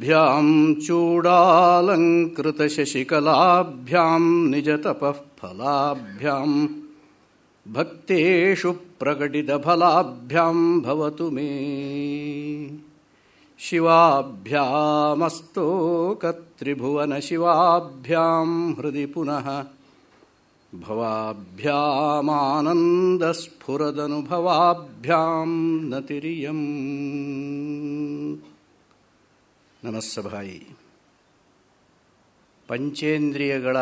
ಶುಭ್ಯಾಂ ಚೂಡಾಲಂಕೃತಶಶಿಕಲಾಭ್ಯಾಂ ನಿಜತಪಃ ಫಲಾಭ್ಯಾಂ ಭಕ್ತೇಷು ಪ್ರಕಟಿತಫಲಾಭ್ಯಾಂ ಭವತು ಮೇ ಶಿವಾಭ್ಯಾಮಸ್ತೋಕತ್ರಿಭುವನ ಶಿವಾಭ್ಯಾಂ ಹೃದಿ ಪುನಃ ಭವಾಭ್ಯಾಮಾನಂದಸ್ಫುರದನುಭವಾಭ್ಯಾಂ ನತಿರಿಯಂ. ನಮಸ್ಸಭಾಯಿ. ಪಂಚೇಂದ್ರಿಯಗಳ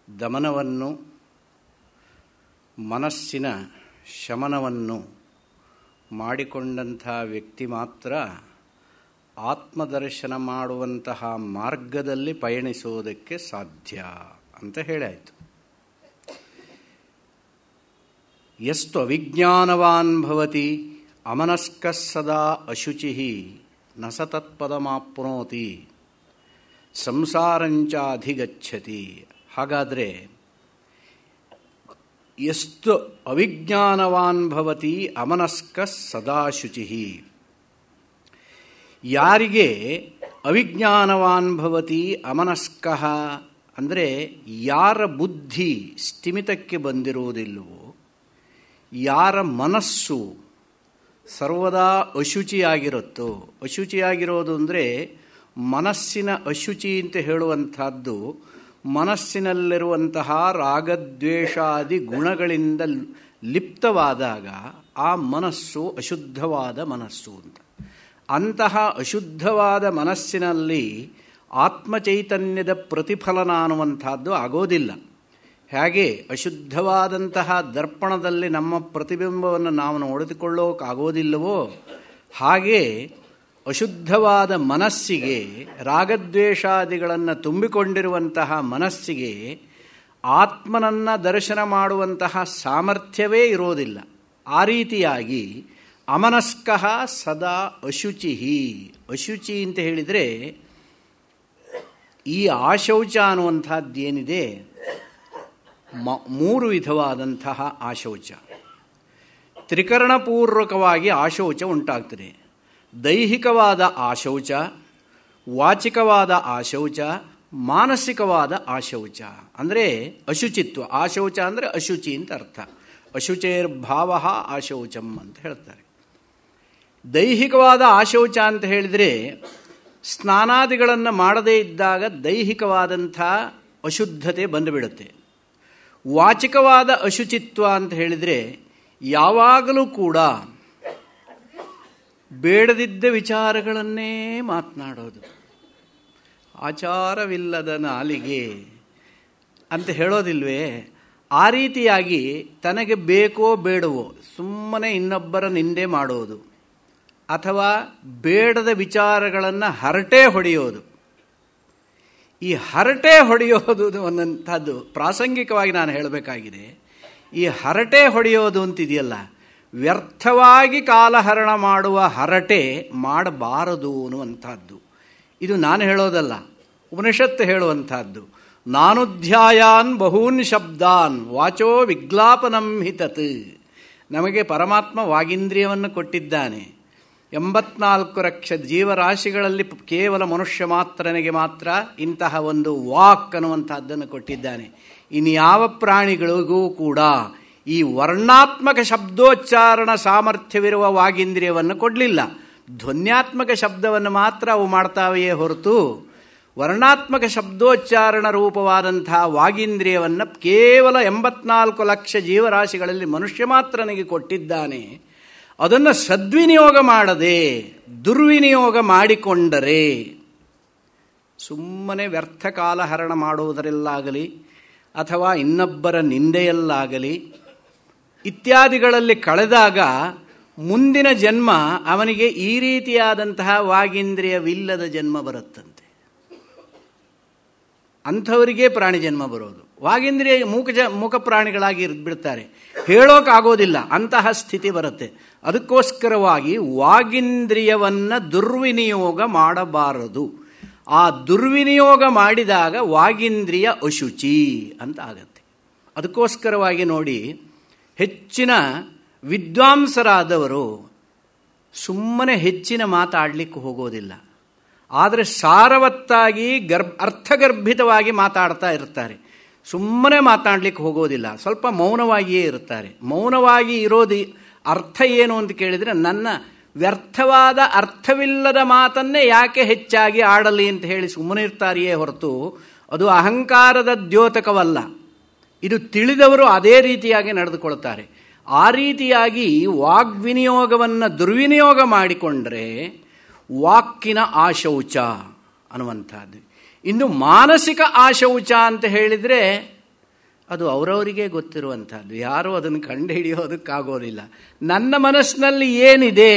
ದಮನವನ್ನು, ಮನಸ್ಸಿನ ಶಮನವನ್ನು ಮಾಡಿಕೊಂಡಂಥ ವ್ಯಕ್ತಿ ಮಾತ್ರ ಆತ್ಮದರ್ಶನ ಮಾಡುವಂತಹ ಮಾರ್ಗದಲ್ಲಿ ಪಯಣಿಸುವುದಕ್ಕೆ ಸಾಧ್ಯ ಅಂತ ಹೇಳಾಯಿತು. ಯಸ್ತು ಅವಿಜ್ಞಾನವಾನ್ ಭವತಿ ಅಮನಸ್ಕಃ ಸದಾ ಅಶುಚಿಃ ನ ಸ ತತ್ಪದಮಾಪ್ನೋತಿ ಸಂಸಾರಂಚಾಧಿಗಚ್ಚತಿ. ಹಾಗಾದರೆ ಯಸ್ತು ಅವಿಜ್ಞಾನವಾನ್ ಭವತಿ ಅಮನಸ್ಕಃ ಸದಾ ಶುಚಿಃ, ಯಾರಿಗೆ ಅವಿಜ್ಞಾನವಾನ್ ಭವತಿ ಅಮನಸ್ಕಃ ಅಂದರೆ ಯಾರ ಬುದ್ಧಿ ಸ್ಥಿಮಿತಕ್ಕೆ ಬಂದಿರುವುದಿಲ್ಲವೋ, ಯಾರ ಮನಸ್ಸು ಸರ್ವದಾ ಅಶುಚಿಯಾಗಿರುತ್ತೋ. ಅಶುಚಿಯಾಗಿರೋದು ಅಂದರೆ ಮನಸ್ಸಿನ ಅಶುಚಿ ಅಂತ ಹೇಳುವಂಥದ್ದು ಮನಸ್ಸಿನಲ್ಲಿರುವಂತಹ ರಾಗದ್ವೇಷಾದಿ ಗುಣಗಳಿಂದ ಲಿಪ್ತವಾದಾಗ ಆ ಮನಸ್ಸು ಅಶುದ್ಧವಾದ ಮನಸ್ಸು ಅಂತ. ಅಂತಹ ಅಶುದ್ಧವಾದ ಮನಸ್ಸಿನಲ್ಲಿ ಆತ್ಮಚೈತನ್ಯದ ಪ್ರತಿಫಲನ ಅನ್ನುವಂಥದ್ದು ಆಗೋದಿಲ್ಲ. ಹೇಗೆ ಅಶುದ್ಧವಾದಂತಹ ದರ್ಪಣದಲ್ಲಿ ನಮ್ಮ ಪ್ರತಿಬಿಂಬವನ್ನು ನಾವು ನೋಡಿಕೊಳ್ಳೋಕ್ಕಾಗೋದಿಲ್ಲವೋ, ಹಾಗೆ ಅಶುದ್ಧವಾದ ಮನಸ್ಸಿಗೆ, ರಾಗದ್ವೇಷಾದಿಗಳನ್ನು ತುಂಬಿಕೊಂಡಿರುವಂತಹ ಮನಸ್ಸಿಗೆ ಆತ್ಮನನ್ನು ದರ್ಶನ ಮಾಡುವಂತಹ ಸಾಮರ್ಥ್ಯವೇ ಇರೋದಿಲ್ಲ. ಆ ರೀತಿಯಾಗಿ ಅಮನಸ್ಕಃ ಸದಾ ಅಶುಚಿಃ. ಅಶುಚಿ ಅಂತ ಹೇಳಿದರೆ ಈ ಆಶೌಚ ಅನ್ನುವಂಥದ್ದೇನಿದೆ, ಮೂರು ವಿಧವಾದಂತಹ ಆಶೌಚ. ತ್ರಿಕರಣಪೂರ್ವಕವಾಗಿ ಆಶೌಚ ಉಂಟಾಗ್ತದೆ. ದೈಹಿಕವಾದ ಆಶೌಚ, ವಾಚಿಕವಾದ ಆಶೌಚ, ಮಾನಸಿಕವಾದ ಆಶೌಚ. ಅಂದರೆ ಅಶುಚಿತ್ವ. ಆಶೌಚ ಅಂದರೆ ಅಶುಚಿ ಅಂತ ಅರ್ಥ. ಅಶುಚೇರ್ಭಾವ ಆಶೌಚಂ ಅಂತ ಹೇಳ್ತಾರೆ. ದೈಹಿಕವಾದ ಆಶೌಚ ಅಂತ ಹೇಳಿದರೆ ಸ್ನಾನಾದಿಗಳನ್ನು ಮಾಡದೇ ಇದ್ದಾಗ ದೈಹಿಕವಾದಂಥ ಅಶುದ್ಧತೆ ಬಂದುಬಿಡುತ್ತೆ. ವಾಚಿಕವಾದ ಅಶುಚಿತ್ವ ಅಂತ ಹೇಳಿದರೆ ಯಾವಾಗಲೂ ಕೂಡ ಬೇಡದಿದ್ದ ವಿಚಾರಗಳನ್ನೇ ಮಾತನಾಡೋದು. ಆಚಾರವಿಲ್ಲದ ನಾಲಿಗೆ ಅಂತ ಹೇಳೋದಿಲ್ವೇ, ಆ ರೀತಿಯಾಗಿ ತನಗೆ ಬೇಕೋ ಬೇಡವೋ ಸುಮ್ಮನೆ ಇನ್ನೊಬ್ಬರ ನಿಂದೆ ಮಾಡೋದು, ಅಥವಾ ಬೇಡದ ವಿಚಾರಗಳನ್ನು ಹರಟೆ ಹೊಡೆಯೋದು. ಈ ಹರಟೆ ಹೊಡೆಯೋದು ಅನ್ನೋಂಥದ್ದು ಪ್ರಾಸಂಗಿಕವಾಗಿ ನಾನು ಹೇಳಬೇಕಾಗಿದೆ. ಈ ಹರಟೆ ಹೊಡೆಯೋದು ಅಂತಿದೆಯಲ್ಲ, ವ್ಯರ್ಥವಾಗಿ ಕಾಲಹರಣ ಮಾಡುವ ಹರಟೆ ಮಾಡಬಾರದು ಅನ್ನುವಂಥದ್ದು. ಇದು ನಾನು ಹೇಳೋದಲ್ಲ, ಉಪನಿಷತ್ತು ಹೇಳುವಂಥದ್ದು. ನಾನುಧ್ಯಾಯಾನ್ ಬಹೂನ್ ಶಬ್ದಾನ್ ವಾಚೋ ವಿಗ್ಲಾಪನಂ ಹಿ ತತ್. ನಮಗೆ ಪರಮಾತ್ಮ ವಾಗೀಂದ್ರಿಯವನ್ನು ಕೊಟ್ಟಿದ್ದಾನೆ. 84 ಲಕ್ಷ ಜೀವರಾಶಿಗಳಲ್ಲಿ ಕೇವಲ ಮನುಷ್ಯ ಮಾತ್ರನಿಗೆ ಮಾತ್ರ ಇಂತಹ ಒಂದು ವಾಕ್ ಅನ್ನುವಂಥದ್ದನ್ನು ಕೊಟ್ಟಿದ್ದಾನೆ. ಇನ್ಯಾವ ಪ್ರಾಣಿಗಳಿಗೂ ಕೂಡ ಈ ವರ್ಣಾತ್ಮಕ ಶಬ್ದೋಚ್ಚಾರಣ ಸಾಮರ್ಥ್ಯವಿರುವ ವಾಗೀಂದ್ರಿಯವನ್ನು ಕೊಡಲಿಲ್ಲ. ಧ್ವನ್ಯಾತ್ಮಕ ಶಬ್ದವನ್ನು ಮಾತ್ರ ಅವು ಮಾಡ್ತಾವೆಯೇ ಹೊರತು ವರ್ಣಾತ್ಮಕ ಶಬ್ದೋಚ್ಚಾರಣ ರೂಪವಾದಂತಹ ವಾಗೀಂದ್ರಿಯವನ್ನು ಕೇವಲ 84 ಲಕ್ಷ ಜೀವರಾಶಿಗಳಲ್ಲಿ ಮನುಷ್ಯ ಮಾತ್ರನಿಗೆ ಕೊಟ್ಟಿದ್ದಾನೆ. ಅದನ್ನು ಸದ್ವಿನಿಯೋಗ ಮಾಡದೆ ದುರ್ವಿನಿಯೋಗ ಮಾಡಿಕೊಂಡರೆ, ಸುಮ್ಮನೆ ವ್ಯರ್ಥ ಕಾಲಹರಣ ಮಾಡುವುದರಲ್ಲಾಗಲಿ ಅಥವಾ ಇನ್ನೊಬ್ಬರ ನಿಂದೆಯಲ್ಲಾಗಲಿ ಇತ್ಯಾದಿಗಳಲ್ಲಿ ಕಳೆದಾಗ ಮುಂದಿನ ಜನ್ಮ ಅವನಿಗೆ ಈ ರೀತಿಯಾದಂತಹ ವಾಗೀಂದ್ರಿಯವಿಲ್ಲದ ಜನ್ಮ ಬರುತ್ತಂತೆ. ಅಂಥವರಿಗೆ ಪ್ರಾಣಿ ಜನ್ಮ ಬರೋದು. ವಾಗೀಂದ್ರಿಯ ಮೂಕ ಪ್ರಾಣಿಗಳಾಗಿ ಬಿಡ್ತಾರೆ, ಹೇಳೋಕ್ಕಾಗೋದಿಲ್ಲ, ಅಂತಹ ಸ್ಥಿತಿ ಬರುತ್ತೆ. ಅದಕ್ಕೋಸ್ಕರವಾಗಿ ವಾಗೀಂದ್ರಿಯವನ್ನು ದುರ್ವಿನಿಯೋಗ ಮಾಡಬಾರದು. ಆ ದುರ್ವಿನಿಯೋಗ ಮಾಡಿದಾಗ ವಾಗೀಂದ್ರಿಯ ಅಶುಚಿ ಅಂತ ಆಗತ್ತೆ. ಅದಕ್ಕೋಸ್ಕರವಾಗಿ ನೋಡಿ, ಹೆಚ್ಚಿನ ವಿದ್ವಾಂಸರಾದವರು ಸುಮ್ಮನೆ ಹೆಚ್ಚಿನ ಮಾತಾಡಲಿಕ್ಕೆ ಹೋಗೋದಿಲ್ಲ. ಆದರೆ ಸಾರವತ್ತಾಗಿ ಅರ್ಥಗರ್ಭಿತವಾಗಿ ಮಾತಾಡ್ತಾ ಇರ್ತಾರೆ. ಸುಮ್ಮನೆ ಮಾತಾಡಲಿಕ್ಕೆ ಹೋಗೋದಿಲ್ಲ, ಸ್ವಲ್ಪ ಮೌನವಾಗಿಯೇ ಇರ್ತಾರೆ. ಮೌನವಾಗಿ ಇರೋದು ಅರ್ಥ ಏನು ಅಂತ ಕೇಳಿದರೆ, ನನ್ನ ವ್ಯರ್ಥವಾದ ಅರ್ಥವಿಲ್ಲದ ಮಾತನ್ನೇ ಯಾಕೆ ಹೆಚ್ಚಾಗಿ ಆಡಲಿ ಅಂತ ಹೇಳಿ ಸುಮ್ಮನೆ ಇರ್ತಾರೆಯೇ ಹೊರತು ಅದು ಅಹಂಕಾರದ ದ್ಯೋತಕವಲ್ಲ. ಇದು ತಿಳಿದವರು ಅದೇ ರೀತಿಯಾಗಿ ನಡೆದುಕೊಳ್ತಾರೆ. ಆ ರೀತಿಯಾಗಿ ವಾಗ್ವಿನಿಯೋಗವನ್ನು ದುರ್ವಿನಿಯೋಗ ಮಾಡಿಕೊಂಡ್ರೆ ವಾಕ್ಕಿನ ಆಶೌಚ ಅನ್ನುವಂಥದ್ದು. ಇನ್ನು ಮಾನಸಿಕ ಆಶೌಚ ಅಂತ ಹೇಳಿದರೆ ಅದು ಅವರವರಿಗೆ ಗೊತ್ತಿರುವಂಥದ್ದು, ಯಾರೂ ಅದನ್ನು ಕಂಡುಹಿಡಿಯೋದಕ್ಕಾಗೋದಿಲ್ಲ. ನನ್ನ ಮನಸ್ಸಿನಲ್ಲಿ ಏನಿದೆ,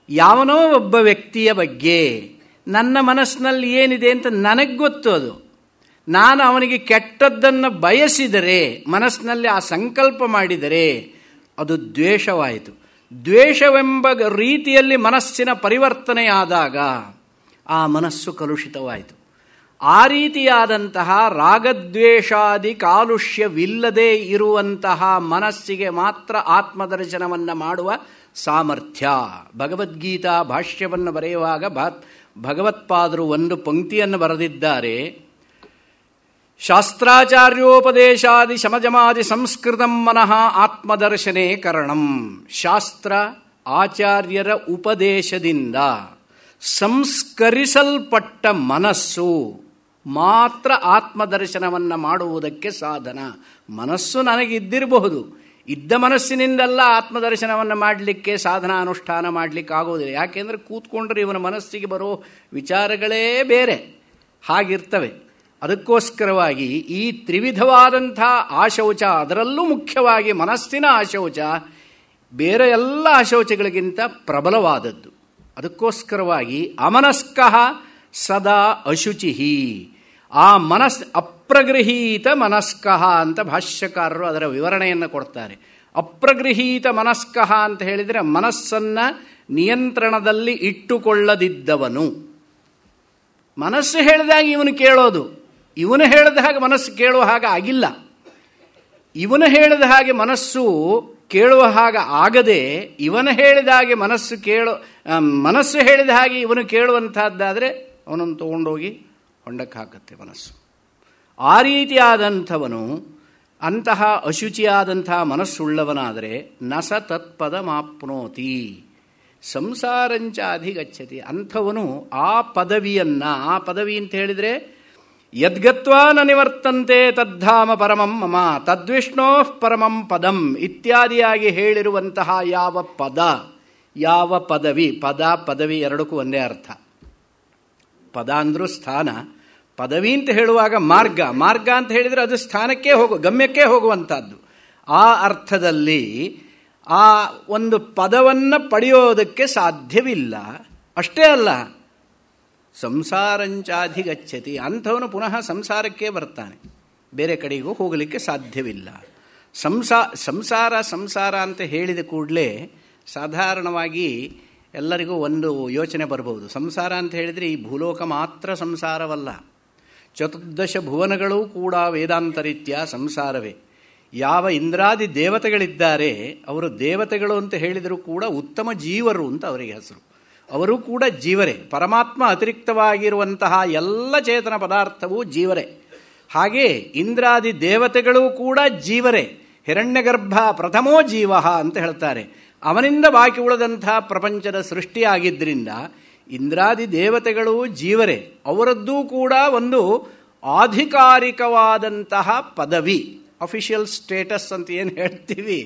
ಯಾವನೋ ಒಬ್ಬ ವ್ಯಕ್ತಿಯ ಬಗ್ಗೆ ನನ್ನ ಮನಸ್ಸಿನಲ್ಲಿ ಏನಿದೆ ಅಂತ ನನಗೆ ಗೊತ್ತು. ಅದು ನಾನು ಅವನಿಗೆ ಕೆಟ್ಟದ್ದನ್ನು ಬಯಸಿದರೆ, ಮನಸ್ಸಿನಲ್ಲಿ ಆ ಸಂಕಲ್ಪ ಮಾಡಿದರೆ ಅದು ದ್ವೇಷವಾಯಿತು. ದ್ವೇಷವೆಂಬ ರೀತಿಯಲ್ಲಿ ಮನಸ್ಸಿನ ಪರಿವರ್ತನೆಯಾದಾಗ ಆ ಮನಸ್ಸು ಕಲುಷಿತವಾಯಿತು. ಆ ರೀತಿಯಾದಂತಹ ರಾಗದ್ವೇಷಾದಿ ಕಾಲುಷ್ಯವಿಲ್ಲದೆ ಇರುವಂತಹ ಮನಸ್ಸಿಗೆ ಮಾತ್ರ ಆತ್ಮದರ್ಶನವನ್ನು ಮಾಡುವ ಸಾಮರ್ಥ್ಯ. ಭಗವದ್ಗೀತಾ ಭಾಷ್ಯವನ್ನು ಬರೆಯುವಾಗ ಭಗವತ್ಪಾದರು ಒಂದು ಪಂಕ್ತಿಯನ್ನು ಬರೆದಿದ್ದಾರೆ. ಶಾಸ್ತ್ರಾಚಾರ್ಯೋಪದೇಶಾದಿ ಶಮಜಮಾದಿ ಸಂಸ್ಕೃತಂ ಮನಃ ಆತ್ಮದರ್ಶನೇ ಕರಣಂ. ಶಾಸ್ತ್ರ ಆಚಾರ್ಯರ ಉಪದೇಶದಿಂದ ಸಂಸ್ಕರಿಸಲ್ಪಟ್ಟ ಮನಸ್ಸು ಮಾತ್ರ ಆತ್ಮದರ್ಶನವನ್ನು ಮಾಡುವುದಕ್ಕೆ ಸಾಧನ. ಮನಸ್ಸು ನನಗಿದ್ದಿರಬಹುದು, ಇದ್ದ ಮನಸ್ಸಿನಿಂದೆಲ್ಲ ಆತ್ಮದರ್ಶನವನ್ನು ಮಾಡಲಿಕ್ಕೆ ಸಾಧನ ಅನುಷ್ಠಾನ ಮಾಡಲಿಕ್ಕೆ ಆಗೋದಿಲ್ಲ. ಯಾಕೆಂದರೆ ಕೂತ್ಕೊಂಡ್ರೆ ಇವನ ಮನಸ್ಸಿಗೆ ಬರೋ ವಿಚಾರಗಳೇ ಬೇರೆ ಹಾಗಿರ್ತವೆ. ಅದಕ್ಕೋಸ್ಕರವಾಗಿ ಈ ತ್ರಿವಿಧವಾದಂಥ ಆಶೌಚ, ಅದರಲ್ಲೂ ಮುಖ್ಯವಾಗಿ ಮನಸ್ಸಿನ ಆಶೌಚ ಬೇರೆ ಎಲ್ಲ ಆಶೌಚಗಳಿಗಿಂತ ಪ್ರಬಲವಾದದ್ದು. ಅದಕ್ಕೋಸ್ಕರವಾಗಿ ಅಮನಸ್ಕಃ ಸದಾ ಅಶುಚಿಹಿ, ಆ ಅಪ್ರಗೃಹೀತ ಮನಸ್ಕಃ ಅಂತ ಭಾಷ್ಯಕಾರರು ಅದರ ವಿವರಣೆಯನ್ನು ಕೊಡ್ತಾರೆ. ಅಪ್ರಗೃಹೀತ ಮನಸ್ಕಃ ಅಂತ ಹೇಳಿದರೆ ಮನಸ್ಸನ್ನು ನಿಯಂತ್ರಣದಲ್ಲಿ ಇಟ್ಟುಕೊಳ್ಳದಿದ್ದವನು. ಮನಸ್ಸು ಹೇಳಿದಾಗ ಇವನು ಕೇಳೋದು, ಇವನು ಹೇಳಿದ ಹಾಗೆ ಮನಸ್ಸು ಕೇಳುವ ಹಾಗೆ ಆಗಿಲ್ಲ. ಇವನು ಹೇಳಿದ ಹಾಗೆ ಮನಸ್ಸು ಕೇಳುವ ಹಾಗೆ ಆಗದೆ, ಇವನು ಹೇಳಿದ ಹಾಗೆ ಮನಸ್ಸು ಹೇಳಿದ ಹಾಗೆ ಇವನು ಕೇಳುವಂತಹದ್ದಾದರೆ ಅವನನ್ನು ತಗೊಂಡೋಗಿ ಹೊಂಡಕ್ಕೆ ಹಾಕುತ್ತೆ ಮನಸ್ಸು. ಆ ರೀತಿಯಾದಂಥವನು ಅಂತಹ ಅಶುಚಿಯಾದಂತಹ ಮನಸ್ಸುಳ್ಳವನಾದರೆ ನಸ ತತ್ಪದಮಾಪ್ನೋತಿ ಸಂಸಾರಂಚ ಅಧಿಗಚ್ಚತಿ. ಅಂಥವನು ಆ ಪದವಿಯನ್ನು, ಆ ಪದವಿ ಅಂತ ಹೇಳಿದರೆ ಯದ್ಗತ್ವಾ ನ ನಿವರ್ತಂತೆ ತದ್ಧಾಮ ಪರಮಂ ಮಮ ತದ್ವಿಷ್ಣೋ ಪರಮಂ ಪದಂ ಇತ್ಯಾದಿಯಾಗಿ ಹೇಳಿರುವಂತಹ ಯಾವ ಪದ, ಯಾವ ಪದವಿ, ಪದ ಪದವಿ ಎರಡಕ್ಕೂ ಒಂದೇ ಅರ್ಥ. ಪದ ಅಂದರೂ ಸ್ಥಾನ, ಪದವಿ ಅಂತ ಹೇಳುವಾಗ ಮಾರ್ಗ, ಮಾರ್ಗ ಅಂತ ಹೇಳಿದರೆ ಅದು ಸ್ಥಾನಕ್ಕೆ ಗಮ್ಯಕ್ಕೆ ಹೋಗುವಂಥದ್ದು. ಆ ಅರ್ಥದಲ್ಲಿ ಆ ಒಂದು ಪದವನ್ನು ಪಡೆಯೋದಕ್ಕೆ ಸಾಧ್ಯವಿಲ್ಲ. ಅಷ್ಟೇ ಅಲ್ಲ, ಸಂಸಾರಂಚಾಧಿಗಚ್ಚತಿ, ಅಂಥವನು ಪುನಃ ಸಂಸಾರಕ್ಕೆ ಬರ್ತಾನೆ, ಬೇರೆ ಕಡೆಗೂ ಹೋಗಲಿಕ್ಕೆ ಸಾಧ್ಯವಿಲ್ಲ. ಸಂಸಾರ ಅಂತ ಹೇಳಿದ ಕೂಡಲೇ ಸಾಧಾರಣವಾಗಿ ಎಲ್ಲರಿಗೂ ಒಂದು ಯೋಚನೆ ಬರಬಹುದು. ಸಂಸಾರ ಅಂತ ಹೇಳಿದರೆ ಈ ಭೂಲೋಕ ಮಾತ್ರ ಸಂಸಾರವಲ್ಲ, ಚತುರ್ದಶ ಭುವನಗಳೂ ಕೂಡ ವೇದಾಂತ ರೀತ್ಯ ಸಂಸಾರವೇ. ಯಾವ ಇಂದ್ರಾದಿ ದೇವತೆಗಳಿದ್ದಾರೆ ಅವರು ದೇವತೆಗಳು ಅಂತ ಹೇಳಿದರೂ ಕೂಡ ಉತ್ತಮ ಜೀವರು ಅಂತ ಅವರಿಗೆ ಹೆಸರು. ಅವರು ಕೂಡ ಜೀವರೇ. ಪರಮಾತ್ಮ ಅತಿರಿಕ್ತವಾಗಿರುವಂತಹ ಎಲ್ಲ ಚೇತನ ಪದಾರ್ಥವೂ ಜೀವರೇ. ಹಾಗೆ ಇಂದ್ರಾದಿ ದೇವತೆಗಳೂ ಕೂಡ ಜೀವರೇ. ಹಿರಣ್ಯಗರ್ಭ ಪ್ರಥಮೋ ಜೀವ ಅಂತ ಹೇಳ್ತಾರೆ. ಅವನಿಂದ ಬಾಕಿ ಉಳಿದಂಥ ಪ್ರಪಂಚದ ಸೃಷ್ಟಿಯಾಗಿದ್ದರಿಂದ ಇಂದ್ರಾದಿ ದೇವತೆಗಳು ಜೀವರೇ. ಅವರದ್ದೂ ಕೂಡ ಒಂದು ಆಧಿಕಾರಿಕವಾದಂತಹ ಪದವಿ, ಅಫಿಷಿಯಲ್ ಸ್ಟೇಟಸ್ ಅಂತ ಏನು ಹೇಳ್ತೀವಿ,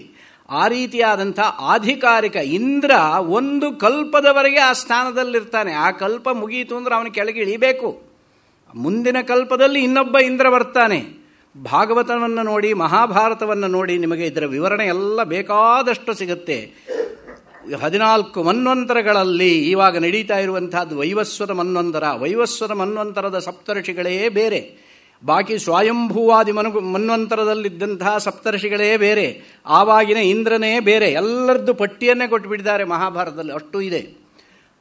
ಆ ರೀತಿಯಾದಂಥ ಆಧಿಕಾರಿಕ. ಇಂದ್ರ ಒಂದು ಕಲ್ಪದವರೆಗೆ ಆ ಸ್ಥಾನದಲ್ಲಿರ್ತಾನೆ. ಆ ಕಲ್ಪ ಮುಗಿಯಿತು ಅಂದರೆ ಅವನು ಕೆಳಗೆ ಇಳಿಬೇಕು. ಮುಂದಿನ ಕಲ್ಪದಲ್ಲಿ ಇನ್ನೊಬ್ಬ ಇಂದ್ರ ಬರ್ತಾನೆ. ಭಾಗವತವನ್ನು ನೋಡಿ, ಮಹಾಭಾರತವನ್ನು ನೋಡಿ, ನಿಮಗೆ ಇದರ ವಿವರಣೆ ಎಲ್ಲ ಬೇಕಾದಷ್ಟು ಸಿಗುತ್ತೆ. 14 ಮನ್ವಂತರಗಳಲ್ಲಿ ಇವಾಗ ನಡೀತಾ ಇರುವಂತಹದ್ದು ವೈವಸ್ವತ ಮನ್ವಂತರ. ವೈವಸ್ವತ ಮನ್ವಂತರದ ಸಪ್ತರ್ಷಿಗಳೇ ಬೇರೆ, ಬಾಕಿ ಸ್ವಯಂಭೂವಾದಿ ಮನ್ವಂತರದಲ್ಲಿದ್ದಂತಹ ಸಪ್ತರ್ಷಿಗಳೇ ಬೇರೆ, ಆವಾಗಿನ ಇಂದ್ರನೇ ಬೇರೆ. ಎಲ್ಲರದ್ದು ಪಟ್ಟಿಯನ್ನೇ ಕೊಟ್ಟುಬಿಟ್ಟಿದ್ದಾರೆ ಮಹಾಭಾರತದಲ್ಲಿ, ಅಷ್ಟು ಇದೆ.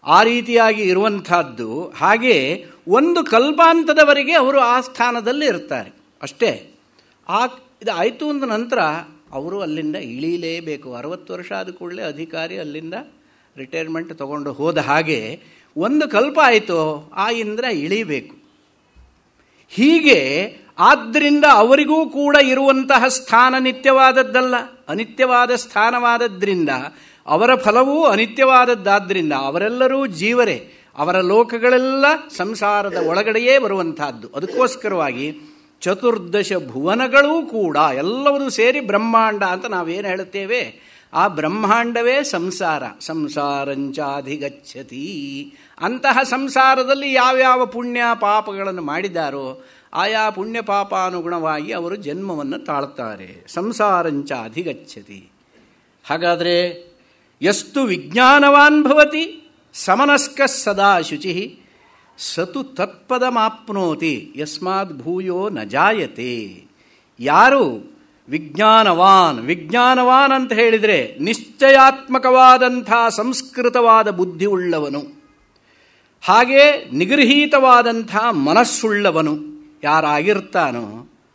ಆ ರೀತಿಯಾಗಿ ಇರುವಂತಹದ್ದು. ಹಾಗೆ ಒಂದು ಕಲ್ಪಾಂತದವರೆಗೆ ಅವರು ಆ ಸ್ಥಾನದಲ್ಲಿ ಇರ್ತಾರೆ ಅಷ್ಟೇ. ಇದು ಆಯಿತು ಅಂದ ನಂತರ ಅವರು ಅಲ್ಲಿಂದ ಇಳೀಲೇಬೇಕು. 60 ವರ್ಷ ಆದ ಕೂಡಲೇ ಅಧಿಕಾರಿ ಅಲ್ಲಿಂದ ರಿಟೈರ್ಮೆಂಟ್ ತಗೊಂಡು ಹೋದ ಹಾಗೆ ಒಂದು ಕಲ್ಪ ಆಯಿತು, ಆ ಇಂದ್ರ ಇಳಿಬೇಕು. ಹೀಗೆ ಆದ್ದರಿಂದ ಅವರಿಗೂ ಕೂಡ ಇರುವಂತಹ ಸ್ಥಾನ ನಿತ್ಯವಾದದ್ದಲ್ಲ, ಅನಿತ್ಯವಾದ ಸ್ಥಾನವಾದದ್ರಿಂದ ಅವರ ಫಲವೂ ಅನಿತ್ಯವಾದದ್ದಾದ್ದರಿಂದ ಅವರೆಲ್ಲರೂ ಜೀವರೇ, ಅವರ ಲೋಕಗಳೆಲ್ಲ ಸಂಸಾರದ ಒಳಗಡೆಯೇ ಬರುವಂತಹದ್ದು. ಅದಕ್ಕೋಸ್ಕರವಾಗಿ ಚತುರ್ದಶ ಭುವನಗಳೂ ಕೂಡ ಎಲ್ಲವೂ ಸೇರಿ ಬ್ರಹ್ಮಾಂಡ ಅಂತ ನಾವೇನು ಹೇಳುತ್ತೇವೆ, ಆ ಬ್ರಹ್ಮಾಂಡವೇ ಸಂಸಾರ. ಸಂಸಾರಂಚಾಧಿಗಚ್ಚತಿ. ಅಂತಹ ಸಂಸಾರದಲ್ಲಿ ಯಾವ್ಯಾವ ಪುಣ್ಯ ಪಾಪಗಳನ್ನು ಮಾಡಿದಾರೋ ಆಯಾ ಪುಣ್ಯ ಪಾಪಾನುಗುಣವಾಗಿ ಅವರು ಜನ್ಮವನ್ನು ತಾಳ್ತಾರೆ. ಸಂಸಾರಂಚ ಅಧಿಗಚ್ಚತಿ. ಹಾಗಾದರೆ ಯಸ್ತು ವಿಜ್ಞಾನವಾನ್ ಭವತಿ ಸಮನಸ್ಕ ಸದಾ ಶುಚಿ ಸತು ತತ್ಪದಮಾಪ್ನೋತಿ ಯಸ್ಮಾತ್ ಭೂಯೋ ನ ಜಾಯತೆ. ಯಾರು ವಿಜ್ಞಾನವಾನ್ ಅಂತ ಹೇಳಿದರೆ ನಿಶ್ಚಯಾತ್ಮಕವಾದಂಥ ಸಂಸ್ಕೃತವಾದ ಬುದ್ಧಿ ಉಳ್ಳವನು, ಹಾಗೆ ನಿಗೃಹೀತವಾದಂಥ ಮನಸ್ಸುಳ್ಳವನು ಯಾರಾಗಿರ್ತಾನೋ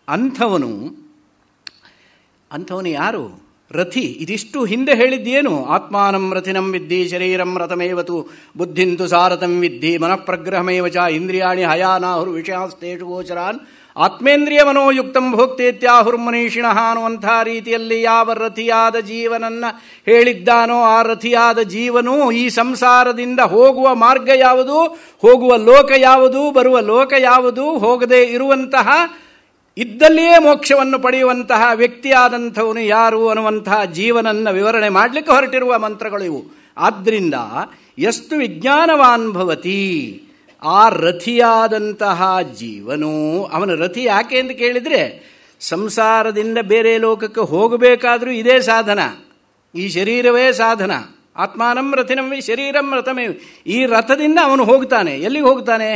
ಅಂಥವನು ಯಾರು? ರಥಿ. ಇದಿಷ್ಟು ಹಿಂದೆ ಹೇಳಿದ್ದೇನು? ಆತ್ಮಾನಂ ರಥಿನಂ ವಿದ್ಧಿ ಶರೀರಂ ರಥಮೇವತು ಬುದ್ಧಿಂತು ಸಾರಥಂ ವಿದ್ಧಿ ಮನಃಪ್ರಗ್ರಹಮೇವ ಚ ಇಂದ್ರಿಯಾಣಿ ಹಯಾನಾಹುರು ವಿಷಯಾಸ್ತೇಷು ಗೋಚರಾನ್ ಆತ್ಮೇಂದ್ರಿಯ ಮನೋಯುಕ್ತಂ ಭೋಕ್ತೇತ್ಯಾಹುರ್ಮನೀಷಿಣಃ ಅನ್ನುವಂಥ ರೀತಿಯಲ್ಲಿ ಯಾವ ರಥಿಯಾದ ಜೀವನನ್ನ ಹೇಳಿದ್ದಾನೋ ಆ ರಥಿಯಾದ ಜೀವನು ಈ ಸಂಸಾರದಿಂದ ಹೋಗುವ ಮಾರ್ಗ ಯಾವುದು, ಹೋಗುವ ಲೋಕ ಯಾವುದು, ಬರುವ ಲೋಕ ಯಾವುದು, ಹೋಗದೇ ಇರುವಂತಹ ಇದ್ದಲ್ಲಿಯೇ ಮೋಕ್ಷವನ್ನು ಪಡೆಯುವಂತಹ ವ್ಯಕ್ತಿಯಾದಂಥವನು ಯಾರು ಅನ್ನುವಂತಹ ಜೀವನನ್ನ ವಿವರಣೆ ಮಾಡಲಿಕ್ಕೆ ಹೊರಟಿರುವ ಮಂತ್ರಗಳು ಇವು. ಆದ್ದರಿಂದ ಎಷ್ಟು ವಿಜ್ಞಾನವಾನ್ ಭವತಿ, ಆ ರಥಿಯಾದಂತಹ ಜೀವನು, ಅವನ ರಥಿ ಯಾಕೆ ಅಂತ ಕೇಳಿದರೆ ಸಂಸಾರದಿಂದ ಬೇರೆ ಲೋಕಕ್ಕೆ ಹೋಗಬೇಕಾದ್ರೂ ಇದೇ ಸಾಧನ, ಈ ಶರೀರವೇ ಸಾಧನ. ಆತ್ಮಾನಂ ರಥಿನಂ ಶರೀರಂ ರಥಮೇ. ಈ ರಥದಿಂದ ಅವನು ಹೋಗ್ತಾನೆ. ಎಲ್ಲಿಗೆ ಹೋಗ್ತಾನೆ?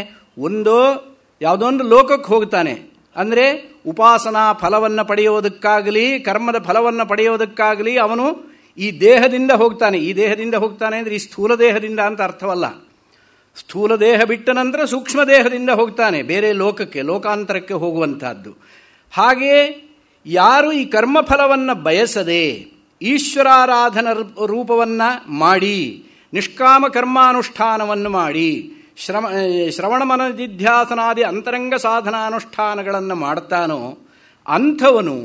ಯಾವುದೊಂದು ಲೋಕಕ್ಕೆ ಹೋಗ್ತಾನೆ. ಅಂದರೆ ಉಪಾಸನಾ ಫಲವನ್ನು ಪಡೆಯೋದಕ್ಕಾಗಲಿ ಕರ್ಮದ ಫಲವನ್ನು ಪಡೆಯೋದಕ್ಕಾಗಲಿ ಅವನು ಈ ದೇಹದಿಂದ ಹೋಗ್ತಾನೆ. ಈ ದೇಹದಿಂದ ಹೋಗ್ತಾನೆ ಅಂದರೆ ಈ ಸ್ಥೂಲ ದೇಹದಿಂದ ಅಂತ ಅರ್ಥವಲ್ಲ. ಸ್ಥೂಲ ದೇಹ ಬಿಟ್ಟ ನಂತರ ಸೂಕ್ಷ್ಮ ದೇಹದಿಂದ ಹೋಗ್ತಾನೆ ಬೇರೆ ಲೋಕಕ್ಕೆ, ಲೋಕಾಂತರಕ್ಕೆ ಹೋಗುವಂತಹದ್ದು. ಹಾಗೆಯೇ ಯಾರು ಈ ಕರ್ಮಫಲವನ್ನು ಬಯಸದೆ ಈಶ್ವರಾರಾಧನ ರೂಪವನ್ನು ಮಾಡಿ ನಿಷ್ಕಾಮ ಕರ್ಮಾನುಷ್ಠಾನವನ್ನು ಮಾಡಿ ಶ್ರವಣ ಮನದಿಧ್ಯಾಸನಾದಿ ಅಂತರಂಗ ಸಾಧನಾನುಷ್ಠಾನಗಳನ್ನು ಮಾಡ್ತಾನೋ ಅಂಥವನು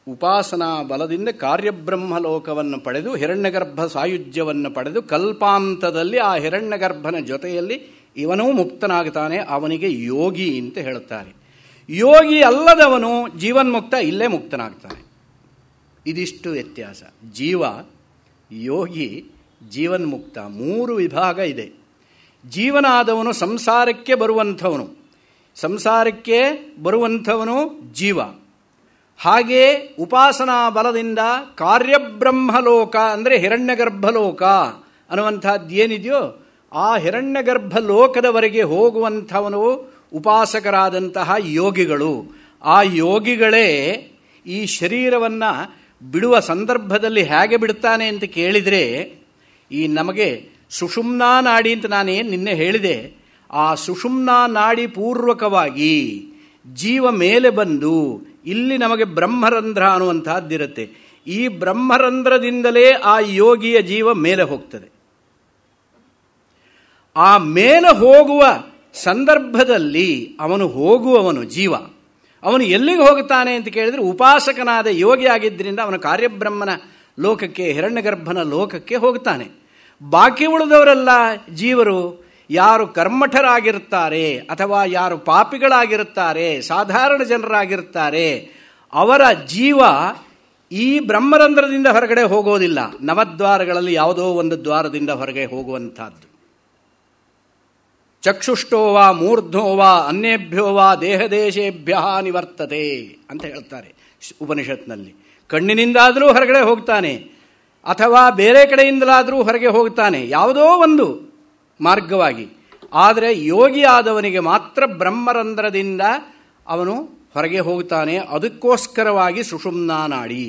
ಉಪಾಸನಾ ಬಲದಿಂದ ಕಾರ್ಯಬ್ರಹ್ಮಲೋಕವನ್ನು ಪಡೆದು ಹಿರಣ್ಯಗರ್ಭ ಸಾಯುಜ್ಯವನ್ನು ಪಡೆದು ಕಲ್ಪಾಂತದಲ್ಲಿ ಆ ಹಿರಣ್ಯಗರ್ಭನ ಜೊತೆಯಲ್ಲಿ ಇವನೂ ಮುಕ್ತನಾಗ್ತಾನೆ. ಅವನಿಗೆ ಯೋಗಿ ಅಂತ ಹೇಳುತ್ತಾರೆ. ಯೋಗಿ ಅಲ್ಲದವನು ಜೀವನ್ಮುಕ್ತ, ಇಲ್ಲೇ ಮುಕ್ತನಾಗ್ತಾನೆ. ಇದಿಷ್ಟು ವ್ಯತ್ಯಾಸ. ಜೀವ, ಯೋಗಿ, ಜೀವನ್ಮುಕ್ತ, ಮೂರು ವಿಭಾಗ ಇದೆ. ಜೀವನಾದವನು ಸಂಸಾರಕ್ಕೆ ಬರುವಂಥವನು ಜೀವ. ಹಾಗೇ ಉಪಾಸನಾ ಬಲದಿಂದ ಕಾರ್ಯಬ್ರಹ್ಮಲೋಕ ಅಂದರೆ ಹಿರಣ್ಯಗರ್ಭಲೋಕ ಅನ್ನುವಂಥದ್ದೇನಿದೆಯೋ ಆ ಹಿರಣ್ಯಗರ್ಭಲೋಕದವರೆಗೆ ಹೋಗುವಂಥವನು ಉಪಾಸಕರಾದಂತಹ ಯೋಗಿಗಳು. ಆ ಯೋಗಿಗಳೇ ಈ ಶರೀರವನ್ನು ಬಿಡುವ ಸಂದರ್ಭದಲ್ಲಿ ಹೇಗೆ ಬಿಡ್ತಾನೆ ಅಂತ ಕೇಳಿದರೆ, ಈ ನಮಗೆ ಸುಷುಮ್ನಾ ನಾಡಿ ಅಂತ ನಾನೇನು ನಿನ್ನೆ ಹೇಳಿದೆ, ಆ ಸುಷುಮ್ನಾ ನಾಡಿ ಪೂರ್ವಕವಾಗಿ ಜೀವ ಮೇಲೆ ಬಂದು ಇಲ್ಲಿ ನಮಗೆ ಬ್ರಹ್ಮರಂಧ್ರ ಅನ್ನುವಂತಹದ್ದಿರುತ್ತೆ. ಈ ಬ್ರಹ್ಮರಂಧ್ರದಿಂದಲೇ ಆ ಯೋಗಿಯ ಜೀವ ಮೇಲೆ ಹೋಗ್ತದೆ. ಆ ಮೇಲೆ ಹೋಗುವ ಸಂದರ್ಭದಲ್ಲಿ ಅವನು ಹೋಗುವವನು ಜೀವ. ಅವನು ಎಲ್ಲಿಗೆ ಹೋಗುತ್ತಾನೆ ಅಂತ ಕೇಳಿದರೆ ಉಪಾಸಕನಾದ ಯೋಗಿ ಆಗಿದ್ದರಿಂದ ಅವನ ಕಾರ್ಯಬ್ರಹ್ಮನ ಲೋಕಕ್ಕೆ, ಹಿರಣ್ಯಗರ್ಭನ ಲೋಕಕ್ಕೆ ಹೋಗ್ತಾನೆ. ಬಾಕಿ ಉಳಿದವರೆಲ್ಲ ಜೀವರು ಯಾರು ಕರ್ಮಠರಾಗಿರುತ್ತಾರೆ ಅಥವಾ ಯಾರು ಪಾಪಿಗಳಾಗಿರುತ್ತಾರೆ, ಸಾಧಾರಣ ಜನರಾಗಿರುತ್ತಾರೆ, ಅವರ ಜೀವ ಈ ಬ್ರಹ್ಮರಂಧ್ರದಿಂದ ಹೊರಗಡೆ ಹೋಗೋದಿಲ್ಲ. ನವದ್ವಾರಗಳಲ್ಲಿ ಯಾವುದೋ ಒಂದು ದ್ವಾರದಿಂದ ಹೊರಗೆ ಹೋಗುವಂತಹದ್ದು. ಚಕ್ಷುಷ್ಟೋವಾ ಮೂರ್ಧ್ನೋವಾ ಅನ್ಯೇಭ್ಯೋವಾ ದೇಹದೇಶೇಭ್ಯ ನಿವರ್ತತೆ ಅಂತ ಹೇಳ್ತಾರೆ ಉಪನಿಷತ್ನಲ್ಲಿ. ಕಣ್ಣಿನಿಂದಾದರೂ ಹೊರಗಡೆ ಹೋಗ್ತಾನೆ ಅಥವಾ ಬೇರೆ ಕಡೆಯಿಂದಲಾದರೂ ಹೊರಗೆ ಹೋಗ್ತಾನೆ, ಯಾವುದೋ ಒಂದು ಮಾರ್ಗವಾಗಿ. ಆದರೆ ಯೋಗಿ ಆದವನಿಗೆ ಮಾತ್ರ ಬ್ರಹ್ಮರಂಧ್ರದಿಂದ ಅವನು ಹೊರಗೆ ಹೋಗ್ತಾನೆ. ಅದಕ್ಕೋಸ್ಕರವಾಗಿ ಸುಷುಮ್ನಾ ನಾಡಿ.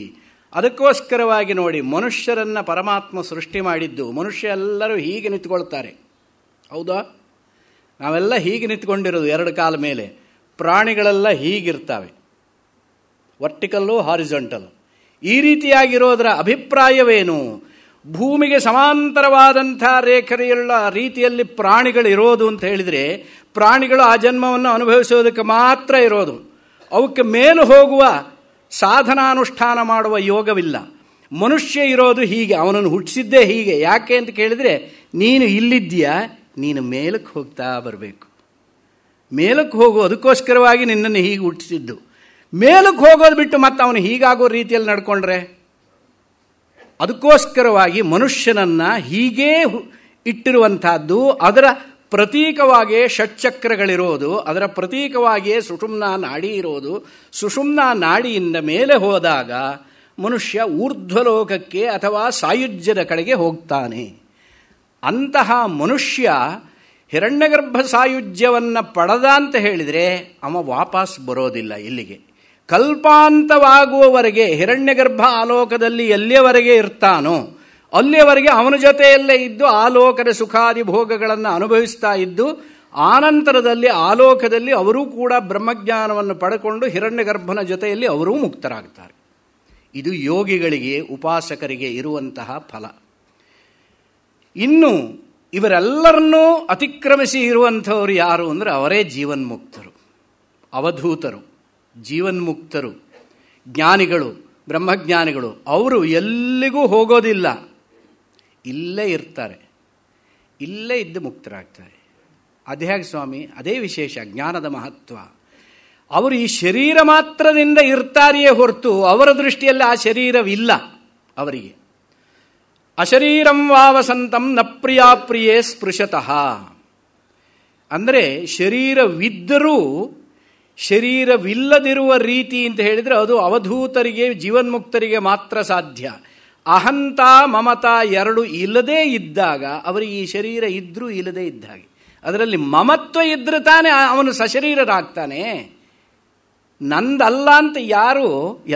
ಅದಕ್ಕೋಸ್ಕರವಾಗಿ ನೋಡಿ, ಮನುಷ್ಯರನ್ನು ಪರಮಾತ್ಮ ಸೃಷ್ಟಿ ಮಾಡಿದ್ದು. ಮನುಷ್ಯ ಎಲ್ಲರೂ ಹೀಗೆ ನಿಂತ್ಕೊಳ್ತಾರೆ, ಹೌದಾ? ನಾವೆಲ್ಲ ಹೀಗೆ ನಿಂತ್ಕೊಂಡಿರೋದು ಎರಡು ಕಾಲ ಮೇಲೆ. ಪ್ರಾಣಿಗಳೆಲ್ಲ ಹೀಗಿರ್ತವೆ, ವರ್ಟಿಕಲ್ಲು ಹಾರಿಜಾಂಟಲ್. ಈ ರೀತಿಯಾಗಿರೋದರ ಅಭಿಪ್ರಾಯವೇನು? ಭೂಮಿಗೆ ಸಮಾಂತರವಾದಂಥ ರೇಖೆಯುಳ್ಳ ರೀತಿಯಲ್ಲಿ ಪ್ರಾಣಿಗಳಿರೋದು ಅಂತ ಹೇಳಿದರೆ ಪ್ರಾಣಿಗಳು ಆ ಜನ್ಮವನ್ನು ಅನುಭವಿಸೋದಕ್ಕೆ ಮಾತ್ರ ಇರೋದು. ಅವಕ್ಕೆ ಮೇಲು ಹೋಗುವ ಸಾಧನಾನುಷ್ಠಾನ ಮಾಡುವ ಯೋಗವಿಲ್ಲ. ಮನುಷ್ಯ ಇರೋದು ಹೀಗೆ, ಅವನನ್ನು ಹುಟ್ಟಿಸಿದ್ದೇ ಹೀಗೆ. ಯಾಕೆ ಅಂತ ಕೇಳಿದರೆ, ನೀನು ಇಲ್ಲಿದ್ದೀಯಾ, ನೀನು ಮೇಲಕ್ಕೆ ಹೋಗ್ತಾ ಬರಬೇಕು. ಮೇಲಕ್ಕೆ ಹೋಗು, ಅದಕ್ಕೋಸ್ಕರವಾಗಿ ನಿನ್ನನ್ನು ಹೀಗೆ ಹುಟ್ಟಿಸಿದ್ದು. ಮೇಲಕ್ಕೆ ಹೋಗೋದು ಬಿಟ್ಟು ಮತ್ತೆ ಅವನು ಹೀಗಾಗೋ ರೀತಿಯಲ್ಲಿ ನಡ್ಕೊಂಡ್ರೆ, ಅದಕ್ಕೋಸ್ಕರವಾಗಿ ಮನುಷ್ಯನನ್ನು ಹೀಗೇ ಇಟ್ಟಿರುವಂತಹದ್ದು. ಅದರ ಪ್ರತೀಕವಾಗಿಯೇ ಷಟ್ಚಕ್ರಗಳಿರೋದು, ಅದರ ಪ್ರತೀಕವಾಗಿಯೇ ಸುಷುಮ್ನಾ ನಾಡಿ ಇರೋದು. ಸುಷುಮ್ನಾ ನಾಡಿಯಿಂದ ಮೇಲೆ ಹೋದಾಗ ಮನುಷ್ಯ ಊರ್ಧ್ವಲೋಕಕ್ಕೆ ಅಥವಾ ಸಾಯುಜ್ಯದ ಕಡೆಗೆ ಹೋಗ್ತಾನೆ. ಅಂತಹ ಮನುಷ್ಯ ಹಿರಣ್ಯಗರ್ಭ ಸಾಯುಜ್ಯವನ್ನು ಪಡೆದ ಅಂತ ಹೇಳಿದರೆ ಅವ ವಾಪಸ್ ಬರೋದಿಲ್ಲ ಇಲ್ಲಿಗೆ. ಕಲ್ಪಾಂತವಾಗುವವರೆಗೆ ಹಿರಣ್ಯಗರ್ಭ ಆಲೋಕದಲ್ಲಿ ಎಲ್ಲಿಯವರೆಗೆ ಇರ್ತಾನೋ ಅಲ್ಲಿಯವರೆಗೆ ಅವನ ಜೊತೆಯಲ್ಲೇ ಇದ್ದು ಆಲೋಕದ ಸುಖಾದಿ ಭೋಗಗಳನ್ನು ಅನುಭವಿಸ್ತಾ ಇದ್ದು, ಆನಂತರದಲ್ಲಿ ಆಲೋಕದಲ್ಲಿ ಅವರೂ ಕೂಡ ಬ್ರಹ್ಮಜ್ಞಾನವನ್ನು ಪಡೆದುಕೊಂಡು ಹಿರಣ್ಯಗರ್ಭನ ಜೊತೆಯಲ್ಲಿ ಅವರೂ ಮುಕ್ತರಾಗ್ತಾರೆ. ಇದು ಯೋಗಿಗಳಿಗೆ, ಉಪಾಸಕರಿಗೆ ಇರುವಂತಹ ಫಲ. ಇನ್ನು ಇವರೆಲ್ಲರನ್ನೂ ಅತಿಕ್ರಮಿಸಿ ಇರುವಂಥವ್ರು ಯಾರು ಅಂದರೆ ಅವರೇ ಜೀವನ್ಮುಕ್ತರು, ಅವಧೂತರು, ಜೀವನ್ಮುಕ್ತರು, ಜ್ಞಾನಿಗಳು, ಬ್ರಹ್ಮಜ್ಞಾನಿಗಳು. ಅವರು ಎಲ್ಲಿಗೂ ಹೋಗೋದಿಲ್ಲ, ಇಲ್ಲೇ ಇರ್ತಾರೆ, ಇಲ್ಲೇ ಇದ್ದು ಮುಕ್ತರಾಗ್ತಾರೆ. ಅದೇ ಹಾಗೆ ಸ್ವಾಮಿ, ಅದೇ ವಿಶೇಷ ಜ್ಞಾನದ ಮಹತ್ವ. ಅವರು ಈ ಶರೀರ ಮಾತ್ರದಿಂದ ಇರ್ತಾರೆಯೇ ಹೊರತು ಅವರ ದೃಷ್ಟಿಯಲ್ಲಿ ಆ ಶರೀರವಿಲ್ಲ ಅವರಿಗೆ. ಅಶರೀರಂ ವಾವಸಂತಂ ನ ಪ್ರಿಯಾಪ್ರಿಯೇ ಸ್ಪೃಶತಃ ಅಂದರೆ ಶರೀರವಿದ್ದರೂ ಶರೀರವಿಲ್ಲದಿರುವ ರೀತಿ ಅಂತ ಹೇಳಿದರೆ ಅದು ಅವಧೂತರಿಗೆ, ಜೀವನ್ಮುಕ್ತರಿಗೆ ಮಾತ್ರ ಸಾಧ್ಯ. ಅಹಂತ ಮಮತ ಎರಡು ಇಲ್ಲದೇ ಇದ್ದಾಗ ಅವರಿಗೆ ಈ ಶರೀರ ಇದ್ರೂ ಇಲ್ಲದೇ ಇದ್ದ ಹಾಗೆ. ಅದರಲ್ಲಿ ಮಮತ್ವ ಇದ್ರೆ ತಾನೇ ಅವನು ಸಶರೀರರಾಗ್ತಾನೆ. ನಂದಲ್ಲ ಅಂತ ಯಾರು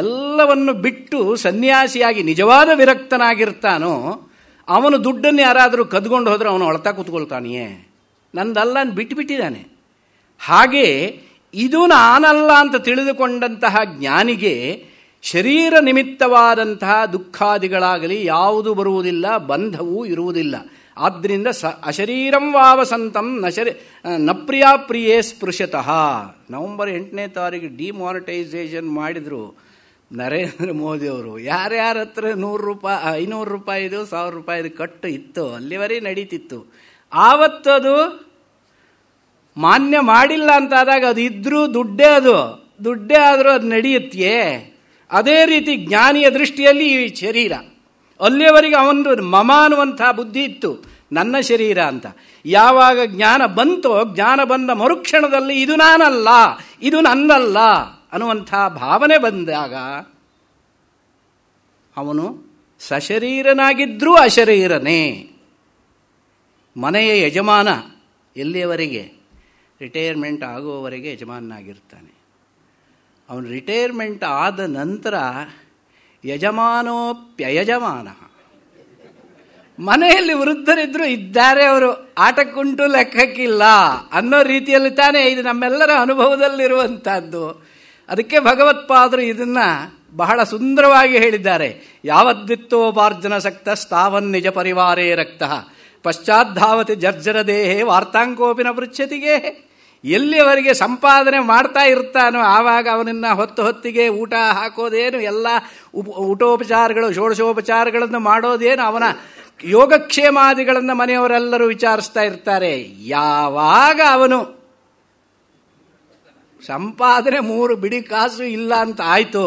ಎಲ್ಲವನ್ನು ಬಿಟ್ಟು ಸನ್ಯಾಸಿಯಾಗಿ ನಿಜವಾದ ವಿರಕ್ತನಾಗಿರ್ತಾನೋ ಅವನು ದುಡ್ಡನ್ನು ಯಾರಾದರೂ ಕದ್ಕೊಂಡು ಹೋದ್ರೆ ಅವನು ಅಳ್ತಾ ಕೂತ್ಕೊಳ್ತಾನೆಯೇ, ನಂದಲ್ಲ ಅಂತ ಬಿಟ್ಟುಬಿಟ್ಟಿದ್ದಾನೆ. ಹಾಗೆ ಇದು ನಾನಲ್ಲ ಅಂತ ತಿಳಿದುಕೊಂಡಂತಹ ಜ್ಞಾನಿಗೆ ಶರೀರ ನಿಮಿತ್ತವಾದಂತಹ ದುಃಖಾದಿಗಳಾಗಲಿ ಯಾವುದು ಬರುವುದಿಲ್ಲ, ಬಂಧವೂ ಇರುವುದಿಲ್ಲ. ಆದ್ದರಿಂದ ಅಶರೀರಂ ವಾವಸಂತಂ ನ ಪ್ರಿಯಾಪ್ರಿಯೇ ಸ್ಪೃಶತಃ. ನವೆಂಬರ್ 8ನೇ ತಾರೀಕು ಡಿಮಾನಿಟೈಸೇಷನ್ ಮಾಡಿದರು ನರೇಂದ್ರ ಮೋದಿಯವರು. ಯಾರ್ಯಾರ ಹತ್ರ 100 ರೂಪಾಯಿ, 500 ರೂಪಾಯಿದು, 1000 ರೂಪಾಯಿದು ಕಟ್ಟು ಇತ್ತು ಅಲ್ಲಿವರೆಗೆ ನಡೀತಿತ್ತು. ಆವತ್ತದು ಮಾನ್ಯ ಮಾಡಿಲ್ಲ ಅಂತಾದಾಗ ಅದು ಇದ್ರೂ ದುಡ್ಡೇ ಆದರೂ ಅದು ನಡೆಯುತ್ತೆಯೇ? ಅದೇ ರೀತಿ ಜ್ಞಾನಿಯ ದೃಷ್ಟಿಯಲ್ಲಿ ಈ ಶರೀರ ಅಲ್ಲಿಯವರೆಗೆ ಅವನು ಮಮ ಅನ್ನುವಂಥ ಬುದ್ಧಿ ಇತ್ತು, ನನ್ನ ಶರೀರ ಅಂತ. ಯಾವಾಗ ಜ್ಞಾನ ಬಂತೋ, ಜ್ಞಾನ ಬಂದ ಮರುಕ್ಷಣದಲ್ಲಿ ಇದು ನಾನಲ್ಲ, ಇದು ನನ್ನಲ್ಲ ಅನ್ನುವಂಥ ಭಾವನೆ ಬಂದಾಗ ಅವನು ಸಶರೀರನಾಗಿದ್ರೂ ಅಶರೀರನೇ. ಮನೆಯ ಯಜಮಾನ ಎಲ್ಲಿಯವರೆಗೆ? ರಿಟೈರ್ಮೆಂಟ್ ಆಗುವವರೆಗೆ ಯಜಮಾನನಾಗಿರ್ತಾನೆ. ಅವನು ರಿಟೈರ್ಮೆಂಟ್ ಆದ ನಂತರ ಯಜಮಾನೋಪ್ಯಯಜಮಾನ. ಮನೆಯಲ್ಲಿ ವೃದ್ಧರಿದ್ದರೂ ಇದ್ದಾರೆ, ಅವರು ಆಟಕ್ಕುಂಟು ಲೆಕ್ಕಕ್ಕಿಲ್ಲ ಅನ್ನೋ ರೀತಿಯಲ್ಲಿ ತಾನೇ ಇದು ನಮ್ಮೆಲ್ಲರ ಅನುಭವದಲ್ಲಿರುವಂಥದ್ದು. ಅದಕ್ಕೆ ಭಗವತ್ಪಾದರು ಇದನ್ನು ಬಹಳ ಸುಂದರವಾಗಿ ಹೇಳಿದ್ದಾರೆ. ಯಾವದ್ವಿತ್ತೋಪಾರ್ಜನ ಸಕ್ತ ಸ್ಥಾವನ್ ನಿಜ ಪರಿವಾರೇ ರಕ್ತಃ ಪಶ್ಚಾದ್ದಾವತಿ ಜರ್ಜರ ದೇಹೇ ವಾರ್ತಾಂಕೋಪಿನ ಪೃಚ್ಛತಿಗೆ. ಎಲ್ಲಿಯವರೆಗೆ ಸಂಪಾದನೆ ಮಾಡ್ತಾ ಇರ್ತಾನೋ ಆವಾಗ ಅವನನ್ನು ಹೊತ್ತಿಗೆ ಊಟ ಹಾಕೋದೇನು, ಎಲ್ಲ ಊಟೋಪಚಾರಗಳು, ಷೋಡಶೋಪಚಾರಗಳನ್ನು ಮಾಡೋದೇನು, ಅವನ ಯೋಗಕ್ಷೇಮಾದಿಗಳನ್ನು ಮನೆಯವರೆಲ್ಲರೂ ವಿಚಾರಿಸ್ತಾ ಇರ್ತಾರೆ. ಯಾವಾಗ ಅವನು ಸಂಪಾದನೆ 3 ಬಿಡಿ ಕಾಸು ಇಲ್ಲ ಅಂತ ಆಯಿತು,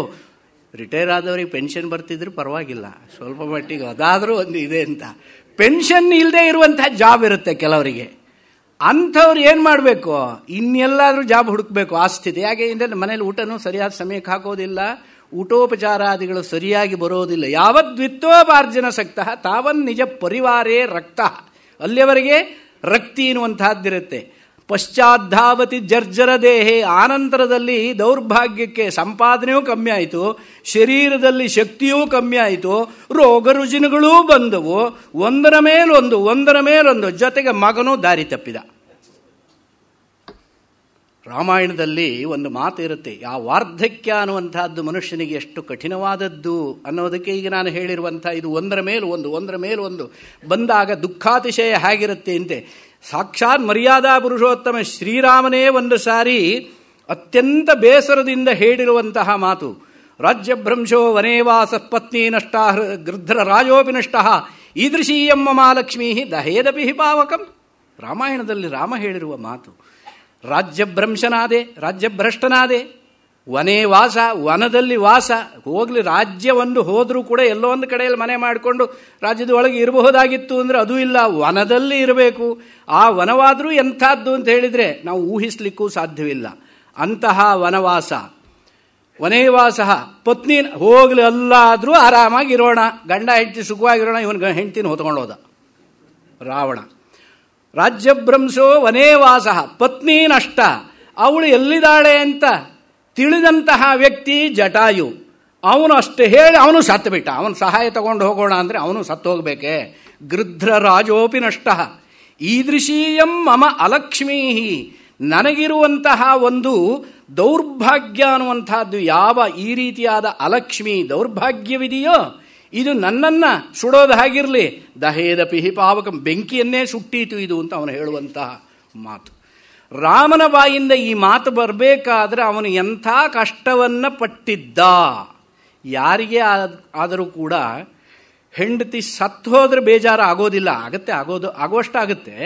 ರಿಟೈರ್ ಆದವರಿಗೆ ಪೆನ್ಷನ್ ಬರ್ತಿದ್ರು ಪರವಾಗಿಲ್ಲ, ಸ್ವಲ್ಪ ಮಟ್ಟಿಗೆ ಅದಾದರೂ ಒಂದು ಇದೆ ಅಂತ. ಪೆನ್ಷನ್ ಇಲ್ಲದೆ ಇರುವಂತಹ ಜಾಬ್ ಇರುತ್ತೆ ಕೆಲವರಿಗೆ. ಅಂಥವ್ರು ಏನು ಮಾಡಬೇಕು? ಇನ್ನೆಲ್ಲಾದರೂ ಜಾಬ್ ಹುಡುಕಬೇಕು ಆ ಸ್ಥಿತಿ. ಯಾಕೆ ಅಂದರೆ ಮನೇಲಿ ಊಟನೂ ಸರಿಯಾದ ಸಮಯಕ್ಕೆ ಹಾಕೋದಿಲ್ಲ, ಊಟೋಪಚಾರಾದಿಗಳು ಸರಿಯಾಗಿ ಬರೋದಿಲ್ಲ. ಯಾವದ್ವಿತ್ತೋಪಾರ್ಜನ ಸಕ್ತಃ ತಾವನ್ ನಿಜ ಪರಿವಾರೇ ರಕ್ತ. ಅಲ್ಲಿಯವರೆಗೆ ರಕ್ತಿ ಎನ್ನುವಂತಹದ್ದಿರುತ್ತೆ. ಪಶ್ಚಾದ್ದಾವತಿ ಜರ್ಜರ ದೇಹೆ. ಆನಂತರದಲ್ಲಿ ದೌರ್ಭಾಗ್ಯಕ್ಕೆ ಸಂಪಾದನೆಯೂ ಕಮ್ಮಿ ಆಯಿತು, ಶರೀರದಲ್ಲಿ ಶಕ್ತಿಯೂ ಕಮ್ಮಿ ಆಯಿತು, ರೋಗ ರುಜಿನಗಳೂ ಬಂದವು, ಒಂದರ ಮೇಲೊಂದು, ಜೊತೆಗೆ ಮಗನೂ ದಾರಿ ತಪ್ಪಿದ. ರಾಮಾಯಣದಲ್ಲಿ ಒಂದು ಮಾತು ಇರುತ್ತೆ, ಆ ವಾರ್ಧಕ್ಯ ಅನ್ನುವಂಥದ್ದು ಮನುಷ್ಯನಿಗೆ ಎಷ್ಟು ಕಠಿಣವಾದದ್ದು ಅನ್ನೋದಕ್ಕೆ ಈಗ ನಾನು ಹೇಳಿರುವಂಥ ಇದು ಒಂದರ ಮೇಲೊಂದು ಬಂದಾಗ ದುಃಖಾತಿಶಯ ಹೇಗಿರುತ್ತೆ ಅಂತೆ. ಸಾಕ್ಷಾತ್ ಮರ್ಯಾದಾ ಪುರುಷೋತ್ತಮ ಶ್ರೀರಾಮನೇ ಒಂದು ಸಾರಿ ಅತ್ಯಂತ ಬೇಸರದಿಂದ ಹೇಳಿರುವಂತಹ ಮಾತು, ರಾಜ್ಯಭ್ರಂಶೋ ವನೇವಾಸ ಪತ್ನಿ ನಷ್ಟ ಗೃಧ್ರ ರಾಜೋಪಿ ನಷ್ಟ ಈದೃಶೀಯಂ ಮಹಾಲಕ್ಷ್ಮೀ ದಹೇದಪಿ ಪಾವಕಂ. ರಾಮಾಯಣದಲ್ಲಿ ರಾಮ ಹೇಳಿರುವ ಮಾತು. ರಾಜ್ಯಭ್ರಷ್ಟನಾದೆ, ವನೇ ವಾಸ, ವನದಲ್ಲಿ ವಾಸ, ಹೋಗ್ಲಿ ರಾಜ್ಯ ಒಂದು ಹೋದರೂ ಕೂಡ ಎಲ್ಲೋ ಒಂದು ಕಡೆಯಲ್ಲಿ ಮನೆ ಮಾಡಿಕೊಂಡು ರಾಜ್ಯದ ಒಳಗೆ ಇರಬಹುದಾಗಿತ್ತು ಅಂದರೆ ಅದೂ ಇಲ್ಲ, ವನದಲ್ಲಿ ಇರಬೇಕು. ಆ ವನವಾದರೂ ಎಂಥದ್ದು ಅಂತ ಹೇಳಿದರೆ ನಾವು ಊಹಿಸ್ಲಿಕ್ಕೂ ಸಾಧ್ಯವಿಲ್ಲ. ಅಂತಹ ವನವಾಸ, ವನೇವಾಸ ಪತ್ನಿ, ಹೋಗ್ಲಿ ಅಲ್ಲಾದರೂ ಆರಾಮಾಗಿರೋಣ, ಗಂಡ ಹೆಂಡತಿ ಸುಖವಾಗಿರೋಣ, ಇವನು ಹೆಂಡತಿನ ಹೊತ್ಕೊಂಡು ಹೋದ ರಾವಣ. ರಾಜ್ಯಭ್ರಂಶೋ ವನೇವಾಸ ಪತ್ನಿ ನಷ್ಟ, ಅವಳು ಎಲ್ಲಿದ್ದಾಳೆ ಅಂತ ತಿಳಿದಂತಹ ವ್ಯಕ್ತಿ ಜಟಾಯು. ಅವನು ಅಷ್ಟೇ ಹೇಳಿ ಅವನು ಸತ್ತು ಬಿಟ್ಟ. ಅವನು ಸಹಾಯ ತಗೊಂಡು ಹೋಗೋಣ ಅಂದರೆ ಅವನು ಸತ್ತು ಹೋಗಬೇಕೆ. ಗೃಧ್ರ ರಾಜೋಪಿ ನಷ್ಟ ಈದೃಶೀಯಂ ಮಮ ಅಲಕ್ಷ್ಮೀ, ನನಗಿರುವಂತಹ ಒಂದು ದೌರ್ಭಾಗ್ಯ ಅನ್ನುವಂಥದ್ದು, ಯಾವ ಈ ರೀತಿಯಾದ ಅಲಕ್ಷ್ಮಿ ದೌರ್ಭಾಗ್ಯವಿದೆಯೋ ಇದು ನನ್ನನ್ನು ಸುಡೋದು ಹಾಗಿರಲಿ, ದಹೇದಪಿ ಪಾವಕಂ, ಬೆಂಕಿಯನ್ನೇ ಸುಟ್ಟೀತು ಇದು ಅಂತ ಅವನು ಹೇಳುವಂತಹ ಮಾತು. ರಾಮನ ಬಾಯಿಂದ ಈ ಮಾತು ಬರಬೇಕಾದ್ರೆ ಅವನು ಎಂಥ ಕಷ್ಟವನ್ನು ಪಟ್ಟಿದ್ದ. ಯಾರಿಗೆ ಆದರೂ ಕೂಡ ಹೆಂಡತಿ ಸತ್ತು ಹೋದ್ರೆ ಬೇಜಾರು ಆಗೋದಿಲ್ಲ, ಆಗೋಷ್ಟಾಗುತ್ತೆ.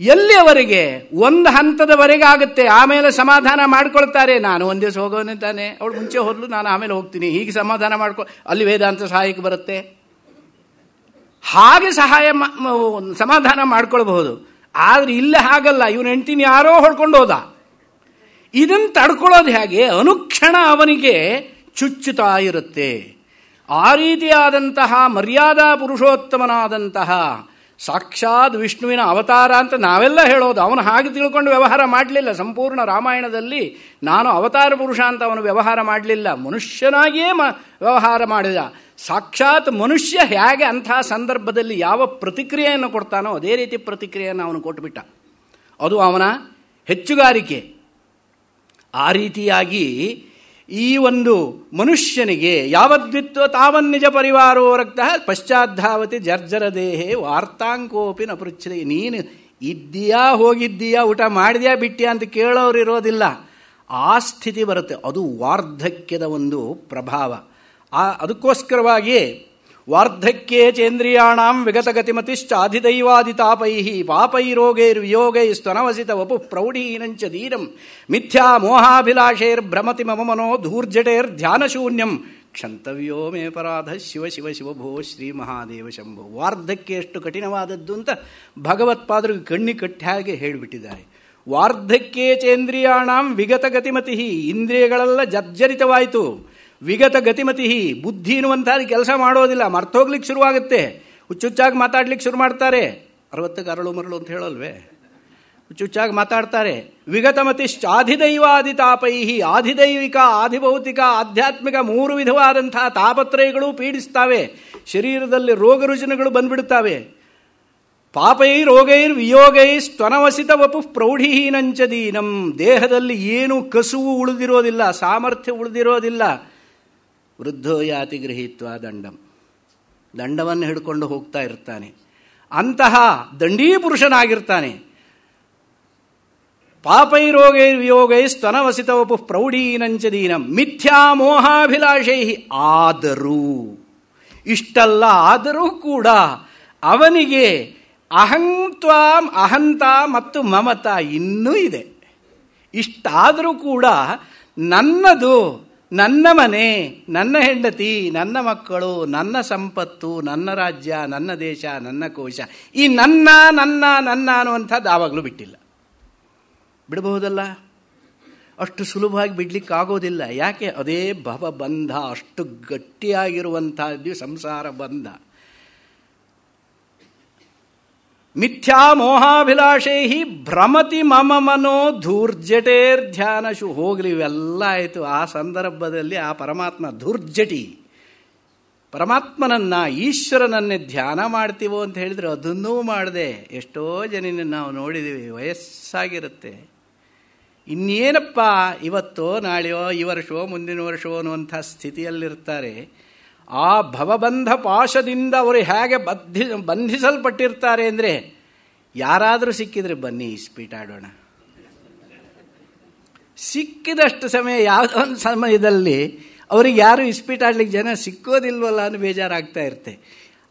ಎಲ್ಲಿಯವರೆಗೆ? ಒಂದು ಹಂತದವರೆಗೆ ಆಗುತ್ತೆ, ಆಮೇಲೆ ಸಮಾಧಾನ ಮಾಡ್ಕೊಳ್ತಾರೆ. ನಾನು ಒಂದೇ ದಿವಸ ಹೋಗೋನಿದ್ದಾನೆ, ಅವಳು ಮುಂಚೆ ಹೋದ್ಲು, ನಾನು ಆಮೇಲೆ ಹೋಗ್ತೀನಿ, ಹೀಗೆ ಸಮಾಧಾನ ಅಲ್ಲಿ ವೇದಾಂತ ಸಹಾಯಕ್ಕೆ ಬರುತ್ತೆ. ಹಾಗೆ ಸಮಾಧಾನ ಮಾಡ್ಕೊಳ್ಬಹುದು. ಆದರೆ ಇಲ್ಲ ಹಾಗಲ್ಲ, ಇವನು ಹೆಂಡ್ತಿನ ಯಾರೋ ಹೊಡ್ಕೊಂಡು ಹೋದ. ಇದನ್ನು ತಡ್ಕೊಳ್ಳೋದು ಹೇಗೆ? ಅನುಕ್ಷಣ ಅವನಿಗೆ ಚುಚ್ಚುತ್ತಾ ಇರುತ್ತೆ. ಆ ರೀತಿಯಾದಂತಹ ಮರ್ಯಾದಾ ಪುರುಷೋತ್ತಮನಾದಂತಹ ಸಾಕ್ಷಾತ್ ವಿಷ್ಣುವಿನ ಅವತಾರ ಅಂತ ನಾವೆಲ್ಲ ಹೇಳೋದು. ಅವನು ಹಾಗೆ ತಿಳ್ಕೊಂಡು ವ್ಯವಹಾರ ಮಾಡಲಿಲ್ಲ. ಸಂಪೂರ್ಣ ರಾಮಾಯಣದಲ್ಲಿ ನಾನು ಅವತಾರ ಪುರುಷ ಅಂತ ಅವನು ವ್ಯವಹಾರ ಮಾಡಲಿಲ್ಲ, ಮನುಷ್ಯನಾಗಿಯೇ ವ್ಯವಹಾರ ಮಾಡಿದ. ಸಾಕ್ಷಾತ್ ಮನುಷ್ಯ ಹೇಗೆ ಅಂಥ ಸಂದರ್ಭದಲ್ಲಿ ಯಾವ ಪ್ರತಿಕ್ರಿಯೆಯನ್ನು ಕೊಡ್ತಾನೋ ಅದೇ ರೀತಿ ಪ್ರತಿಕ್ರಿಯೆಯನ್ನು ಅವನು ಕೊಟ್ಟುಬಿಟ್ಟ. ಅದು ಅವನ ಹೆಚ್ಚುಗಾರಿಕೆ. ಆ ರೀತಿಯಾಗಿ ಈ ಒಂದು ಮನುಷ್ಯನಿಗೆ ಯಾವದ್ವಿತ್ವ ತಾವನ್ನಿಜ ಪರಿವಾರೋ ರಕ್ತ ಪಶ್ಚಾದ್ದಾವತಿ ಜರ್ಜರ ದೇಹೇ ವಾರ್ತಾಂಕೋಪಿ ನ ಪೃಚ್ಛತೆ. ನೀನು ಇದ್ದೀಯಾ, ಹೋಗಿದ್ದೀಯಾ, ಊಟ ಮಾಡಿದ್ಯಾ, ಬಿಟ್ಟಿಯಾ ಅಂತ ಕೇಳೋರು ಇರೋದಿಲ್ಲ. ಆ ಸ್ಥಿತಿ ಬರುತ್ತೆ. ಅದು ವಾರ್ಧಕ್ಯದ ಒಂದು ಪ್ರಭಾವ. ಅದಕ್ಕೋಸ್ಕರವಾಗಿ ವಾರ್ಧಕ್ಯೇ ಚೇಂದ್ರಿಯಾಣಾಂ ವಿಗತಗತಿಮತಿಶ್ಚ ಅಧಿದೈವಾದಿತಾಪೈ ಪಾಪೈರೋಗೈರ್ವಿಯೋಗೈಸ್ತನವಸಿತ ವಪು ಪ್ರೌಢೀನಂಚ ಧೀರಂ ಮಿಥ್ಯಾ ಮೋಹಾಭಿಲಾಷೈರ್ಭ್ರಮತಿ ಮಮ ಮನೋ ಧೂರ್ಜಟೈರ್ಧ್ಯಾನಶೂನ್ಯಂ ಕ್ಷಂತವ್ಯೋ ಮೇ ಪರಾಧ ಶಿವ ಶಿವ ಶಿವ ಭೋ ಶ್ರೀ ಮಹಾದೇವ ಶಂಭೋ. ವಾರ್ಧಕ್ಯ ಎಷ್ಟು ಕಠಿಣವಾದದ್ದು ಅಂತ ಭಗವತ್ಪಾದರು ಕಟ್ಟಿ ಹಾಗೆ ಹೇಳಿಬಿಟ್ಟಿದ್ದಾರೆ. ವಾರ್ಧಕ್ಯೇ ಚೇಂದ್ರಿಯಾಣಾಂ ವಿಗತಗತಿಮತಿ, ಇಂದ್ರಿಯಗಳೆಲ್ಲ ಜರ್ಜರಿತವಾಯಿತು. ವಿಗತ ಗತಿಮತಿ, ಬುದ್ಧಿ ಎನ್ನುವಂಥದ್ದು ಕೆಲಸ ಮಾಡೋದಿಲ್ಲ, ಮರ್ತೋಗ್ಲಿಕ್ಕೆ ಶುರುವಾಗುತ್ತೆ. ಹುಚ್ಚುಚ್ಚಾಗಿ ಮಾತಾಡ್ಲಿಕ್ಕೆ ಶುರು ಮಾಡ್ತಾರೆ. 60ಕ್ಕೆ ಅರಳು ಮರಳು ಅಂತ ಹೇಳಲ್ವೇ, ಹುಚ್ಚುಚ್ಚಾಗಿ ಮಾತಾಡ್ತಾರೆ. ವಿಗತಮತಿಶ್ಚ ಆಧಿದೈವಾದಿತಾಪೈ, ಆಧಿದೈವಿಕ, ಆಧಿಭೌತಿಕ, ಆಧ್ಯಾತ್ಮಿಕ 3 ವಿಧವಾದಂತಹ ತಾಪತ್ರಯಗಳು ಪೀಡಿಸ್ತಾವೆ. ಶರೀರದಲ್ಲಿ ರೋಗ ರುಜಿನಗಳು ಬಂದ್ಬಿಡುತ್ತವೆ. ಪಾಪೈರೋಗೈರ್ ವಿಯೋಗೈಸ್ತನವಸಿತ ವಪು ಪ್ರೌಢೀನಂಚ ದೀನಂ, ದೇಹದಲ್ಲಿ ಏನು ಕಸುವು ಉಳಿದಿರೋದಿಲ್ಲ, ಸಾಮರ್ಥ್ಯ ಉಳಿದಿರೋದಿಲ್ಲ. ವೃದ್ಧೋ ಯಾತಿ ಗೃಹೀತ್ವ ದಂಡವನ್ನು ಹಿಡ್ಕೊಂಡು ಹೋಗ್ತಾ ಇರ್ತಾನೆ. ಅಂತಹ ದಂಡೀ ಪುರುಷನಾಗಿರ್ತಾನೆ. ಪಾಪೈರೋಗೈರ್ವಿಯೋಗೈಸ್ತನವಸಿತ ವಪು ಪ್ರೌಢೀನಂಚ ದೀನಂ ಮಿಥ್ಯಾ ಮೋಹಾಭಿಲಾಷೈ. ಆದರೂ ಇಷ್ಟಲ್ಲ, ಆದರೂ ಕೂಡ ಅವನಿಗೆ ಅಹಂತ ಮತ್ತು ಮಮತ ಇನ್ನೂ ಇದೆ. ಇಷ್ಟಾದರೂ ಕೂಡ ನನ್ನದು, ನನ್ನ ಮನೆ, ನನ್ನ ಹೆಂಡತಿ, ನನ್ನ ಮಕ್ಕಳು, ನನ್ನ ಸಂಪತ್ತು, ನನ್ನ ರಾಜ್ಯ, ನನ್ನ ದೇಶ, ನನ್ನ ಕೋಶ, ಈ ನನ್ನ ನನ್ನ ನನ್ನ ಅನ್ನುವಂಥದ್ದು ಆವಾಗಲೂ ಬಿಟ್ಟಿಲ್ಲ. ಬಿಡಬಹುದಲ್ಲ? ಅಷ್ಟು ಸುಲಭವಾಗಿ ಬಿಡ್ಲಿಕ್ಕಾಗೋದಿಲ್ಲ. ಯಾಕೆ? ಅದೇ ಭವಬಂಧ, ಅಷ್ಟು ಗಟ್ಟಿಯಾಗಿರುವಂಥದ್ದು ಸಂಸಾರ ಬಂಧ. ಮಿಥ್ಯಾ ಮೋಹಾಭಿಲಾಷೈ ಭ್ರಮತಿ ಮಮ ಮನೋ ಧೂರ್ಜಟೇರ್ಧ್ಯಾನಶು. ಹೋಗಲಿ, ಇವೆಲ್ಲ ಆಯಿತು. ಆ ಸಂದರ್ಭದಲ್ಲಿ ಆ ಪರಮಾತ್ಮ ಧೂರ್ಜಟಿ, ಪರಮಾತ್ಮನನ್ನ, ಈಶ್ವರನನ್ನೇ ಧ್ಯಾನ ಮಾಡ್ತೀವೋ ಅಂತ ಹೇಳಿದರೆ ಅದನ್ನೂ ಮಾಡದೆ ಎಷ್ಟೋ ಜನನ ನಾವು ನೋಡಿದ್ದೀವಿ. ವಯಸ್ಸಾಗಿರುತ್ತೆ, ಇನ್ನೇನಪ್ಪ ಇವತ್ತೋ ನಾಳೆಯೋ ಈ ವರ್ಷವೋ ಮುಂದಿನ ವರ್ಷವೋ ಅನ್ನುವಂಥ ಸ್ಥಿತಿಯಲ್ಲಿರ್ತಾರೆ. ಆ ಭವಬಂಧ ಪಾಶದಿಂದ ಅವರು ಹೇಗೆ ಬಂಧಿಸಲ್ಪಟ್ಟಿರ್ತಾರೆ ಅಂದರೆ, ಯಾರಾದರೂ ಸಿಕ್ಕಿದ್ರೆ ಬನ್ನಿ ಇಸ್ಪೀಟಾಡೋಣ. ಸಿಕ್ಕಿದಷ್ಟು ಸಮಯ ಯಾವುದೋ ಒಂದು ಸಮಯದಲ್ಲಿ ಅವ್ರಿಗೆ ಯಾರು ಇಸ್ಪೀಟಾಡ್ಲಿಕ್ಕೆ ಜನ ಸಿಕ್ಕೋದಿಲ್ವಲ್ಲ ಅನ್ನೋ ಬೇಜಾರಾಗ್ತಾ ಇರುತ್ತೆ.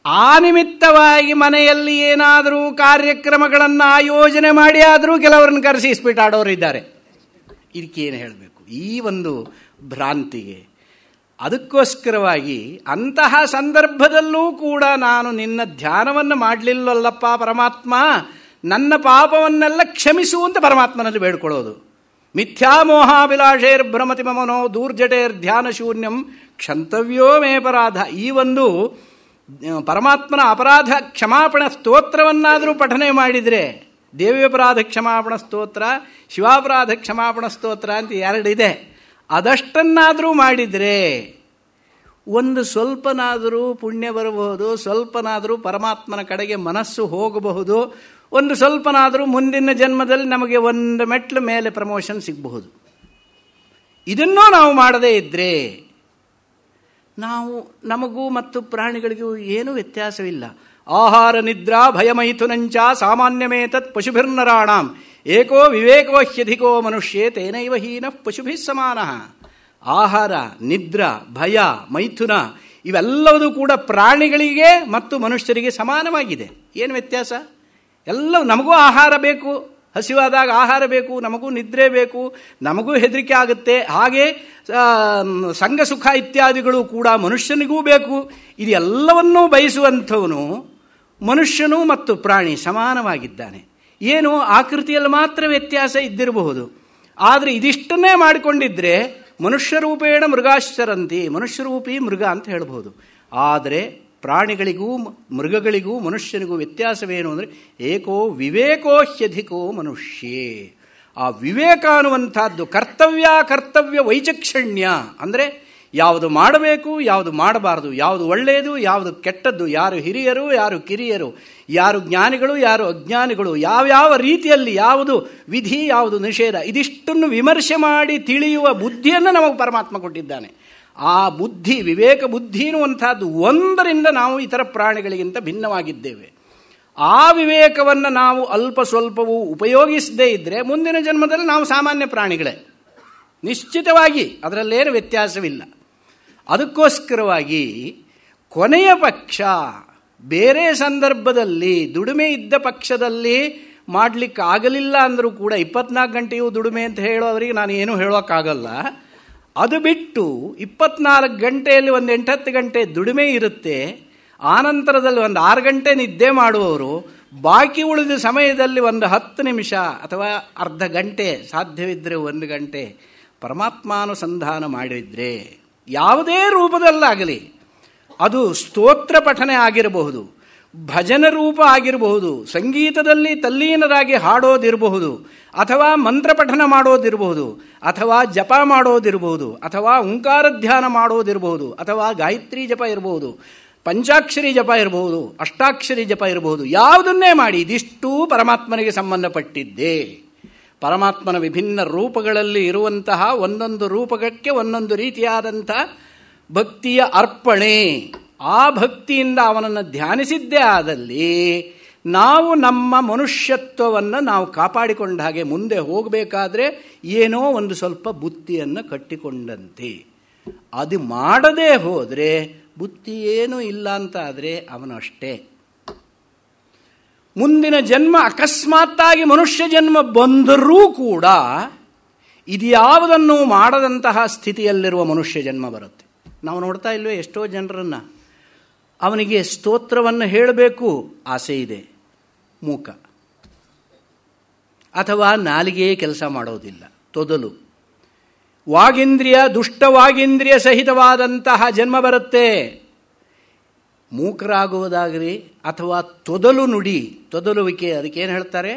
ಆ ನಿಮಿತ್ತವಾಗಿ ಮನೆಯಲ್ಲಿ ಏನಾದರೂ ಕಾರ್ಯಕ್ರಮಗಳನ್ನು ಆಯೋಜನೆ ಮಾಡಿ ಆದರೂ ಕೆಲವರನ್ನು ಕರೆಸಿ ಇಸ್ಪೀಟಾಡೋರು ಇದ್ದಾರೆ. ಇದಕ್ಕೇನು ಹೇಳಬೇಕು ಈ ಒಂದು ಭ್ರಾಂತಿಗೆ? ಅದಕ್ಕೋಸ್ಕರವಾಗಿ ಅಂತಹ ಸಂದರ್ಭದಲ್ಲೂ ಕೂಡ ನಾನು ನಿನ್ನ ಧ್ಯಾನವನ್ನು ಮಾಡಲಿಲ್ಲಲ್ಲಪ್ಪ ಪರಮಾತ್ಮ, ನನ್ನ ಪಾಪವನ್ನೆಲ್ಲ ಕ್ಷಮಿಸು ಅಂತ ಪರಮಾತ್ಮನಲ್ಲಿ ಬೇಡ್ಕೊಳ್ಳೋದು. ಮಿಥ್ಯಾಮೋಹಾಭಿಲಾಷೇರ್ ಭ್ರಮತಿ ಮಮನೋ ದೂರ್ಜಟೇರ್ ಧ್ಯಾನ ಶೂನ್ಯಂ ಕ್ಷಂತವ್ಯೋ ಮೇ ಅಪರಾಧ. ಈ ಒಂದು ಪರಮಾತ್ಮನ ಅಪರಾಧ ಕ್ಷಮಾಪಣ ಸ್ತೋತ್ರವನ್ನಾದರೂ ಪಠನೆ ಮಾಡಿದರೆ, ದೇವ್ಯಪರಾಧ ಕ್ಷಮಾಪಣ ಸ್ತೋತ್ರ, ಶಿವಾಪರಾಧ ಕ್ಷಮಾಪಣ ಸ್ತೋತ್ರ ಅಂತ ಎರಡಿದೆ, ಅದಷ್ಟನ್ನಾದರೂ ಮಾಡಿದರೆ ಒಂದು ಸ್ವಲ್ಪನಾದರೂ ಪುಣ್ಯ ಬರಬಹುದು, ಸ್ವಲ್ಪನಾದರೂ ಪರಮಾತ್ಮನ ಕಡೆಗೆ ಮನಸ್ಸು ಹೋಗಬಹುದು, ಒಂದು ಸ್ವಲ್ಪನಾದರೂ ಮುಂದಿನ ಜನ್ಮದಲ್ಲಿ ನಮಗೆ ಒಂದು ಮೆಟ್ಲು ಮೇಲೆ ಪ್ರಮೋಷನ್ ಸಿಗಬಹುದು. ಇದನ್ನೂ ನಾವು ಮಾಡದೇ ಇದ್ದರೆ ನಮಗೂ ಮತ್ತು ಪ್ರಾಣಿಗಳಿಗೂ ಏನೂ ವ್ಯತ್ಯಾಸವಿಲ್ಲ. ಆಹಾರ ನಿದ್ರಾ ಭಯಮೈಥುನಂಚ ಸಾಮಾನ್ಯಮೇತತ್ ಪಶುಭಿರ್ನರಾಣಾಂ ಏಕೋ ವಿವೇಕೋ ಹ್ಯಧಿಕೋ ಮನುಷ್ಯೇ ತೇನೈವ ಹೀನಃ ಪಶುಭಿಃ ಸಮಾನಃ. ಆಹಾರ, ನಿದ್ರಾ, ಭಯ, ಮೈಥುನ ಇವೆಲ್ಲವೂ ಕೂಡ ಪ್ರಾಣಿಗಳಿಗೆ ಮತ್ತು ಮನುಷ್ಯರಿಗೆ ಸಮಾನವಾಗಿದೆ. ಏನು ವ್ಯತ್ಯಾಸ? ಎಲ್ಲವೂ ನಮಗೂ ಆಹಾರ ಬೇಕು, ಹಸಿವಾದಾಗ ಆಹಾರ ಬೇಕು, ನಮಗೂ ನಿದ್ರೆ ಬೇಕು, ನಮಗೂ ಹೆದರಿಕೆ ಆಗುತ್ತೆ. ಹಾಗೆ ಸಂಘ ಸುಖ ಇತ್ಯಾದಿಗಳು ಕೂಡ ಮನುಷ್ಯನಿಗೂ ಬೇಕು. ಇದೆಲ್ಲವನ್ನೂ ಬಯಸುವಂಥವನು ಮನುಷ್ಯನು ಮತ್ತು ಪ್ರಾಣಿ ಸಮಾನವಾಗಿದ್ದಾನೆ. ಏನು ಆಕೃತಿಯಲ್ಲಿ ಮಾತ್ರ ವ್ಯತ್ಯಾಸ ಇದ್ದಿರಬಹುದು, ಆದರೆ ಇದಿಷ್ಟನ್ನೇ ಮಾಡಿಕೊಂಡಿದ್ರೆ ಮನುಷ್ಯರೂಪೇಣ ಮೃಗಾಶ್ಚರಂತಿ, ಮನುಷ್ಯರೂಪಿ ಮೃಗ ಅಂತ ಹೇಳ್ಬೋದು. ಆದರೆ ಪ್ರಾಣಿಗಳಿಗೂ ಮೃಗಗಳಿಗೂ ಮನುಷ್ಯನಿಗೂ ವ್ಯತ್ಯಾಸವೇನು ಅಂದರೆ ಏಕೋ ವಿವೇಕೋ ಹ್ಯಧಿಕೋ ಮನುಷ್ಯೇ. ಆ ವಿವೇಕ ಅನ್ನುವಂಥದ್ದು ಕರ್ತವ್ಯ ವೈಚಕ್ಷಣ್ಯ ಅಂದರೆ ಯಾವುದು ಮಾಡಬೇಕು, ಯಾವುದು ಮಾಡಬಾರದು, ಯಾವುದು ಒಳ್ಳೆಯದು, ಯಾವುದು ಕೆಟ್ಟದ್ದು, ಯಾರು ಹಿರಿಯರು, ಯಾರು ಕಿರಿಯರು, ಯಾರು ಜ್ಞಾನಿಗಳು, ಯಾರು ಅಜ್ಞಾನಿಗಳು, ಯಾವ್ಯಾವ ರೀತಿಯಲ್ಲಿ ಯಾವುದು ವಿಧಿ, ಯಾವುದು ನಿಷೇಧ, ಇದಿಷ್ಟನ್ನು ವಿಮರ್ಶೆ ಮಾಡಿ ತಿಳಿಯುವ ಬುದ್ಧಿಯನ್ನು ನಮಗೆ ಪರಮಾತ್ಮ ಕೊಟ್ಟಿದ್ದಾನೆ. ಆ ಬುದ್ಧಿ, ವಿವೇಕ ಬುದ್ಧಿ ಎನ್ನುವಂಥದ್ದು ಒಂದರಿಂದ ನಾವು ಇತರ ಪ್ರಾಣಿಗಳಿಗಿಂತ ಭಿನ್ನವಾಗಿದ್ದೇವೆ. ಆ ವಿವೇಕವನ್ನು ನಾವು ಅಲ್ಪ ಸ್ವಲ್ಪವೂ ಉಪಯೋಗಿಸದೇ ಇದ್ದರೆ ಮುಂದಿನ ಜನ್ಮದಲ್ಲಿ ನಾವು ಸಾಮಾನ್ಯ ಪ್ರಾಣಿಗಳೇ, ನಿಶ್ಚಿತವಾಗಿ, ಅದರಲ್ಲೇನು ವ್ಯತ್ಯಾಸವಿಲ್ಲ. ಅದಕ್ಕೋಸ್ಕರವಾಗಿ ಕೊನೆಯ ಪಕ್ಷ ಬೇರೆ ಸಂದರ್ಭದಲ್ಲಿ ದುಡಿಮೆ ಇದ್ದ ಪಕ್ಷದಲ್ಲಿ ಮಾಡಲಿಕ್ಕಾಗಲಿಲ್ಲ ಅಂದರೂ ಕೂಡ 24 ಗಂಟೆಯೂ ದುಡಿಮೆ ಅಂತ ಹೇಳೋವರಿಗೆ ನಾನು ಏನೂ ಹೇಳೋಕ್ಕಾಗಲ್ಲ. ಅದು ಬಿಟ್ಟು 24 ಗಂಟೆಯಲ್ಲಿ ಒಂದು 8-10 ಗಂಟೆ ದುಡಿಮೆ ಇರುತ್ತೆ, ಆನಂತರದಲ್ಲಿ ಒಂದು 6 ಗಂಟೆ ನಿದ್ದೆ ಮಾಡುವವರು ಬಾಕಿ ಉಳಿದ ಸಮಯದಲ್ಲಿ ಒಂದು 10 ನಿಮಿಷ ಅಥವಾ ಅರ್ಧ ಗಂಟೆ, ಸಾಧ್ಯವಿದ್ದರೆ 1 ಗಂಟೆ ಪರಮಾತ್ಮಾನುಸಂಧಾನ ಮಾಡಿದರೆ ಯಾವುದೇ ರೂಪದಲ್ಲಾಗಲಿ, ಅದು ಸ್ತೋತ್ರ ಪಠನೆ ಆಗಿರಬಹುದು, ಭಜನ ರೂಪ ಆಗಿರಬಹುದು, ಸಂಗೀತದಲ್ಲಿ ತಲ್ಲೀನರಾಗಿ ಹಾಡೋದಿರಬಹುದು, ಅಥವಾ ಮಂತ್ರ ಪಠನ ಮಾಡೋದಿರಬಹುದು, ಅಥವಾ ಜಪ ಮಾಡೋದಿರಬಹುದು, ಅಥವಾ ಓಂಕಾರ ಧ್ಯಾನ ಮಾಡೋದಿರಬಹುದು, ಅಥವಾ ಗಾಯತ್ರಿ ಜಪ ಇರಬಹುದು, ಪಂಚಾಕ್ಷರಿ ಜಪ ಇರಬಹುದು, ಅಷ್ಟಾಕ್ಷರಿ ಜಪ ಇರಬಹುದು, ಯಾವುದನ್ನೇ ಮಾಡಿ ಇದಿಷ್ಟೂ ಪರಮಾತ್ಮನಿಗೆ ಸಂಬಂಧಪಟ್ಟಿದ್ದೇ. ಪರಮಾತ್ಮನ ವಿಭಿನ್ನ ರೂಪಗಳಲ್ಲಿ ಇರುವಂತಹ ಒಂದೊಂದು ರೂಪಕ್ಕೆ ಒಂದೊಂದು ರೀತಿಯಾದಂಥ ಭಕ್ತಿಯ ಅರ್ಪಣೆ. ಆ ಭಕ್ತಿಯಿಂದ ಅವನನ್ನು ಧ್ಯಾನಿಸಿದ್ದೇ ಆದಲ್ಲಿ ನಾವು ನಮ್ಮ ಮನುಷ್ಯತ್ವವನ್ನು ನಾವು ಕಾಪಾಡಿಕೊಂಡ ಹಾಗೆ ಮುಂದೆ ಹೋಗಬೇಕಾದ್ರೆ ಏನೋ ಒಂದು ಸ್ವಲ್ಪ ಬುತ್ತಿಯನ್ನು ಕಟ್ಟಿಕೊಂಡಂತೆ. ಅದು ಮಾಡದೇ ಹೋದರೆ ಬುತ್ತಿ ಏನೂ ಇಲ್ಲ ಅಂತ ಆದರೆ ಅವನು ಅಷ್ಟೇ. ಮುಂದಿನ ಜನ್ಮ ಅಕಸ್ಮಾತ್ತಾಗಿ ಮನುಷ್ಯ ಜನ್ಮ ಬಂದರೂ ಕೂಡ ಇದ್ಯಾವುದನ್ನು ಮಾಡದಂತಹ ಸ್ಥಿತಿಯಲ್ಲಿರುವ ಮನುಷ್ಯ ಜನ್ಮ ಬರುತ್ತೆ. ನಾವು ನೋಡ್ತಾ ಇಲ್ವೇ ಎಷ್ಟೋ ಜನರನ್ನು, ಅವನಿಗೆ ಸ್ತೋತ್ರವನ್ನು ಹೇಳಬೇಕು ಆಸೆ ಇದೆ, ಮೂಕ, ಅಥವಾ ನಾಲಿಗೆಯೇ ಕೆಲಸ ಮಾಡೋದಿಲ್ಲ, ತೊದಲು ವಾಗೀಂದ್ರಿಯ, ದುಷ್ಟವಾಗೀಂದ್ರಿಯ ಸಹಿತವಾದಂತಹ ಜನ್ಮ ಬರುತ್ತೆ. ಮೂಕರಾಗುವುದಾಗಲಿ ಅಥವಾ ತೊದಲು ನುಡಿ, ತೊದಲುವಿಕೆ, ಅದಕ್ಕೇನು ಹೇಳ್ತಾರೆ,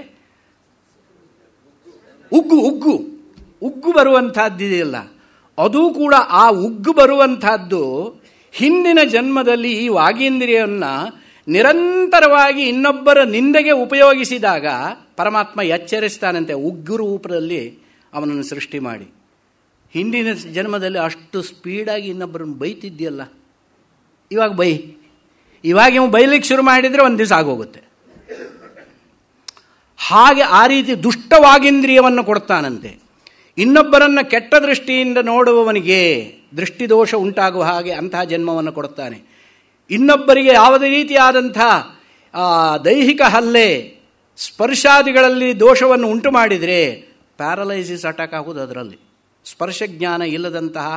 ಉಗ್ಗು ಬರುವಂತಹದ್ದಿದೆಯಲ್ಲ, ಅದು ಕೂಡ ಆ ಉಗ್ಗು ಬರುವಂತಹದ್ದು ಹಿಂದಿನ ಜನ್ಮದಲ್ಲಿ ಈ ವಾಗೀಂದ್ರಿಯವನ್ನು ನಿರಂತರವಾಗಿ ಇನ್ನೊಬ್ಬರ ನಿಂದೆಗೆ ಉಪಯೋಗಿಸಿದಾಗ ಪರಮಾತ್ಮ ಎಚ್ಚರಿಸ್ತಾನಂತೆ. ಉಗ್ಗು ರೂಪದಲ್ಲಿ ಅವನನ್ನು ಸೃಷ್ಟಿ ಮಾಡಿ. ಹಿಂದಿನ ಜನ್ಮದಲ್ಲಿ ಅಷ್ಟು ಸ್ಪೀಡಾಗಿ ಇನ್ನೊಬ್ಬರನ್ನು ಬೈತಿದ್ಯಲ್ಲ, ಇವಾಗ ಇವು ಬೈಲಿಕ್ಕೆ ಶುರು ಮಾಡಿದರೆ ಒಂದು ದಿವಸ ಆಗೋಗುತ್ತೆ. ಹಾಗೆ ಆ ರೀತಿ ದುಷ್ಟವಾಗಿಂದ್ರಿಯವನ್ನು ಕೊಡ್ತಾನಂತೆ. ಇನ್ನೊಬ್ಬರನ್ನು ಕೆಟ್ಟ ದೃಷ್ಟಿಯಿಂದ ನೋಡುವವನಿಗೆ ದೃಷ್ಟಿದೋಷ ಉಂಟಾಗುವ ಹಾಗೆ ಅಂತಹ ಜನ್ಮವನ್ನು ಕೊಡ್ತಾನೆ. ಇನ್ನೊಬ್ಬರಿಗೆ ಯಾವುದೇ ರೀತಿಯಾದಂಥ ದೈಹಿಕ ಹಲ್ಲೆ ಸ್ಪರ್ಶಾದಿಗಳಲ್ಲಿ ದೋಷವನ್ನು ಉಂಟು ಮಾಡಿದರೆ ಪ್ಯಾರಲೈಸಿಸ್ ಅಟ್ಯಾಕ್ ಆಗುವುದು, ಅದರಲ್ಲಿ ಸ್ಪರ್ಶಜ್ಞಾನ ಇಲ್ಲದಂತಹ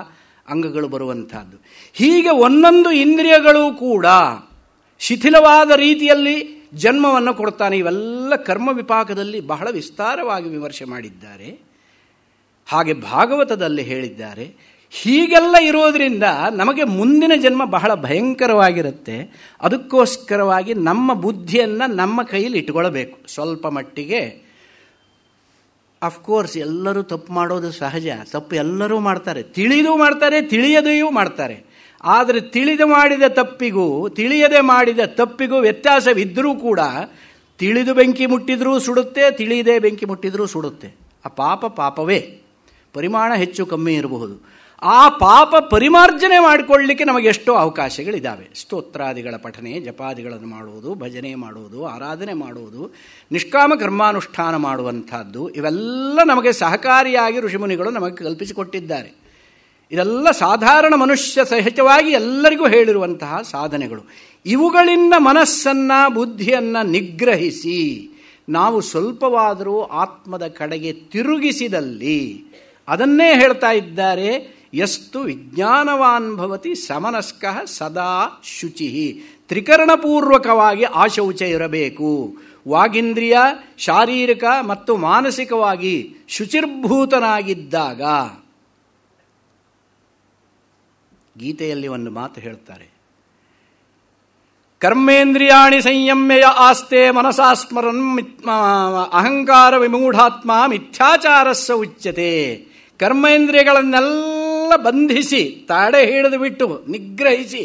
ಅಂಗಗಳು ಬರುವಂತಹದ್ದು. ಹೀಗೆ ಒಂದೊಂದು ಇಂದ್ರಿಯಗಳು ಕೂಡ ಶಿಥಿಲವಾದ ರೀತಿಯಲ್ಲಿ ಜನ್ಮವನ್ನು ಕೊಡ್ತಾನೆ. ಇವೆಲ್ಲ ಕರ್ಮ ವಿಪಾಕದಲ್ಲಿ ಬಹಳ ವಿಸ್ತಾರವಾಗಿ ವಿಮರ್ಶೆ ಮಾಡಿದ್ದಾರೆ. ಹಾಗೆ ಭಾಗವತದಲ್ಲಿ ಹೇಳಿದ್ದಾರೆ. ಹೀಗೆಲ್ಲ ಇರೋದರಿಂದ ನಮಗೆ ಮುಂದಿನ ಜನ್ಮ ಬಹಳ ಭಯಂಕರವಾಗಿರುತ್ತೆ. ಅದಕ್ಕೋಸ್ಕರವಾಗಿ ನಮ್ಮ ಬುದ್ಧಿಯನ್ನು ನಮ್ಮ ಕೈಯಲ್ಲಿ ಇಟ್ಕೊಳ್ಬೇಕು. ಸ್ವಲ್ಪ ಮಟ್ಟಿಗೆ ಅಫ್ಕೋರ್ಸ್ ಎಲ್ಲರೂ ತಪ್ಪು ಮಾಡೋದು ಸಹಜ, ತಪ್ಪು ಎಲ್ಲರೂ ಮಾಡ್ತಾರೆ, ತಿಳಿದು ಮಾಡ್ತಾರೆ, ತಿಳಿಯದೆಯೂ ಮಾಡ್ತಾರೆ. ಆದರೆ ತಿಳಿದು ಮಾಡಿದ ತಪ್ಪಿಗೂ ತಿಳಿಯದೆ ಮಾಡಿದ ತಪ್ಪಿಗೂ ವ್ಯತ್ಯಾಸವಿದ್ದರೂ ಕೂಡ ತಿಳಿದು ಬೆಂಕಿ ಮುಟ್ಟಿದ್ರೂ ಸುಡುತ್ತೆ, ತಿಳಿಯದೆ ಬೆಂಕಿ ಮುಟ್ಟಿದ್ರೂ ಸುಡುತ್ತೆ. ಆ ಪಾಪವೇ, ಪರಿಮಾಣ ಹೆಚ್ಚು ಕಮ್ಮಿ ಇರಬಹುದು. ಆ ಪಾಪ ಪರಿಮಾರ್ಜನೆ ಮಾಡಿಕೊಳ್ಳಲಿಕ್ಕೆ ನಮಗೆ ಎಷ್ಟೋ ಅವಕಾಶಗಳಿದ್ದಾವೆ. ಸ್ತೋತ್ರಾದಿಗಳ ಪಠನೆ, ಜಪಾದಿಗಳನ್ನು ಮಾಡುವುದು, ಭಜನೆ ಮಾಡುವುದು, ಆರಾಧನೆ ಮಾಡುವುದು, ನಿಷ್ಕಾಮ ಕರ್ಮಾನುಷ್ಠಾನ ಮಾಡುವಂಥದ್ದು, ಇವೆಲ್ಲ ನಮಗೆ ಸಹಕಾರಿಯಾಗಿ ಋಷಿಮುನಿಗಳು ನಮಗೆ ಕಲ್ಪಿಸಿಕೊಟ್ಟಿದ್ದಾರೆ. ಇದೆಲ್ಲ ಸಾಧಾರಣ ಮನುಷ್ಯ ಸಹಜವಾಗಿ ಎಲ್ಲರಿಗೂ ಹೇಳಿರುವಂತಹ ಸಾಧನೆಗಳು. ಇವುಗಳಿಂದ ಮನಸ್ಸನ್ನು, ಬುದ್ಧಿಯನ್ನು ನಿಗ್ರಹಿಸಿ ನಾವು ಸ್ವಲ್ಪವಾದರೂ ಆತ್ಮದ ಕಡೆಗೆ ತಿರುಗಿಸಿದಲ್ಲಿ, ಅದನ್ನೇ ಹೇಳ್ತಾ ಇದ್ದಾರೆ, ಯಸ್ತು ವಿಜ್ಞಾನವಾನ್ ಭವತಿ ಸಮನಸ್ಕಃ ಸದಾ ಶುಚಿ. ತ್ರಿಕರಣಪೂರ್ವಕವಾಗಿ ಆ ಶೌಚ ಇರಬೇಕು. ವಾಗೀಂದ್ರಿಯ, ಶಾರೀರಿಕ ಮತ್ತು ಮಾನಸಿಕವಾಗಿ ಶುಚಿರ್ಭೂತನಾಗಿದ್ದಾಗ. ಗೀತೆಯಲ್ಲಿ ಒಂದು ಮಾತು ಹೇಳ್ತಾರೆ, ಕರ್ಮೇಂದ್ರಿಯಾಣಿ ಸಂಯಮ್ಯ ಆಸ್ತೆ ಮನಸಾ ಸ್ಮರನ್ ಅಹಂಕಾರ ವಿಮೂಢಾತ್ಮ ಮಿಥ್ಯಾಚಾರಸ್ಸ ಉಚ್ಯತೆ. ಕರ್ಮೇಂದ್ರಿಯಗಳನ್ನೆಲ್ಲ ಬಂಧಿಸಿ, ತಡೆ ಹಿಡಿದು ಬಿಟ್ಟು ನಿಗ್ರಹಿಸಿ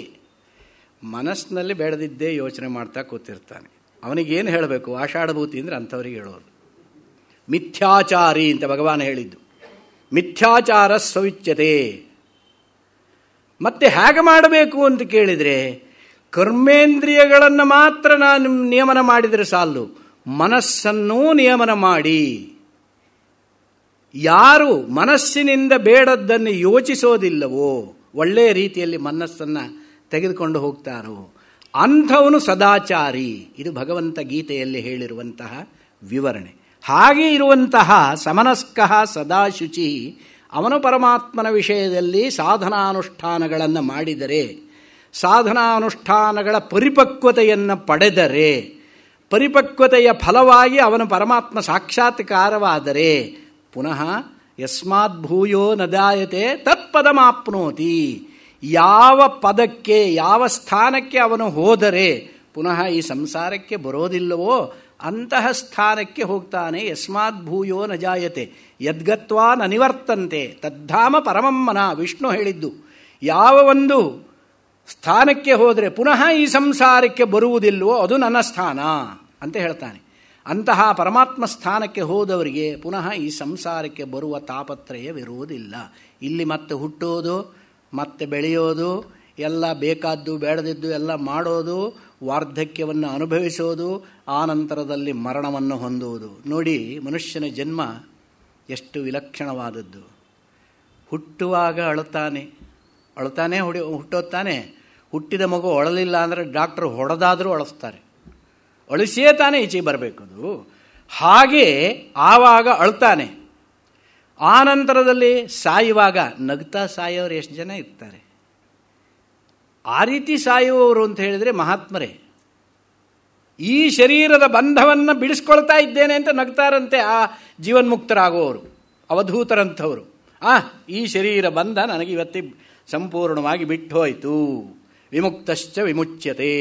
ಮನಸ್ಸಿನಲ್ಲಿ ಬೆಳೆದಿದ್ದೇ ಯೋಚನೆ ಮಾಡ್ತಾ ಕೂತಿರ್ತಾನೆ. ಅವನಿಗೇನು ಹೇಳಬೇಕು? ಆಷಾಢಭೂತಿ ಅಂದರೆ ಅಂಥವ್ರಿಗೆ ಹೇಳೋದು. ಮಿಥ್ಯಾಚಾರಿ ಅಂತ ಭಗವಾನ್ ಹೇಳಿದ್ದು. ಮಿಥ್ಯಾಚಾರ ಸೌಚ್ಯತೆ. ಮತ್ತೆ ಹೇಗೆ ಮಾಡಬೇಕು ಅಂತ ಕೇಳಿದರೆ, ಕರ್ಮೇಂದ್ರಿಯಗಳನ್ನು ಮಾತ್ರ ನಾನು ನಿಯಮನ ಮಾಡಿದರೆ ಸಾಲು, ಮನಸ್ಸನ್ನೂ ನಿಯಮನ ಮಾಡಿ. ಯಾರು ಮನಸ್ಸಿನಿಂದ ಬೇಡದ್ದನ್ನು ಯೋಚಿಸೋದಿಲ್ಲವೋ, ಒಳ್ಳೆಯ ರೀತಿಯಲ್ಲಿ ಮನಸ್ಸನ್ನು ತೆಗೆದುಕೊಂಡು ಹೋಗ್ತಾರೋ ಅಂಥವನು ಸದಾಚಾರಿ. ಇದು ಭಗವಂತ ಗೀತೆಯಲ್ಲಿ ಹೇಳಿರುವಂತಹ ವಿವರಣೆ. ಹಾಗೆ ಇರುವಂತಹ ಸಮನಸ್ಕಃ ಸದಾ ಶುಚಿ, ಅವನು ಪರಮಾತ್ಮನ ವಿಷಯದಲ್ಲಿ ಸಾಧನಾನುಷ್ಠಾನಗಳನ್ನು ಮಾಡಿದರೆ, ಸಾಧನಾನುಷ್ಠಾನಗಳ ಪರಿಪಕ್ವತೆಯನ್ನು ಪಡೆದರೆ, ಪರಿಪಕ್ವತೆಯ ಫಲವಾಗಿ ಅವನು ಪರಮಾತ್ಮ ಸಾಕ್ಷಾತ್ಕಾರವಾದರೆ ಪುನಃ ಯಸ್ಮಾದ್ಭೂಯೋ ನದಾಯತೆ ತತ್ಪದಮಾಪ್ನೋತಿ. ಯಾವ ಪದಕ್ಕೆ, ಯಾವ ಸ್ಥಾನಕ್ಕೆ ಅವನು ಹೋದರೆ ಪುನಃ ಈ ಸಂಸಾರಕ್ಕೆ ಬರೋದಿಲ್ಲವೋ ಅಂತಹ ಸ್ಥಾನಕ್ಕೆ ಹೋಗ್ತಾನೆ. ಯಸ್ಮಾದ್ಭೂಯೋ ನ ಜಾಯತೆ ಯದ್ಗತ್ವಾ ನ ನಿವರ್ತಂತೆ ತದ್ಧಾಮ ಪರಮಮ್ಮನ. ವಿಷ್ಣು ಹೇಳಿದ್ದು, ಯಾವ ಒಂದು ಸ್ಥಾನಕ್ಕೆ ಹೋದರೆ ಪುನಃ ಈ ಸಂಸಾರಕ್ಕೆ ಬರುವುದಿಲ್ಲವೋ ಅದು ನನ್ನ ಸ್ಥಾನ ಅಂತ ಹೇಳ್ತಾನೆ. ಅಂತಹ ಪರಮಾತ್ಮ ಸ್ಥಾನಕ್ಕೆ ಹೋದವರಿಗೆ ಪುನಃ ಈ ಸಂಸಾರಕ್ಕೆ ಬರುವ ತಾಪತ್ರಯವಿರುವುದಿಲ್ಲ. ಇಲ್ಲಿ ಮತ್ತೆ ಹುಟ್ಟೋದು, ಮತ್ತೆ ಬೆಳೆಯೋದು, ಎಲ್ಲ ಬೇಕಾದ್ದು ಬೇಡದಿದ್ದು ಎಲ್ಲ ಮಾಡೋದು, ವಾರ್ಧಕ್ಯವನ್ನು ಅನುಭವಿಸೋದು, ಆ ನಂತರದಲ್ಲಿ ಮರಣವನ್ನು ಹೊಂದುವುದು. ನೋಡಿ, ಮನುಷ್ಯನ ಜನ್ಮ ಎಷ್ಟು ವಿಲಕ್ಷಣವಾದದ್ದು. ಹುಟ್ಟುವಾಗ ಅಳುತ್ತಾನೆ, ಹುಟ್ಟೋತ್ತಾನೆ. ಹುಟ್ಟಿದ ಮಗು ಅಳಲಿಲ್ಲ ಅಂದರೆ ಡಾಕ್ಟರ್ ಹೊಡೆದಾದರೂ ಅಳಿಸ್ತಾರೆ, ಅಳಿಸಿಯೇ ತಾನೇ ಈಚೆಗೆ ಬರಬೇಕದು. ಹಾಗೆ ಆವಾಗ ಅಳ್ತಾನೆ. ಆ ನಂತರದಲ್ಲಿ ಸಾಯುವಾಗ ನಗ್ತಾ ಸಾಯೋರು ಎಷ್ಟು ಜನ ಇರ್ತಾರೆ? ಆ ರೀತಿ ಸಾಯುವವರು ಅಂತ ಹೇಳಿದರೆ ಮಹಾತ್ಮರೇ. ಈ ಶರೀರದ ಬಂಧವನ್ನು ಬಿಡಿಸ್ಕೊಳ್ತಾ ಇದ್ದೇನೆ ಅಂತ ನಗ್ತಾರಂತೆ ಆ ಜೀವನ್ಮುಕ್ತರಾಗುವವರು, ಅವಧೂತರಂಥವರು. ಈ ಶರೀರ ಬಂಧ ನನಗೆ ಇವತ್ತೇ ಸಂಪೂರ್ಣವಾಗಿ ಬಿಟ್ಟು ಹೋಯಿತು. ವಿಮುಕ್ತಶ್ಚ ವಿಮುಚ್ಯತೆ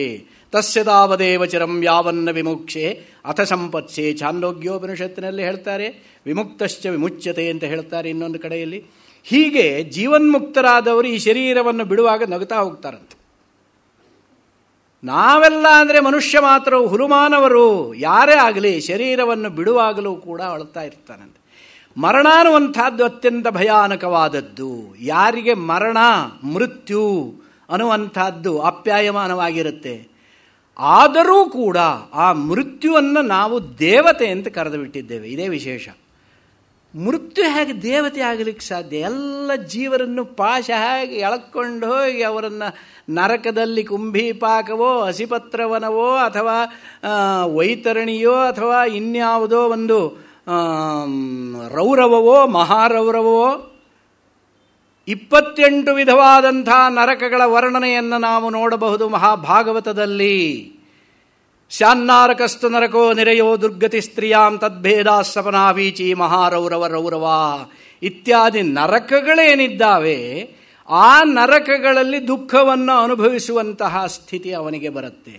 ತಸ್ಯದಾವದೇವ ಚಿರಂ ಯಾವನ್ನ ವಿಮುಕ್ಷೆ ಅಥ ಸಂಪತ್ಸೆ. ಛಾಂದೋಗ್ಯೋಪನಿಷತ್ತಿನಲ್ಲಿ ಹೇಳ್ತಾರೆ, ವಿಮುಕ್ತಶ್ಚ ವಿಮುಚ್ಯತೆ ಅಂತ ಹೇಳ್ತಾರೆ ಇನ್ನೊಂದು ಕಡೆಯಲ್ಲಿ. ಹೀಗೆ ಜೀವನ್ಮುಕ್ತರಾದವರು ಈ ಶರೀರವನ್ನು ಬಿಡುವಾಗ ನಗುತ್ತಾ ಹೋಗ್ತಾರಂತೆ. ನಾವೆಲ್ಲ ಅಂದರೆ ಮನುಷ್ಯ ಮಾತ್ರ, ಹುಲುಮಾನವರು ಯಾರೇ ಆಗಲಿ ಶರೀರವನ್ನು ಬಿಡುವಾಗಲೂ ಕೂಡ ಅಳ್ತಾ ಇರ್ತಾನಂತೆ. ಮರಣ ಅನ್ನುವಂಥದ್ದು ಅತ್ಯಂತ ಭಯಾನಕವಾದದ್ದು. ಯಾರಿಗೆ ಮರಣ ಮೃತ್ಯು ಅನ್ನುವಂಥದ್ದು ಆಪ್ಯಾಯಮಾನವಾಗಿರುತ್ತೆ, ಆದರೂ ಕೂಡ ಆ ಮೃತ್ಯುವನ್ನು ನಾವು ದೇವತೆ ಅಂತ ಕರೆದು ಬಿಟ್ಟಿದ್ದೇವೆ. ಇದೇ ವಿಶೇಷ. ಮೃತ್ಯು ಹೇಗೆ ದೇವತೆ ಆಗಲಿಕ್ಕೆ ಸಾಧ್ಯ? ಎಲ್ಲ ಜೀವರನ್ನು ಪಾಶ ಹೇಗೆ ಎಳ್ಕೊಂಡು ಹೋಗಿ ಅವರನ್ನು ನರಕದಲ್ಲಿ ಕುಂಭೀಪಾಕವೋ ಹಸಿಪತ್ರವನವೋ ಅಥವಾ ವೈತರಣಿಯೋ ಅಥವಾ ಇನ್ಯಾವುದೋ ಒಂದು ರೌರವವೋ ಮಹಾರೌರವವೋ 28 ವಿಧವಾದಂಥ ನರಕಗಳ ವರ್ಣನೆಯನ್ನು ನಾವು ನೋಡಬಹುದು ಮಹಾಭಾಗವತದಲ್ಲಿ. ಸ್ಯಾನ್ನಾರಕಸ್ತು ನರಕೋ ನಿರಯೋ ದುರ್ಗತಿ ಸ್ತ್ರೀಯಾಂ ತದ್ಭೇದಾ ಸಪನಾವೀಚಿ ಮಹಾರೌರವ ರೌರವ ಇತ್ಯಾದಿ ನರಕಗಳೇನಿದ್ದಾವೆ, ಆ ನರಕಗಳಲ್ಲಿ ದುಃಖವನ್ನು ಅನುಭವಿಸುವಂತಹ ಸ್ಥಿತಿ ಅವನಿಗೆ ಬರುತ್ತೆ.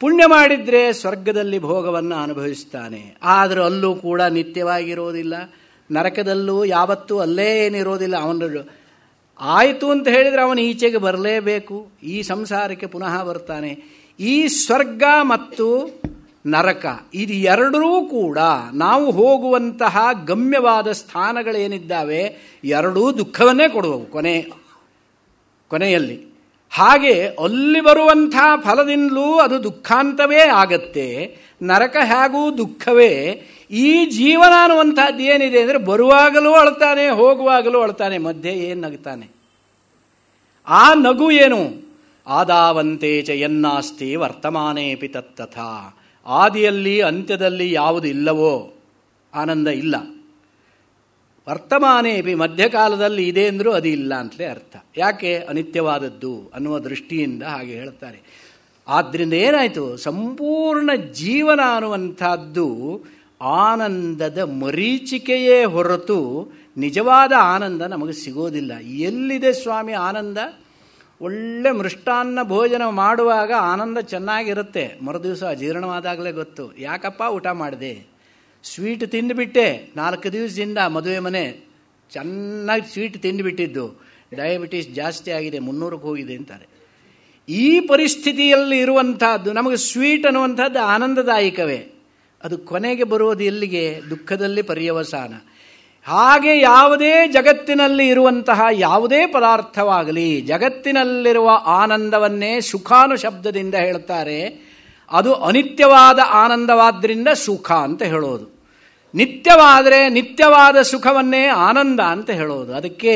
ಪುಣ್ಯ ಮಾಡಿದರೆ ಸ್ವರ್ಗದಲ್ಲಿ ಭೋಗವನ್ನು ಅನುಭವಿಸ್ತಾನೆ. ಆದರೆ ಅಲ್ಲೂ ಕೂಡ ನಿತ್ಯವಾಗಿರೋದಿಲ್ಲ. ನರಕದಲ್ಲೂ ಯಾವತ್ತೂ ಅಲ್ಲೇ ಏನಿರೋದಿಲ್ಲ. ಅವನು ಆಯಿತು ಅಂತ ಹೇಳಿದರೆ ಅವನು ಈಚೆಗೆ ಬರಲೇಬೇಕು, ಈ ಸಂಸಾರಕ್ಕೆ ಪುನಃ ಬರ್ತಾನೆ. ಈ ಸ್ವರ್ಗ ಮತ್ತು ನರಕ ಇದು ಎರಡೂ ಕೂಡ ನಾವು ಹೋಗುವಂತಹ ಗಮ್ಯವಾದ ಸ್ಥಾನಗಳೇನಿದ್ದಾವೆ ಎರಡೂ ದುಃಖವನ್ನೇ ಕೊಡುವವು ಕೊನೆಯಲ್ಲಿ. ಹಾಗೆ ಅಲ್ಲಿ ಬರುವಂಥ ಫಲದಿಂದಲೂ ಅದು ದುಃಖಾಂತವೇ ಆಗತ್ತೆ. ನರಕ ಹೇಗೂ ದುಃಖವೇ. ಈ ಜೀವನ ಅನ್ನುವಂಥದ್ದು ಏನಿದೆ ಅಂದರೆ ಬರುವಾಗಲೂ ಅಳ್ತಾನೆ, ಹೋಗುವಾಗಲೂ ಅಳ್ತಾನೆ, ಮಧ್ಯೆ ಏನು ನಗ್ತಾನೆ. ಆ ನಗು ಏನು? ಆದಾವಂತೆ ಚ ಯನ್ನಾಸ್ತಿ ವರ್ತಮಾನೇಪಿ ತತ್ತಥಾ. ಆದಿಯಲ್ಲಿ ಅಂತ್ಯದಲ್ಲಿ ಯಾವುದು ಇಲ್ಲವೋ ಆನಂದ ಇಲ್ಲ. ವರ್ತಮಾನೇಪಿ ಮಧ್ಯಕಾಲದಲ್ಲಿ ಇದೆ ಅಂದರೂ ಅದು ಇಲ್ಲ ಅಂತಲೇ ಅರ್ಥ. ಯಾಕೆ? ಅನಿತ್ಯವಾದದ್ದು ಅನ್ನುವ ದೃಷ್ಟಿಯಿಂದ ಹಾಗೆ ಹೇಳ್ತಾರೆ. ಆದ್ದರಿಂದ ಏನಾಯಿತು? ಸಂಪೂರ್ಣ ಜೀವನ ಅನ್ನುವಂಥದ್ದು ಆನಂದದ ಮರೀಚಿಕೆಯೇ ಹೊರತು ನಿಜವಾದ ಆನಂದ ನಮಗೆ ಸಿಗೋದಿಲ್ಲ. ಎಲ್ಲಿದೆ ಸ್ವಾಮಿ ಆನಂದ? ಒಳ್ಳೆ ಮೃಷ್ಟಾನ್ನ ಭೋಜನ ಮಾಡುವಾಗ ಆನಂದ ಚೆನ್ನಾಗಿರುತ್ತೆ, ಮರುದಿವಸ ಅಜೀರ್ಣವಾದಾಗಲೇ ಗೊತ್ತು. ಯಾಕಪ್ಪ ಊಟ ಮಾಡಿದೆ? ಸ್ವೀಟ್ ತಿಂದುಬಿಟ್ಟೆ, 4 ದಿವಸದಿಂದ ಮದುವೆ ಮನೆ ಚೆನ್ನಾಗಿ ಸ್ವೀಟ್ ತಿಂದುಬಿಟ್ಟಿದ್ದು, ಡಯಾಬಿಟೀಸ್ ಜಾಸ್ತಿ ಆಗಿದೆ, 300ಕ್ಕೆ ಹೋಗಿದೆ ಅಂತಾರೆ. ಈ ಪರಿಸ್ಥಿತಿಯಲ್ಲಿ ಇರುವಂತಹದ್ದು ನಮಗೆ ಸ್ವೀಟ್ ಅನ್ನುವಂಥದ್ದು ಆನಂದದಾಯಕವೇ, ಅದು ಕೊನೆಗೆ ಬರುವುದು ಎಲ್ಲಿಗೆ? ದುಃಖದಲ್ಲಿ ಪರ್ಯವಸಾನ. ಹಾಗೆ ಯಾವುದೇ ಜಗತ್ತಿನಲ್ಲಿ ಇರುವಂತಹ ಯಾವುದೇ ಪದಾರ್ಥವಾಗಲಿ ಜಗತ್ತಿನಲ್ಲಿರುವ ಆನಂದವನ್ನೇ ಸುಖಾನು ಶಬ್ದದಿಂದ ಹೇಳ್ತಾರೆ. ಅದು ಅನಿತ್ಯವಾದ ಆನಂದವಾದ್ದರಿಂದ ಸುಖ ಅಂತ ಹೇಳೋದು. ನಿತ್ಯವಾದರೆ ನಿತ್ಯವಾದ ಸುಖವನ್ನೇ ಆನಂದ ಅಂತ ಹೇಳೋದು. ಅದಕ್ಕೆ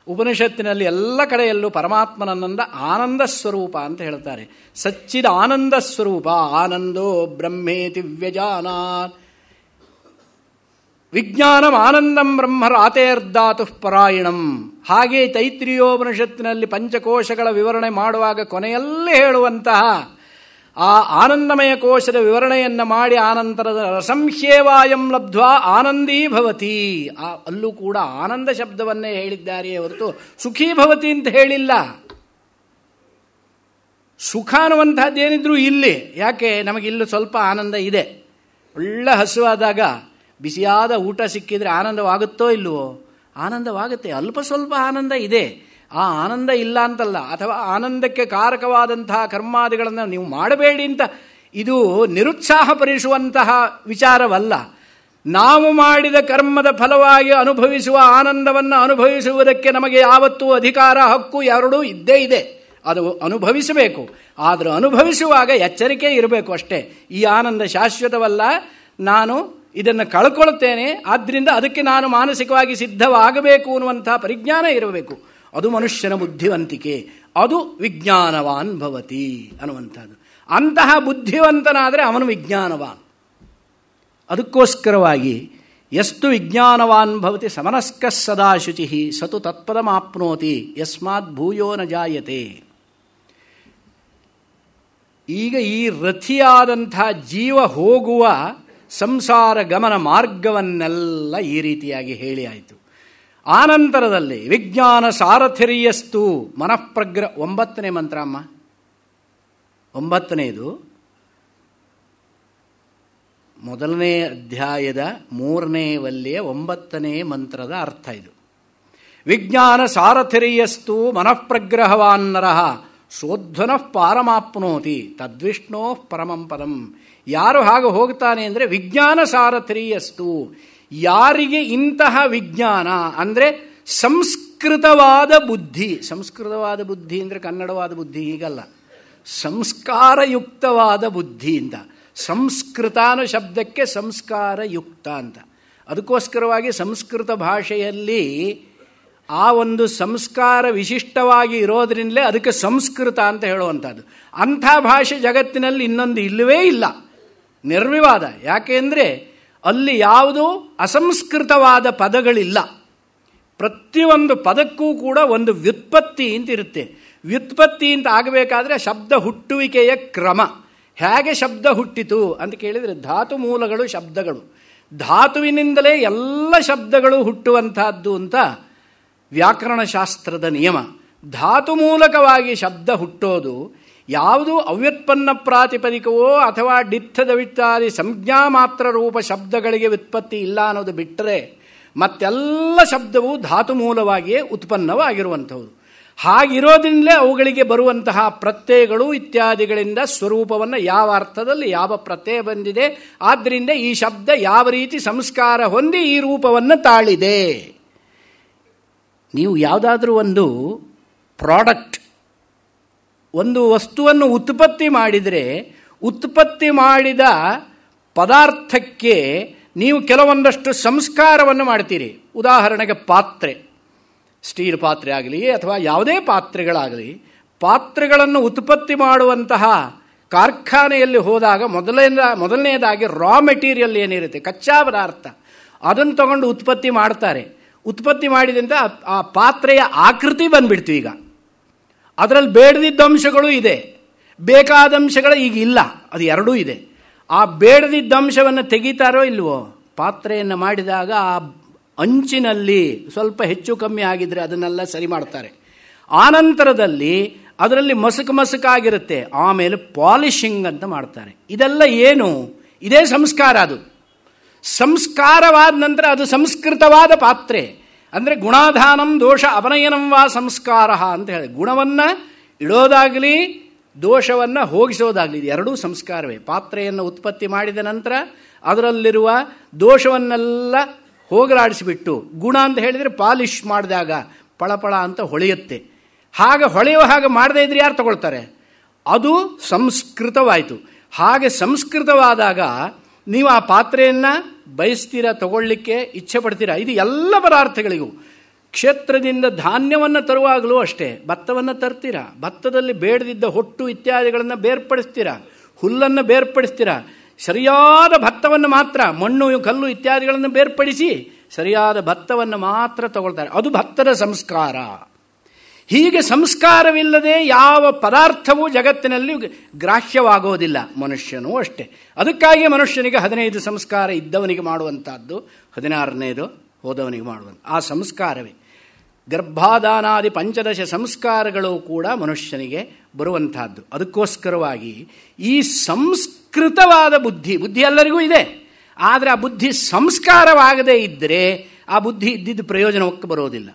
ಉಪನಿಷತ್ತಿನಲ್ಲಿ ಎಲ್ಲ ಕಡೆಯಲ್ಲೂ ಪರಮಾತ್ಮನನ್ನಂದ ಆನಂದ ಸ್ವರೂಪ ಅಂತ ಹೇಳ್ತಾರೆ. ಸಚ್ಚಿದ ಆನಂದ ಸ್ವರೂಪ ಆನಂದೋ ಬ್ರಹ್ಮೇತಿ ವ್ಯಜಾನಾತ್ ವಿಜ್ಞಾನಂ ಆನಂದಂ ಬ್ರಹ್ಮ ರಾತೇರ್ಧಾತು ಪರಾಯಣಂ. ಹಾಗೆ ತೈತ್ರಿಯೋಪನಿಷತ್ತಿನಲ್ಲಿ ಪಂಚಕೋಶಗಳ ವಿವರಣೆ ಮಾಡುವಾಗ ಕೊನೆಯಲ್ಲೇ ಹೇಳುವಂತಹ ಆ ಆನಂದಮಯ ಕೋಶದ ವಿವರಣೆಯನ್ನು ಮಾಡಿ ಆನಂತರದ ರಸಂಹ್ಯೇವಾಯಂ ಲಬ್ಧ್ವಾ ಆನಂದೀ ಭವತಿ, ಅಲ್ಲೂ ಕೂಡ ಆನಂದ ಶಬ್ದವನ್ನೇ ಹೇಳಿದ್ದಾರೆಯೇ ಹೊರತು ಸುಖೀ ಭವತಿ ಅಂತ ಹೇಳಿಲ್ಲ. ಸುಖ ಅನ್ನುವಂಥದ್ದೇನಿದ್ರೂ ಇಲ್ಲಿ. ಯಾಕೆ? ನಮಗಿಲ್ಲೂ ಸ್ವಲ್ಪ ಆನಂದ ಇದೆ. ಒಳ್ಳೆ ಹಸುವಾದಾಗ ಬಿಸಿಯಾದ ಊಟ ಸಿಕ್ಕಿದರೆ ಆನಂದವಾಗುತ್ತೋ ಇಲ್ಲವೋ? ಆನಂದವಾಗುತ್ತೆ. ಅಲ್ಪ ಸ್ವಲ್ಪ ಆನಂದ ಇದೆ. ಆ ಆನಂದ ಇಲ್ಲ ಅಂತಲ್ಲ, ಅಥವಾ ಆನಂದಕ್ಕೆ ಕಾರಕವಾದಂತಹ ಕರ್ಮಾದಿಗಳನ್ನು ನೀವು ಮಾಡಬೇಡಿ ಅಂತ ಇದು ನಿರುತ್ಸಾಹಪಡಿಸುವಂತಹ ವಿಚಾರವಲ್ಲ. ನಾವು ಮಾಡಿದ ಕರ್ಮದ ಫಲವಾಗಿ ಅನುಭವಿಸುವ ಆನಂದವನ್ನು ಅನುಭವಿಸುವುದಕ್ಕೆ ನಮಗೆ ಯಾವತ್ತೂ ಅಧಿಕಾರ ಹಕ್ಕು ಎರಡೂ ಇದ್ದೇ ಇದೆ. ಅದು ಅನುಭವಿಸಬೇಕು. ಆದರೆ ಅನುಭವಿಸುವಾಗ ಎಚ್ಚರಿಕೆ ಇರಬೇಕು ಅಷ್ಟೇ. ಈ ಆನಂದ ಶಾಶ್ವತವಲ್ಲ, ನಾನು ಇದನ್ನು ಕಳ್ಕೊಳ್ತೇನೆ, ಆದ್ದರಿಂದ ಅದಕ್ಕೆ ನಾನು ಮಾನಸಿಕವಾಗಿ ಸಿದ್ಧವಾಗಬೇಕು ಅನ್ನುವಂಥ ಪರಿಜ್ಞಾನ ಇರಬೇಕು. ಅದು ಮನುಷ್ಯನ ಬುದ್ಧಿವಂತಿಕೆ. ಅದು ವಿಜ್ಞಾನವಾನ್ ಭವತಿ ಅನ್ನುವಂಥದ್ದು. ಅಂತಹ ಬುದ್ಧಿವಂತನಾದರೆ ಅವನು ವಿಜ್ಞಾನವಾನ್. ಅದಕ್ಕೋಸ್ಕರವಾಗಿ ಎಷ್ಟು ವಿಜ್ಞಾನವಾನ್ ಭವತಿ ಸಮನಸ್ಕ ಸದಾ ಶುಚಿ ಸತು ತತ್ಪದಮಾಪ್ನೋತಿ ಯಸ್ಮಾತ್ ಭೂಯೋ ನ ಜಾಯತೆ. ಈಗ ಈ ರಥಿಯಾದಂಥ ಜೀವ ಹೋಗುವ ಸಂಸಾರ ಗಮನ ಮಾರ್ಗವನ್ನೆಲ್ಲ ಈ ರೀತಿಯಾಗಿ ಹೇಳಿ ಆಯಿತು. ಆನಂತರದಲ್ಲಿ ವಿಜ್ಞಾನ ಸಾರಥಿರ್ಯಸ್ತು ಮನಃಪ್ರಗ್ರ 9ನೇ ಮಂತ್ರ ಅಮ್ಮ. 9ನೇದು ಮೊದಲನೇ ಅಧ್ಯಾಯದ 3ನೇ ವಲ್ಲೆಯ 9ನೇ ಮಂತ್ರದ ಅರ್ಥ ಇದು. ವಿಜ್ಞಾನ ಸಾರಥಿರ್ಯಸ್ತು ಮನಃಪ್ರಗ್ರಹವಾನ್ನರಃ ಶೋಧ್ವನಃ ಪಾರಮಾಪ್ನೋತಿ ತದ್ವಿಷ್ಣೋ ಪರಮಂ ಪದಂ. ಯಾರು ಹಾಗೆ ಹೋಗ್ತಾನೆ ಅಂದರೆ ವಿಜ್ಞಾನ ಸಾರಥಿರ್ಯಸ್ತು, ಯಾರಿಗೆ ಇಂತಹ ವಿಜ್ಞಾನ ಅಂದರೆ ಸಂಸ್ಕೃತವಾದ ಬುದ್ಧಿ, ಸಂಸ್ಕೃತವಾದ ಬುದ್ಧಿ ಅಂದರೆ ಕನ್ನಡವಾದ ಬುದ್ಧಿ ಹೀಗಲ್ಲ, ಸಂಸ್ಕಾರಯುಕ್ತವಾದ ಬುದ್ಧಿ ಅಂತ. ಸಂಸ್ಕೃತ ಅನ್ನೋ ಶಬ್ದಕ್ಕೆ ಸಂಸ್ಕಾರಯುಕ್ತ ಅಂತ. ಅದಕ್ಕೋಸ್ಕರವಾಗಿ ಸಂಸ್ಕೃತ ಭಾಷೆಯಲ್ಲಿ ಆ ಒಂದು ಸಂಸ್ಕಾರ ವಿಶಿಷ್ಟವಾಗಿ ಇರೋದ್ರಿಂದಲೇ ಅದಕ್ಕೆ ಸಂಸ್ಕೃತ ಅಂತ ಹೇಳುವಂಥದ್ದು. ಅಂಥ ಭಾಷೆ ಜಗತ್ತಿನಲ್ಲಿ ಇನ್ನೊಂದು ಇಲ್ಲವೇ ಇಲ್ಲ, ನಿರ್ವಿವಾದ. ಯಾಕೆಂದರೆ ಅಲ್ಲಿ ಯಾವುದೂ ಅಸಂಸ್ಕೃತವಾದ ಪದಗಳಿಲ್ಲ. ಪ್ರತಿಯೊಂದು ಪದಕ್ಕೂ ಕೂಡ ಒಂದು ವ್ಯುತ್ಪತ್ತಿ ಅಂತ ಇರುತ್ತೆ. ವ್ಯುತ್ಪತ್ತಿ ಅಂತ ಆಗಬೇಕಾದ್ರೆ ಶಬ್ದ ಹುಟ್ಟುವಿಕೆಯ ಕ್ರಮ. ಹೇಗೆ ಶಬ್ದ ಹುಟ್ಟಿತು ಅಂತ ಕೇಳಿದರೆ ಧಾತು ಮೂಲಗಳು ಶಬ್ದಗಳು, ಧಾತುವಿನಿಂದಲೇ ಎಲ್ಲ ಶಬ್ದಗಳು ಹುಟ್ಟುವಂತಹದ್ದು ಅಂತ ವ್ಯಾಕರಣಶಾಸ್ತ್ರದ ನಿಯಮ. ಧಾತು ಮೂಲಕವಾಗಿ ಶಬ್ದ ಹುಟ್ಟೋದು. ಯಾವುದು ಅವ್ಯುತ್ಪನ್ನ ಪ್ರಾತಿಪದಿಕವೋ ಅಥವಾ ಡಿತ್ತದವಿತ್ತಾದಿ ಸಂಜ್ಞಾ ಮಾತ್ರ ರೂಪ ಶಬ್ದಗಳಿಗೆ ವ್ಯುತ್ಪತ್ತಿ ಇಲ್ಲ ಅನ್ನೋದು ಬಿಟ್ಟರೆ ಮತ್ತೆಲ್ಲ ಶಬ್ದವು ಧಾತು ಮೂಲವಾಗಿಯೇ ಉತ್ಪನ್ನವಾಗಿರುವಂಥವು. ಹಾಗಿರೋದ್ರಿಂದಲೇ ಅವುಗಳಿಗೆ ಬರುವಂತಹ ಪ್ರತ್ಯಯಗಳು ಇತ್ಯಾದಿಗಳಿಂದ ಸ್ವರೂಪವನ್ನು ಯಾವ ಅರ್ಥದಲ್ಲಿ ಯಾವ ಪ್ರತ್ಯಯ ಬಂದಿದೆ, ಆದ್ದರಿಂದ ಈ ಶಬ್ದ ಯಾವ ರೀತಿ ಸಂಸ್ಕಾರ ಹೊಂದಿ ಈ ರೂಪವನ್ನು ತಾಳಿದೆ. ನೀವು ಯಾವುದಾದ್ರೂ ಒಂದು ಪ್ರಾಡಕ್ಟ್, ಒಂದು ವಸ್ತುವನ್ನು ಉತ್ಪತ್ತಿ ಮಾಡಿದರೆ ಉತ್ಪತ್ತಿ ಮಾಡಿದ ಪದಾರ್ಥಕ್ಕೆ ನೀವು ಕೆಲವೊಂದಷ್ಟು ಸಂಸ್ಕಾರವನ್ನು ಮಾಡ್ತೀರಿ. ಉದಾಹರಣೆಗೆ ಪಾತ್ರೆ, ಸ್ಟೀಲ್ ಪಾತ್ರೆ ಆಗಲಿ ಅಥವಾ ಯಾವುದೇ ಪಾತ್ರೆಗಳಾಗಲಿ, ಪಾತ್ರೆಗಳನ್ನು ಉತ್ಪತ್ತಿ ಮಾಡುವಂತಹ ಕಾರ್ಖಾನೆಯಲ್ಲಿ ಹೋದಾಗ ಮೊದಲನೇದಾಗಿ ರಾ ಮೆಟೀರಿಯಲ್ ಏನಿರುತ್ತೆ, ಕಚ್ಚಾ ಪದಾರ್ಥ, ಅದನ್ನು ತಗೊಂಡು ಉತ್ಪತ್ತಿ ಮಾಡ್ತಾರೆ. ಉತ್ಪತ್ತಿ ಮಾಡಿದಂತೆ ಆ ಪಾತ್ರೆಯ ಆಕೃತಿ ಬಂದ್ಬಿಡ್ತು. ಈಗ ಅದರಲ್ಲಿ ಬೇಡದಿದ್ದ ಅಂಶಗಳು ಇದೆ, ಬೇಕಾದ ಅಂಶಗಳು ಈಗ ಇಲ್ಲ, ಅದು ಎರಡೂ ಇದೆ. ಆ ಬೇಡದಿದ್ದ ಅಂಶವನ್ನು ತೆಗಿತಾರೋ ಇಲ್ವೋ, ಪಾತ್ರೆಯನ್ನು ಮಾಡಿದಾಗ ಆ ಅಂಚಿನಲ್ಲಿ ಸ್ವಲ್ಪ ಹೆಚ್ಚು ಕಮ್ಮಿ ಆಗಿದ್ರೆ ಅದನ್ನೆಲ್ಲ ಸರಿ ಮಾಡ್ತಾರೆ. ಆನಂತರದಲ್ಲಿ ಅದರಲ್ಲಿ ಮಸುಕಾಗಿರುತ್ತೆ, ಆಮೇಲೆ ಪಾಲಿಶಿಂಗ್ ಅಂತ ಮಾಡ್ತಾರೆ. ಇದೆಲ್ಲ ಏನು? ಇದೇ ಸಂಸ್ಕಾರ. ಅದು ಸಂಸ್ಕಾರವಾದ ನಂತರ ಅದು ಸಂಸ್ಕೃತವಾದ ಪಾತ್ರೆ. ಅಂದರೆ ಗುಣಾಧಾನಂ ದೋಷ ಅಪನಯನಂ ವಾ ಸಂಸ್ಕಾರ ಅಂತ ಹೇಳಿ, ಗುಣವನ್ನು ಇಡೋದಾಗಲಿ ದೋಷವನ್ನು ಹೋಗಿಸೋದಾಗಲಿ ಇದು ಎರಡೂ ಸಂಸ್ಕಾರವೇ. ಪಾತ್ರೆಯನ್ನು ಉತ್ಪತ್ತಿ ಮಾಡಿದ ನಂತರ ಅದರಲ್ಲಿರುವ ದೋಷವನ್ನೆಲ್ಲ ಹೋಗಲಾಡಿಸಿಬಿಟ್ಟು, ಗುಣ ಅಂತ ಹೇಳಿದರೆ ಪಾಲಿಶ್ ಮಾಡಿದಾಗ ಪಳಪಳ ಅಂತ ಹೊಳೆಯುತ್ತೆ. ಹಾಗೆ ಹೊಳೆಯುವ ಹಾಗೆ ಮಾಡದೇ ಇದ್ರೆ ಯಾರು ತಗೊಳ್ತಾರೆ? ಅದು ಸಂಸ್ಕೃತವಾಯಿತು. ಹಾಗೆ ಸಂಸ್ಕೃತವಾದಾಗ ನೀವು ಆ ಪಾತ್ರೆಯನ್ನು ಬಯಸ್ತೀರಾ, ತಗೊಳ್ಳಿಕ್ಕೆ ಇಚ್ಛೆ ಪಡ್ತೀರಾ. ಇದು ಎಲ್ಲ ಪದಾರ್ಥಗಳಿಗೂ. ಕ್ಷೇತ್ರದಿಂದ ಧಾನ್ಯವನ್ನು ತರುವಾಗಲೂ ಅಷ್ಟೇ, ಭತ್ತವನ್ನು ತರ್ತೀರಾ, ಭತ್ತದಲ್ಲಿ ಬೇಡದಿದ್ದ ಹೊಟ್ಟು ಇತ್ಯಾದಿಗಳನ್ನು ಬೇರ್ಪಡಿಸ್ತೀರಾ, ಹುಲ್ಲನ್ನು ಬೇರ್ಪಡಿಸ್ತೀರಾ. ಸರಿಯಾದ ಭತ್ತವನ್ನು ಮಾತ್ರ, ಮಣ್ಣು ಕಲ್ಲು ಇತ್ಯಾದಿಗಳನ್ನು ಬೇರ್ಪಡಿಸಿ ಸರಿಯಾದ ಭತ್ತವನ್ನು ಮಾತ್ರ ತಗೊಳ್ತಾರೆ. ಅದು ಭತ್ತದ ಸಂಸ್ಕಾರ. ಹೀಗೆ ಸಂಸ್ಕಾರವಿಲ್ಲದೆ ಯಾವ ಪದಾರ್ಥವೂ ಜಗತ್ತಿನಲ್ಲಿ ಗ್ರಾಹ್ಯವಾಗೋದಿಲ್ಲ. ಮನುಷ್ಯನೂ ಅಷ್ಟೇ. ಅದಕ್ಕಾಗಿ ಮನುಷ್ಯನಿಗೆ 15 ಸಂಸ್ಕಾರ ಇದ್ದವನಿಗೆ ಮಾಡುವಂಥದ್ದು, 16ನೇದು ಹೋದವನಿಗೆ ಮಾಡುವಂಥ ಆ ಸಂಸ್ಕಾರವೇ. ಗರ್ಭಾಧಾನಾದಿ 15 ಸಂಸ್ಕಾರಗಳು ಕೂಡ ಮನುಷ್ಯನಿಗೆ ಬರುವಂತಹದ್ದು. ಅದಕ್ಕೋಸ್ಕರವಾಗಿ ಈ ಸಂಸ್ಕೃತವಾದ ಬುದ್ಧಿ ಎಲ್ಲರಿಗೂ ಇದೆ. ಆದರೆ ಆ ಬುದ್ಧಿ ಸಂಸ್ಕಾರವಾಗದೇ ಇದ್ದರೆ ಆ ಬುದ್ಧಿ ಇದ್ದಿದ್ದು ಪ್ರಯೋಜನಕ್ಕೆ ಬರೋದಿಲ್ಲ.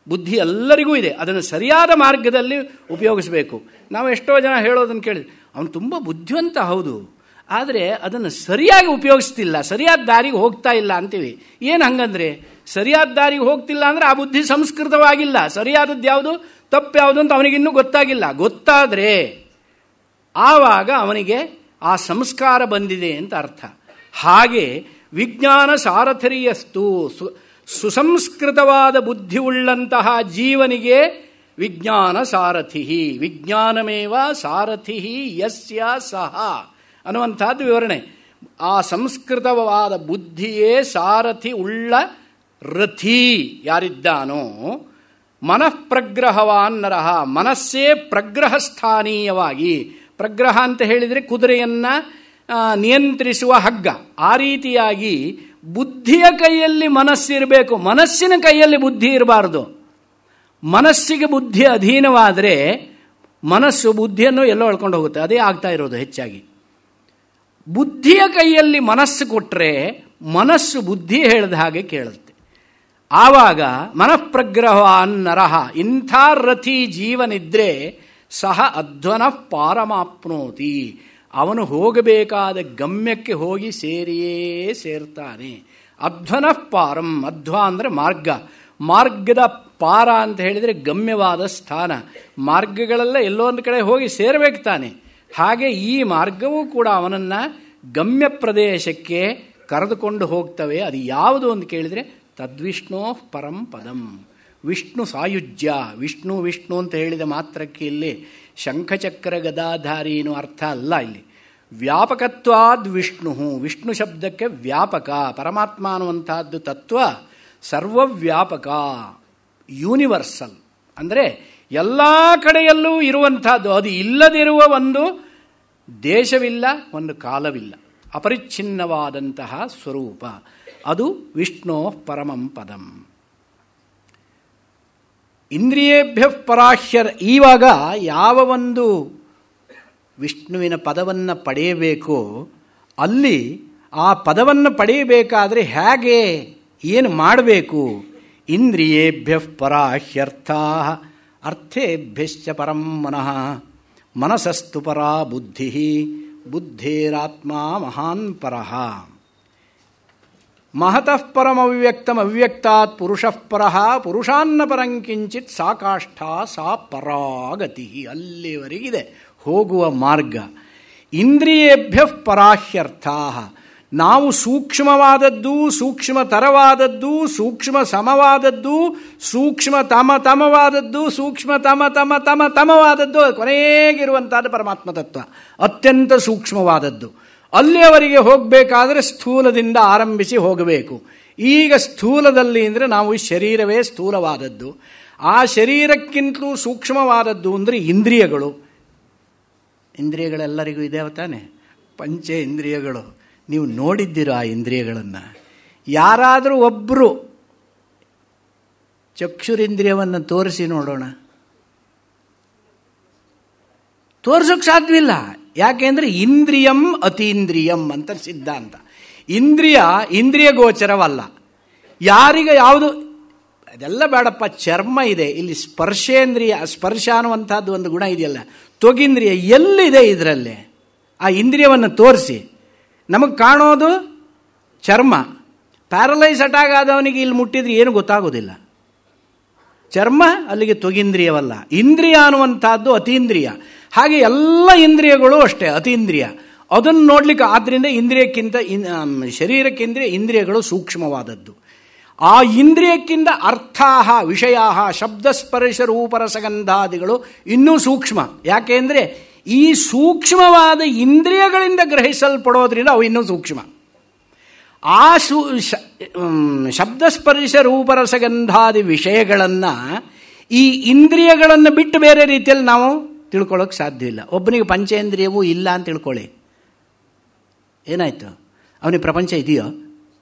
ಬುದ್ಧಿ ಎಲ್ಲರಿಗೂ ಇದೆ, ಅದನ್ನು ಸರಿಯಾದ ಮಾರ್ಗದಲ್ಲಿ ಉಪಯೋಗಿಸಬೇಕು. ನಾವು ಎಷ್ಟೋ ಜನ ಹೇಳೋದನ್ನು ಕೇಳಿದ್ರೆ ಅವನು ತುಂಬ ಬುದ್ಧಿವಂತ, ಹೌದು, ಆದರೆ ಅದನ್ನು ಸರಿಯಾಗಿ ಉಪಯೋಗಿಸ್ತಿಲ್ಲ, ಸರಿಯಾದ ದಾರಿಗೆ ಹೋಗ್ತಾ ಇಲ್ಲ ಅಂತೀವಿ. ಏನು ಹಂಗಂದ್ರೆ? ಸರಿಯಾದ ದಾರಿಗೆ ಹೋಗ್ತಿಲ್ಲ ಅಂದರೆ ಆ ಬುದ್ಧಿ ಸಂಸ್ಕೃತವಾಗಿಲ್ಲ. ಸರಿಯಾದದ್ದು ಯಾವುದು ತಪ್ಪು ಯಾವುದು ಅಂತ ಅವನಿಗಿನ್ನೂ ಗೊತ್ತಾಗಿಲ್ಲ. ಗೊತ್ತಾದರೆ ಆವಾಗ ಅವನಿಗೆ ಆ ಸಂಸ್ಕಾರ ಬಂದಿದೆ ಅಂತ ಅರ್ಥ. ಹಾಗೆ ವಿಜ್ಞಾನ ಸಾರಥಿಯಸ್ತು, ಸುಸಂಸ್ಕೃತವಾದ ಬುದ್ಧಿ ಉಳ್ಳಂತಹ ಜೀವನಿಗೆ ವಿಜ್ಞಾನ ಸಾರಥಿ, ವಿಜ್ಞಾನಮೇವ ಸಾರಥಿ ಯಸ್ಯ ಸಹ ಅನ್ನುವಂಥದ್ದು ವಿವರಣೆ. ಆ ಸಂಸ್ಕೃತವಾದ ಬುದ್ಧಿಯೇ ಸಾರಥಿ ಉಳ್ಳ ರಥಿ ಯಾರಿದ್ದಾನೋ, ಮನಃಪ್ರಗ್ರಹವಾನ್ ನರಹ, ಮನಸ್ಸೇ ಪ್ರಗ್ರಹ ಸ್ಥಾನೀಯವಾಗಿ, ಪ್ರಗ್ರಹ ಅಂತ ಹೇಳಿದರೆ ಕುದುರೆಯನ್ನು ನಿಯಂತ್ರಿಸುವ ಹಗ್ಗ, ಆ ರೀತಿಯಾಗಿ ಬುದ್ಧಿಯ ಕೈಯಲ್ಲಿ ಮನಸ್ಸಿರಬೇಕು, ಮನಸ್ಸಿನ ಕೈಯಲ್ಲಿ ಬುದ್ಧಿ ಇರಬಾರ್ದು. ಮನಸ್ಸಿಗೆ ಬುದ್ಧಿ ಅಧೀನವಾದರೆ ಮನಸ್ಸು ಬುದ್ಧಿಯನ್ನು ಎಲ್ಲೋ ಎಳ್ಕೊಂಡು ಹೋಗುತ್ತೆ. ಅದೇ ಆಗ್ತಾ ಇರೋದು ಹೆಚ್ಚಾಗಿ. ಬುದ್ಧಿಯ ಕೈಯಲ್ಲಿ ಮನಸ್ಸು ಕೊಟ್ಟರೆ ಮನಸ್ಸು ಬುದ್ಧಿ ಹೇಳಿದ ಹಾಗೆ ಕೇಳುತ್ತೆ. ಆವಾಗ ಮನಃಪ್ರಗ್ರಹವಾನ್ ನರಹ, ಇಂಥ ರಥಿ ಜೀವನಿದ್ರೆ ಸಹ ಅಧ್ವನ ಪಾರಮಾಪ್ನೋತಿ, ಅವನು ಹೋಗಬೇಕಾದ ಗಮ್ಯಕ್ಕೆ ಹೋಗಿ ಸೇರಿಯೇ ಸೇರ್ತಾನೆ. ಅಧ್ವನಃ ಪಾರಂ, ಅಧ್ವ ಅಂದರೆ ಮಾರ್ಗ, ಮಾರ್ಗದ ಪಾರ ಅಂತ ಹೇಳಿದರೆ ಗಮ್ಯವಾದ ಸ್ಥಾನ. ಮಾರ್ಗಗಳೆಲ್ಲ ಎಲ್ಲೋ ಒಂದು ಕಡೆ ಹೋಗಿ ಸೇರಬೇಕು ತಾನೆ. ಹಾಗೆ ಈ ಮಾರ್ಗವೂ ಕೂಡ ಅವನನ್ನು ಗಮ್ಯ ಪ್ರದೇಶಕ್ಕೆ ಕರೆದುಕೊಂಡು ಹೋಗ್ತವೆ. ಅದು ಯಾವುದು ಅಂತ ಕೇಳಿದರೆ ತದ್ವಿಷ್ಣೋ ಪರಂ ಪದಂ, ವಿಷ್ಣು ಸಾಯುಜ್ಯ. ವಿಷ್ಣು ವಿಷ್ಣು ಅಂತ ಹೇಳಿದ ಮಾತ್ರಕ್ಕೆ ಇಲ್ಲಿ ಶಂಖಚಕ್ರ ಗದಾಧಾರಿನೂ ಅರ್ಥ ಅಲ್ಲ. ಇಲ್ಲಿ ವ್ಯಾಪಕತ್ವಾದ್ ವಿಷ್ಣು, ವಿಷ್ಣು ಶಬ್ದಕ್ಕೆ ವ್ಯಾಪಕ, ಪರಮಾತ್ಮ ಅನ್ನುವಂಥದ್ದು ತತ್ವ ಸರ್ವವ್ಯಾಪಕ, ಯೂನಿವರ್ಸಲ್, ಅಂದರೆ ಎಲ್ಲ ಕಡೆಯಲ್ಲೂ ಇರುವಂಥದ್ದು. ಅದು ಇಲ್ಲದಿರುವ ಒಂದು ದೇಶವಿಲ್ಲ, ಒಂದು ಕಾಲವಿಲ್ಲ, ಅಪರಿಚ್ಛಿನ್ನವಾದಂತಹ ಸ್ವರೂಪ. ಅದು ವಿಷ್ಣೋ ಪರಮಂ ಪದಂ. ಇಂದ್ರಿಯೇಭ್ಯ ಪರಾಹ್ಯರ್. ಈವಾಗ ಯಾವ ಒಂದು ವಿಷ್ಣುವಿನ ಪದವನ್ನು ಪಡೆಯಬೇಕೋ ಅಲ್ಲಿ ಆ ಪದವನ್ನು ಪಡೆಯಬೇಕಾದರೆ ಹೇಗೆ, ಏನು ಮಾಡಬೇಕು? ಇಂದ್ರಿಯೇಭ್ಯ ಪರಾಹ್ಯರ್ಥ ಅರ್ಥೇಭ್ಯಶ್ಚ ಪರಂ ಮನಃ, ಮನಸಸ್ತು ಪರಾ ಬುದ್ಧಿ, ಬುದ್ಧೇರಾತ್ಮ ಮಹಾನ್ ಪರಃ. ಮಹತಃ ಪರಮವ್ಯಕ್ತಂ ಅವ್ಯಕ್ತಾತ್ ಪುರುಷಃ ಪರಃ, ಪುರುಷಾನ್ನ ಪರಂ ಕಿಂಚಿತ್ ಸಾಕಾಷ್ಠ ಸಾ ಪರಾಗತಿ. ಅಲ್ಲಿವರೆಗಿದೆ ಹೋಗುವ ಮಾರ್ಗ. ಇಂದ್ರಿಯೇಭ್ಯ ಪರಾಹ್ಯರ್ಥ, ನಾವು ಸೂಕ್ಷ್ಮವಾದದ್ದು, ಸೂಕ್ಷ್ಮತರವಾದದ್ದು, ಸೂಕ್ಷ್ಮ ಸಮವಾದದ್ದು, ಸೂಕ್ಷ್ಮ ತಮವಾದದ್ದು, ಸೂಕ್ಷ್ಮ ತಮವಾದದ್ದು, ಕೊನೆಗಿರುವಂಥದ್ದು ಪರಮಾತ್ಮ ತತ್ವ, ಅತ್ಯಂತ ಸೂಕ್ಷ್ಮವಾದದ್ದು. ಅಲ್ಲಿಯವರೆಗೆ ಹೋಗಬೇಕಾದ್ರೆ ಸ್ಥೂಲದಿಂದ ಆರಂಭಿಸಿ ಹೋಗಬೇಕು. ಈಗ ಸ್ಥೂಲದಲ್ಲಿ ಅಂದರೆ ನಾವು ಶರೀರವೇ ಸ್ಥೂಲವಾದದ್ದು. ಆ ಶರೀರಕ್ಕಿಂತಲೂ ಸೂಕ್ಷ್ಮವಾದದ್ದು ಅಂದರೆ ಇಂದ್ರಿಯಗಳು. ಇಂದ್ರಿಯಗಳೆಲ್ಲರಿಗೂ ಇದೆ ತಾನೆ, ಪಂಚ ಇಂದ್ರಿಯಗಳು. ನೀವು ನೋಡಿದ್ದೀರ ಆ ಇಂದ್ರಿಯಗಳನ್ನು? ಯಾರಾದರೂ ಒಬ್ಬರು ಚಕ್ಷುರಿಂದ್ರಿಯವನ್ನು ತೋರಿಸಿ ನೋಡೋಣ. ತೋರಿಸೋಕ್ಕೆ ಸಾಧ್ಯವಿಲ್ಲ. ಯಾಕೆಂದರೆ ಇಂದ್ರಿಯಂ ಅತೀಂದ್ರಿಯಂ ಅಂತ ಸಿದ್ಧಾಂತ. ಇಂದ್ರಿಯ ಗೋಚರವಲ್ಲ. ಯಾರಿಗೆ ಯಾವುದು ಅದೆಲ್ಲ ಬೇಡಪ್ಪ, ಚರ್ಮ ಇದೆ, ಇಲ್ಲಿ ಸ್ಪರ್ಶೇಂದ್ರಿಯ, ಸ್ಪರ್ಶ ಅನ್ನುವಂಥದ್ದು ಒಂದು ಗುಣ ಇದೆಯಲ್ಲ, ತ್ವಗಿಂದ್ರಿಯ ಎಲ್ಲಿದೆ ಇದರಲ್ಲಿ? ಆ ಇಂದ್ರಿಯವನ್ನು ತೋರಿಸಿ. ನಮಗೆ ಕಾಣೋದು ಚರ್ಮ. ಪ್ಯಾರಲೈಸ್ ಅಟ್ಯಾಕ್ ಆದವನಿಗೆ ಇಲ್ಲಿ ಮುಟ್ಟಿದ್ರೆ ಏನು ಗೊತ್ತಾಗೋದಿಲ್ಲ. ಚರ್ಮ ಅಲ್ಲಿಗೆ ತ್ವಗಿಂದ್ರಿಯವಲ್ಲ. ಇಂದ್ರಿಯ ಅನ್ನುವಂಥದ್ದು ಅತೀಂದ್ರಿಯ. ಹಾಗೆ ಎಲ್ಲ ಇಂದ್ರಿಯಗಳು ಅಷ್ಟೇ ಅತೀಂದ್ರಿಯ. ಅದನ್ನು ನೋಡ್ಲಿಕ್ಕೆ, ಆದ್ದರಿಂದ ಇಂದ್ರಿಯಕ್ಕಿಂತ ಶರೀರಕ್ಕಿಂತ ಇಂದ್ರಿಯಗಳು ಸೂಕ್ಷ್ಮವಾದದ್ದು. ಆ ಇಂದ್ರಿಯಕ್ಕಿಂತ ಅರ್ಥಾಹ ವಿಷಯಾಹ ಶಬ್ದಸ್ಪರ್ಶ ರೂಪರಸಗಂಧಾದಿಗಳು ಇನ್ನೂ ಸೂಕ್ಷ್ಮ. ಯಾಕೆಂದರೆ ಈ ಸೂಕ್ಷ್ಮವಾದ ಇಂದ್ರಿಯಗಳಿಂದ ಗ್ರಹಿಸಲ್ಪಡೋದ್ರಿಂದ ಅವು ಇನ್ನೂ ಸೂಕ್ಷ್ಮ. ಆ ಶಬ್ದಸ್ಪರ್ಶ ರೂಪರಸಗಂಧಾದಿ ವಿಷಯಗಳನ್ನು ಈ ಇಂದ್ರಿಯಗಳನ್ನು ಬಿಟ್ಟು ಬೇರೆ ರೀತಿಯಲ್ಲಿ ನಾವು ತಿಳ್ಕೊಳ್ಳೋಕೆ ಸಾಧ್ಯವಿಲ್ಲ. ಒಬ್ಬನಿಗೆ ಪಂಚೇಂದ್ರಿಯವೂ ಇಲ್ಲ ಅಂತ ತಿಳ್ಕೊಳ್ಳಿ, ಏನಾಯಿತು? ಅವನಿಗೆ ಪ್ರಪಂಚ ಇದೆಯೋ?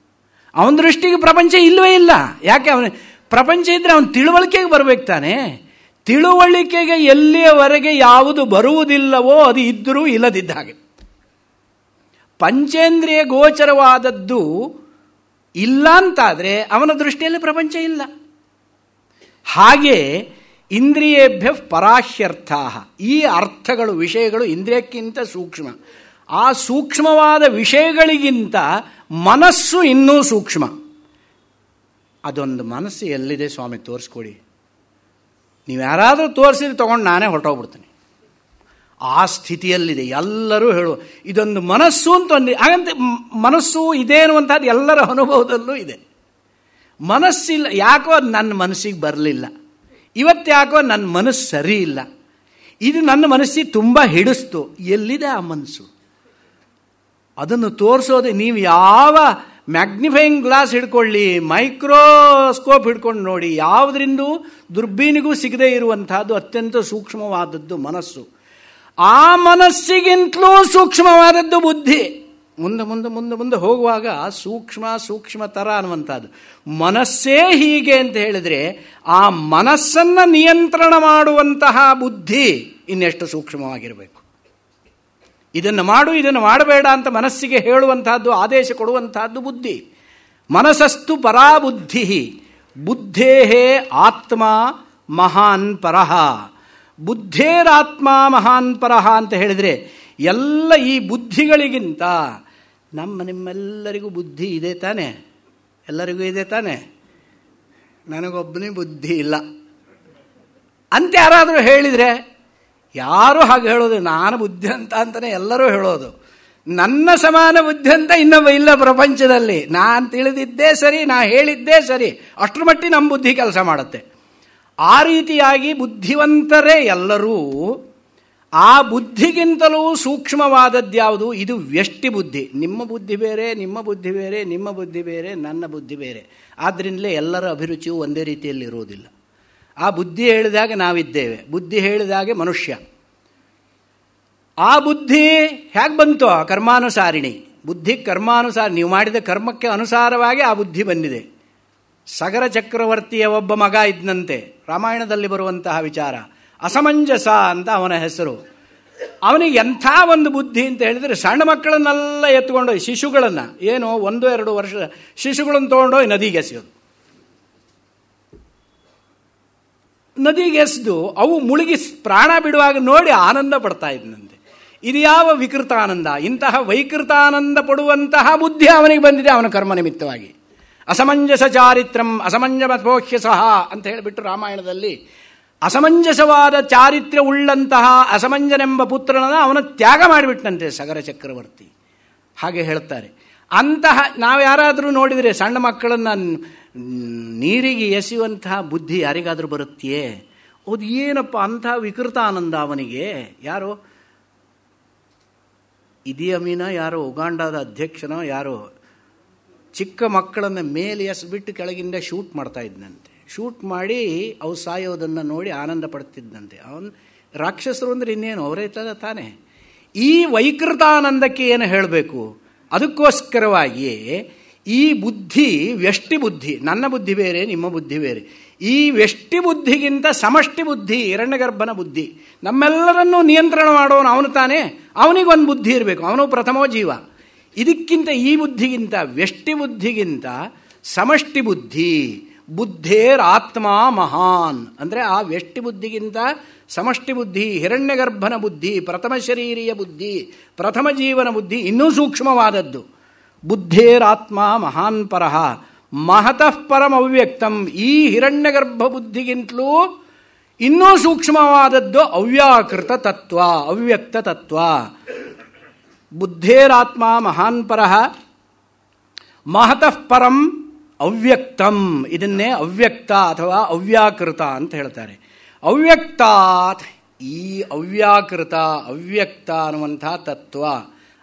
ಅವನ ದೃಷ್ಟಿಗೆ ಪ್ರಪಂಚ ಇಲ್ಲವೇ ಇಲ್ಲ. ಯಾಕೆ? ಅವನ ಪ್ರಪಂಚ ಇದ್ದರೆ ಅವನ ತಿಳುವಳಿಕೆಗೆ ಬರಬೇಕು ತಾನೆ. ತಿಳುವಳಿಕೆಗೆ ಎಲ್ಲಿಯವರೆಗೆ ಯಾವುದು ಬರುವುದಿಲ್ಲವೋ ಅದು ಇದ್ದರೂ ಇಲ್ಲದಿದ್ದ ಹಾಗೆ. ಪಂಚೇಂದ್ರಿಯ ಗೋಚರವಾದದ್ದು ಇಲ್ಲ ಅಂತಾದರೆ ಅವನ ದೃಷ್ಟಿಯಲ್ಲಿ ಪ್ರಪಂಚ ಇಲ್ಲ. ಹಾಗೆ ಇಂದ್ರಿಯೇಭ್ಯ ಪರಾಹ್ಯರ್ಥ, ಈ ಅರ್ಥಗಳು ವಿಷಯಗಳು ಇಂದ್ರಿಯಕ್ಕಿಂತ ಸೂಕ್ಷ್ಮ. ಆ ಸೂಕ್ಷ್ಮವಾದ ವಿಷಯಗಳಿಗಿಂತ ಮನಸ್ಸು ಇನ್ನೂ ಸೂಕ್ಷ್ಮ. ಅದೊಂದು ಮನಸ್ಸು ಎಲ್ಲಿದೆ ಸ್ವಾಮಿ ತೋರಿಸ್ಕೊಡಿ. ನೀವು ಯಾರಾದರೂ ತೋರಿಸಿದ್ರೆ ತೊಗೊಂಡು ನಾನೇ ಹೊರಟೋಗ್ಬಿಡ್ತೀನಿ. ಆ ಸ್ಥಿತಿಯಲ್ಲಿದೆ. ಎಲ್ಲರೂ ಹೇಳುವ ಇದೊಂದು ಮನಸ್ಸು ಅಂತ ಒಂದು, ಹಾಗಂತ ಮನಸ್ಸು ಇದೆ ಅನ್ನುವಂಥದ್ದು ಎಲ್ಲರ ಅನುಭವದಲ್ಲೂ ಇದೆ. ಮನಸ್ಸಿಲ್ಲ, ಯಾಕೋ ಅದು ನನ್ನ ಮನಸ್ಸಿಗೆ ಬರಲಿಲ್ಲ, ಇವತ್ತು ಯಾಕೋ ನನ್ನ ಮನಸ್ಸು ಸರಿ ಇಲ್ಲ, ಇದು ನನ್ನ ಮನಸ್ಸಿಗೆ ತುಂಬ ಹಿಡಿಸ್ತು. ಎಲ್ಲಿದೆ ಆ ಮನಸ್ಸು? ಅದನ್ನು ತೋರಿಸೋದು ನೀವು ಯಾವ ಮ್ಯಾಗ್ನಿಫೈಯಿಂಗ್ ಗ್ಲಾಸ್ ಹಿಡ್ಕೊಳ್ಳಿ, ಮೈಕ್ರೋಸ್ಕೋಪ್ ಹಿಡ್ಕೊಂಡು ನೋಡಿ, ಯಾವುದರಿಂದೂ ದುರ್ಬೀನಿಗೂ ಸಿಗದೇ ಇರುವಂತಹದ್ದು ಅತ್ಯಂತ ಸೂಕ್ಷ್ಮವಾದದ್ದು ಮನಸ್ಸು. ಆ ಮನಸ್ಸಿಗಿಂತಲೂ ಸೂಕ್ಷ್ಮವಾದದ್ದು ಬುದ್ಧಿ. ಮುಂದೆ ಮುಂದೆ ಮುಂದೆ ಮುಂದೆ ಹೋಗುವಾಗ ಸೂಕ್ಷ್ಮತರ ಅನ್ನುವಂಥದ್ದು. ಮನಸ್ಸೇ ಹೀಗೆ ಅಂತ ಹೇಳಿದರೆ ಆ ಮನಸ್ಸನ್ನು ನಿಯಂತ್ರಣ ಮಾಡುವಂತಹ ಬುದ್ಧಿ ಇನ್ನೆಷ್ಟು ಸೂಕ್ಷ್ಮವಾಗಿರಬೇಕು. ಇದನ್ನು ಮಾಡು, ಇದನ್ನು ಮಾಡಬೇಡ ಅಂತ ಮನಸ್ಸಿಗೆ ಹೇಳುವಂತಹದ್ದು, ಆದೇಶ ಕೊಡುವಂತಹದ್ದು ಬುದ್ಧಿ. ಮನಸ್ಸಸ್ತು ಪರಾಬುದ್ಧಿ, ಬುದ್ಧೇಹೇ ಆತ್ಮ ಮಹಾನ್ ಪರಃ. ಬುದ್ಧೇರಾತ್ಮ ಮಹಾನ್ ಪರಃ ಅಂತ ಹೇಳಿದರೆ ಎಲ್ಲ ಈ ಬುದ್ಧಿಗಳಿಗಿಂತ ನಿಮ್ಮೆಲ್ಲರಿಗೂ ಬುದ್ಧಿ ಇದೆ ತಾನೆ. ಎಲ್ಲರಿಗೂ ಇದೆ ತಾನೆ. ನನಗೊಬ್ಬನೇ ಬುದ್ಧಿ ಇಲ್ಲ ಅಂತ ಯಾರಾದರೂ ಹೇಳಿದರೆ, ಯಾರು ಹಾಗೆ ಹೇಳೋದು, ನಾನು ಬುದ್ಧಿವಂತ ಅಂತಲೇ ಎಲ್ಲರೂ ಹೇಳೋದು. ನನ್ನ ಸಮಾನ ಬುದ್ಧಿವಂತ ಇನ್ನೊಬ್ಬ ಇಲ್ಲ ಪ್ರಪಂಚದಲ್ಲಿ. ನಾನು ತಿಳಿದಿದ್ದೇ ಸರಿ, ನಾ ಹೇಳಿದ್ದೇ ಸರಿ, ಅಷ್ಟರ ಮಟ್ಟಿಗೆ ನಮ್ಮ ಬುದ್ಧಿ ಕೆಲಸ ಮಾಡುತ್ತೆ. ಆ ರೀತಿಯಾಗಿ ಬುದ್ಧಿವಂತರೇ ಎಲ್ಲರೂ. ಆ ಬುದ್ಧಿಗಿಂತಲೂ ಸೂಕ್ಷ್ಮವಾದದ್ದು ಯಾವುದು? ಇದು ವ್ಯಷ್ಟಿ ಬುದ್ಧಿ. ನಿಮ್ಮ ಬುದ್ಧಿ ಬೇರೆ, ನಿಮ್ಮ ಬುದ್ಧಿ ಬೇರೆ, ನಿಮ್ಮ ಬುದ್ಧಿ ಬೇರೆ, ನನ್ನ ಬುದ್ಧಿ ಬೇರೆ. ಆದ್ದರಿಂದಲೇ ಎಲ್ಲರ ಅಭಿರುಚಿಯು ಒಂದೇ ರೀತಿಯಲ್ಲಿ ಇರುವುದಿಲ್ಲ. ಆ ಬುದ್ಧಿ ಹೇಳಿದಾಗ ನಾವಿದ್ದೇವೆ, ಬುದ್ಧಿ ಹೇಳಿದಾಗೆ ಮನುಷ್ಯ. ಆ ಬುದ್ಧಿ ಹೇಗೆ ಬಂತು? ಕರ್ಮಾನುಸಾರಿಣಿ ಬುದ್ಧಿ. ಕರ್ಮಾನುಸಾರ, ನೀವು ಮಾಡಿದ ಕರ್ಮಕ್ಕೆ ಅನುಸಾರವಾಗಿ ಆ ಬುದ್ಧಿ ಬಂದಿದೆ. ಸಗರ ಚಕ್ರವರ್ತಿಯ ಒಬ್ಬ ಮಗ ಇದ್ದಂತೆ, ರಾಮಾಯಣದಲ್ಲಿ ಬರುವಂತಹ ವಿಚಾರ. ಅಸಮಂಜಸ ಅಂತ ಅವನ ಹೆಸರು. ಅವನಿಗೆ ಎಂಥ ಒಂದು ಬುದ್ಧಿ ಅಂತ ಹೇಳಿದರೆ, ಸಣ್ಣ ಮಕ್ಕಳನ್ನೆಲ್ಲ ಎತ್ಕೊಂಡೋಗಿ, ಶಿಶುಗಳನ್ನು, ಏನು 1-2 ವರ್ಷದ ಶಿಶುಗಳನ್ನು ತೊಗೊಂಡೋಗಿ ನದಿಗೆ ಎಸೆಯೋದು. ನದಿಗೆ ಎಸೆದು ಅವು ಮುಳುಗಿ ಪ್ರಾಣ ಬಿಡುವಾಗ ನೋಡಿ ಆನಂದ ಪಡ್ತಾ ಇದ್ದಂತೆ. ಇದು ಯಾವ ವಿಕೃತಾನಂದ! ಇಂತಹ ವೈಕೃತಾನಂದ ಪಡುವಂತಹ ಬುದ್ಧಿ ಅವನಿಗೆ ಬಂದಿದೆ ಅವನ ಕರ್ಮ ನಿಮಿತ್ತವಾಗಿ. ಅಸಮಂಜಸ ಚಾರಿತ್ರಂ ಅಸಮಂಜಸೋಹ್ಯ ಸಹ ಅಂತ ಹೇಳಿಬಿಟ್ಟು ರಾಮಾಯಣದಲ್ಲಿ ಅಸಮಂಜಸವಾದ ಚಾರಿತ್ರ್ಯ ಉಳ್ಳಂತಹ ಅಸಮಂಜನೆಂಬ ಪುತ್ರನನ್ನು ಅವನ ತ್ಯಾಗ ಮಾಡಿಬಿಟ್ಟಂತೆ ಸಗರ ಚಕ್ರವರ್ತಿ. ಹಾಗೆ ಹೇಳ್ತಾರೆ. ಅಂತಹ ನಾವು ಯಾರಾದರೂ ನೋಡಿದರೆ ಸಣ್ಣ ಮಕ್ಕಳನ್ನು ನೀರಿಗೆ ಎಸೆಯುವಂತಹ ಬುದ್ಧಿ ಯಾರಿಗಾದರೂ ಬರುತ್ತೆಯೇ? ಅದು ಏನಪ್ಪ ಅಂತಹ ವಿಕೃತಾನಂದ ಅವನಿಗೆ. ಯಾರೋ ಇದಿ ಅಮೀನ ಯಾರೋ ಉಗಾಂಡಾದ ಅಧ್ಯಕ್ಷನೋ ಯಾರೋ ಚಿಕ್ಕ ಮಕ್ಕಳನ್ನು ಮೇಲೆ ಎಸ್ಬಿಟ್ಟು ಕೆಳಗಿಂದ ಶೂಟ್ ಮಾಡ್ತಾ ಇದ್ದಂತೆ. ಶೂಟ್ ಮಾಡಿ ಅವು ಸಾಯೋದನ್ನು ನೋಡಿ ಆನಂದ ಪಡ್ತಿದ್ದಂತೆ. ಅವನು ರಾಕ್ಷಸರು ಅಂದರೆ ಇನ್ನೇನು, ಅವರೇ ತಾನೆ. ಈ ವೈಕೃತಾನಂದಕ್ಕೆ ಏನು ಹೇಳಬೇಕು? ಅದಕ್ಕೋಸ್ಕರವಾಗಿಯೇ ಈ ಬುದ್ಧಿ ವ್ಯಷ್ಟಿ ಬುದ್ಧಿ. ನನ್ನ ಬುದ್ಧಿ ಬೇರೆ, ನಿಮ್ಮ ಬುದ್ಧಿ ಬೇರೆ. ಈ ವ್ಯಷ್ಟಿ ಬುದ್ಧಿಗಿಂತ ಸಮಷ್ಟಿ ಬುದ್ಧಿ, ಹಿರಣ್ಯಗರ್ಭನ ಬುದ್ಧಿ. ನಮ್ಮೆಲ್ಲರನ್ನೂ ನಿಯಂತ್ರಣ ಮಾಡೋನು ಅವನು ತಾನೇ. ಅವನಿಗೊಂದು ಬುದ್ಧಿ ಇರಬೇಕು, ಅವನು ಪ್ರಥಮೋ ಜೀವ. ಇದಕ್ಕಿಂತ, ಈ ಬುದ್ಧಿಗಿಂತ, ವ್ಯಷ್ಟಿ ಬುದ್ಧಿಗಿಂತ ಸಮಷ್ಟಿ ಬುದ್ಧಿ. ಬುದ್ಧೇರ್ ಆತ್ಮ ಮಹಾನ್ ಅಂದರೆ ಆ ವ್ಯಷ್ಟಿ ಬುದ್ಧಿಗಿಂತ ಸಮಷ್ಟಿ ಬುದ್ಧಿ, ಹಿರಣ್ಯಗರ್ಭನ ಬುದ್ಧಿ, ಪ್ರಥಮ ಶರೀರಿಯ ಬುದ್ಧಿ, ಪ್ರಥಮ ಜೀವನ ಬುದ್ಧಿ ಇನ್ನೂ ಸೂಕ್ಷ್ಮವಾದದ್ದು. ಬುದ್ಧೇರಾತ್ಮ ಮಹಾನ್ ಪರಃ ಮಹತಃ ಪರಂ ಅವ್ಯಕ್ತಂ. ಈ ಹಿರಣ್ಯಗರ್ಭ ಬುದ್ಧಿಗಿಂತಲೂ ಇನ್ನೂ ಸೂಕ್ಷ್ಮವಾದದ್ದು ಅವ್ಯಾಕೃತ ತತ್ವ, ಅವ್ಯಕ್ತ ತತ್ವ. ಬುದ್ಧೇರಾತ್ಮ ಮಹಾನ್ ಪರಃ ಮಹತಃ ಪರಂ ಅವ್ಯಕ್ತಂ. ಇದನ್ನೇ ಅವ್ಯಕ್ತ ಅಥವಾ ಅವ್ಯಾಕೃತ ಅಂತ ಹೇಳ್ತಾರೆ. ಅವ್ಯಕ್ತಾತ್, ಈ ಅವ್ಯಾಕೃತ ಅವ್ಯಕ್ತ ಅನ್ನುವಂಥ ತತ್ವ,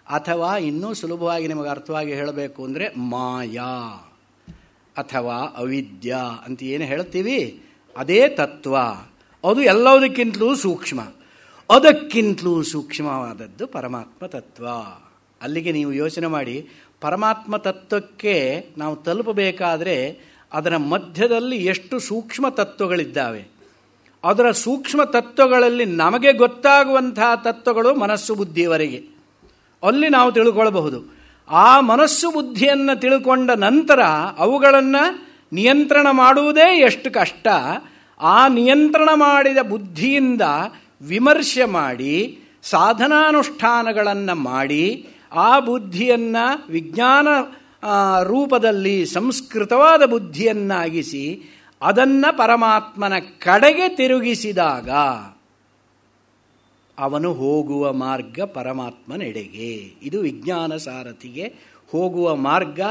ಅಥವಾ ಇನ್ನೂ ಸುಲಭವಾಗಿ ನಿಮಗೆ ಅರ್ಥವಾಗಿ ಹೇಳಬೇಕು ಅಂದರೆ ಮಾಯಾ ಅಥವಾ ಅವಿದ್ಯಾ ಅಂತ ಏನು ಹೇಳ್ತೀವಿ, ಅದೇ ತತ್ವ. ಅದು ಎಲ್ಲದಕ್ಕಿಂತಲೂ ಸೂಕ್ಷ್ಮ. ಅದಕ್ಕಿಂತಲೂ ಸೂಕ್ಷ್ಮವಾದದ್ದು ಪರಮಾತ್ಮ ತತ್ವ. ಅಲ್ಲಿಗೆ ನೀವು ಯೋಚನೆ ಮಾಡಿ, ಪರಮಾತ್ಮ ತತ್ವಕ್ಕೆ ನಾವು ತಲುಪಬೇಕಾದರೆ ಅದರ ಮಧ್ಯದಲ್ಲಿ ಎಷ್ಟು ಸೂಕ್ಷ್ಮ ತತ್ವಗಳಿದ್ದಾವೆ. ಅದರ ಸೂಕ್ಷ್ಮ ತತ್ವಗಳಲ್ಲಿ ನಮಗೆ ಗೊತ್ತಾಗುವಂತಹ ತತ್ವಗಳು ಮನಸ್ಸು ಬುದ್ಧಿಯವರೆಗೆ. ಅಲ್ಲಿ ನಾವು ತಿಳ್ಕೊಳ್ಬಹುದು. ಆ ಮನಸ್ಸು ಬುದ್ಧಿಯನ್ನು ತಿಳ್ಕೊಂಡ ನಂತರ ಅವುಗಳನ್ನು ನಿಯಂತ್ರಣ ಮಾಡುವುದೇ ಎಷ್ಟು ಕಷ್ಟ. ಆ ನಿಯಂತ್ರಣ ಮಾಡಿದ ಬುದ್ಧಿಯಿಂದ ವಿಮರ್ಶೆ ಮಾಡಿ ಸಾಧನಾನುಷ್ಠಾನಗಳನ್ನು ಮಾಡಿ ಆ ಬುದ್ಧಿಯನ್ನು ವಿಜ್ಞಾನ ರೂಪದಲ್ಲಿ ಸಂಸ್ಕೃತವಾದ ಬುದ್ಧಿಯನ್ನಾಗಿಸಿ ಅದನ್ನು ಪರಮಾತ್ಮನ ಕಡೆಗೆ ತಿರುಗಿಸಿದಾಗ ಅವನು ಹೋಗುವ ಮಾರ್ಗ ಪರಮಾತ್ಮನೆಡೆಗೆ. ಇದು ವಿಜ್ಞಾನ ಸಾರಥಿಗೆ ಹೋಗುವ ಮಾರ್ಗ,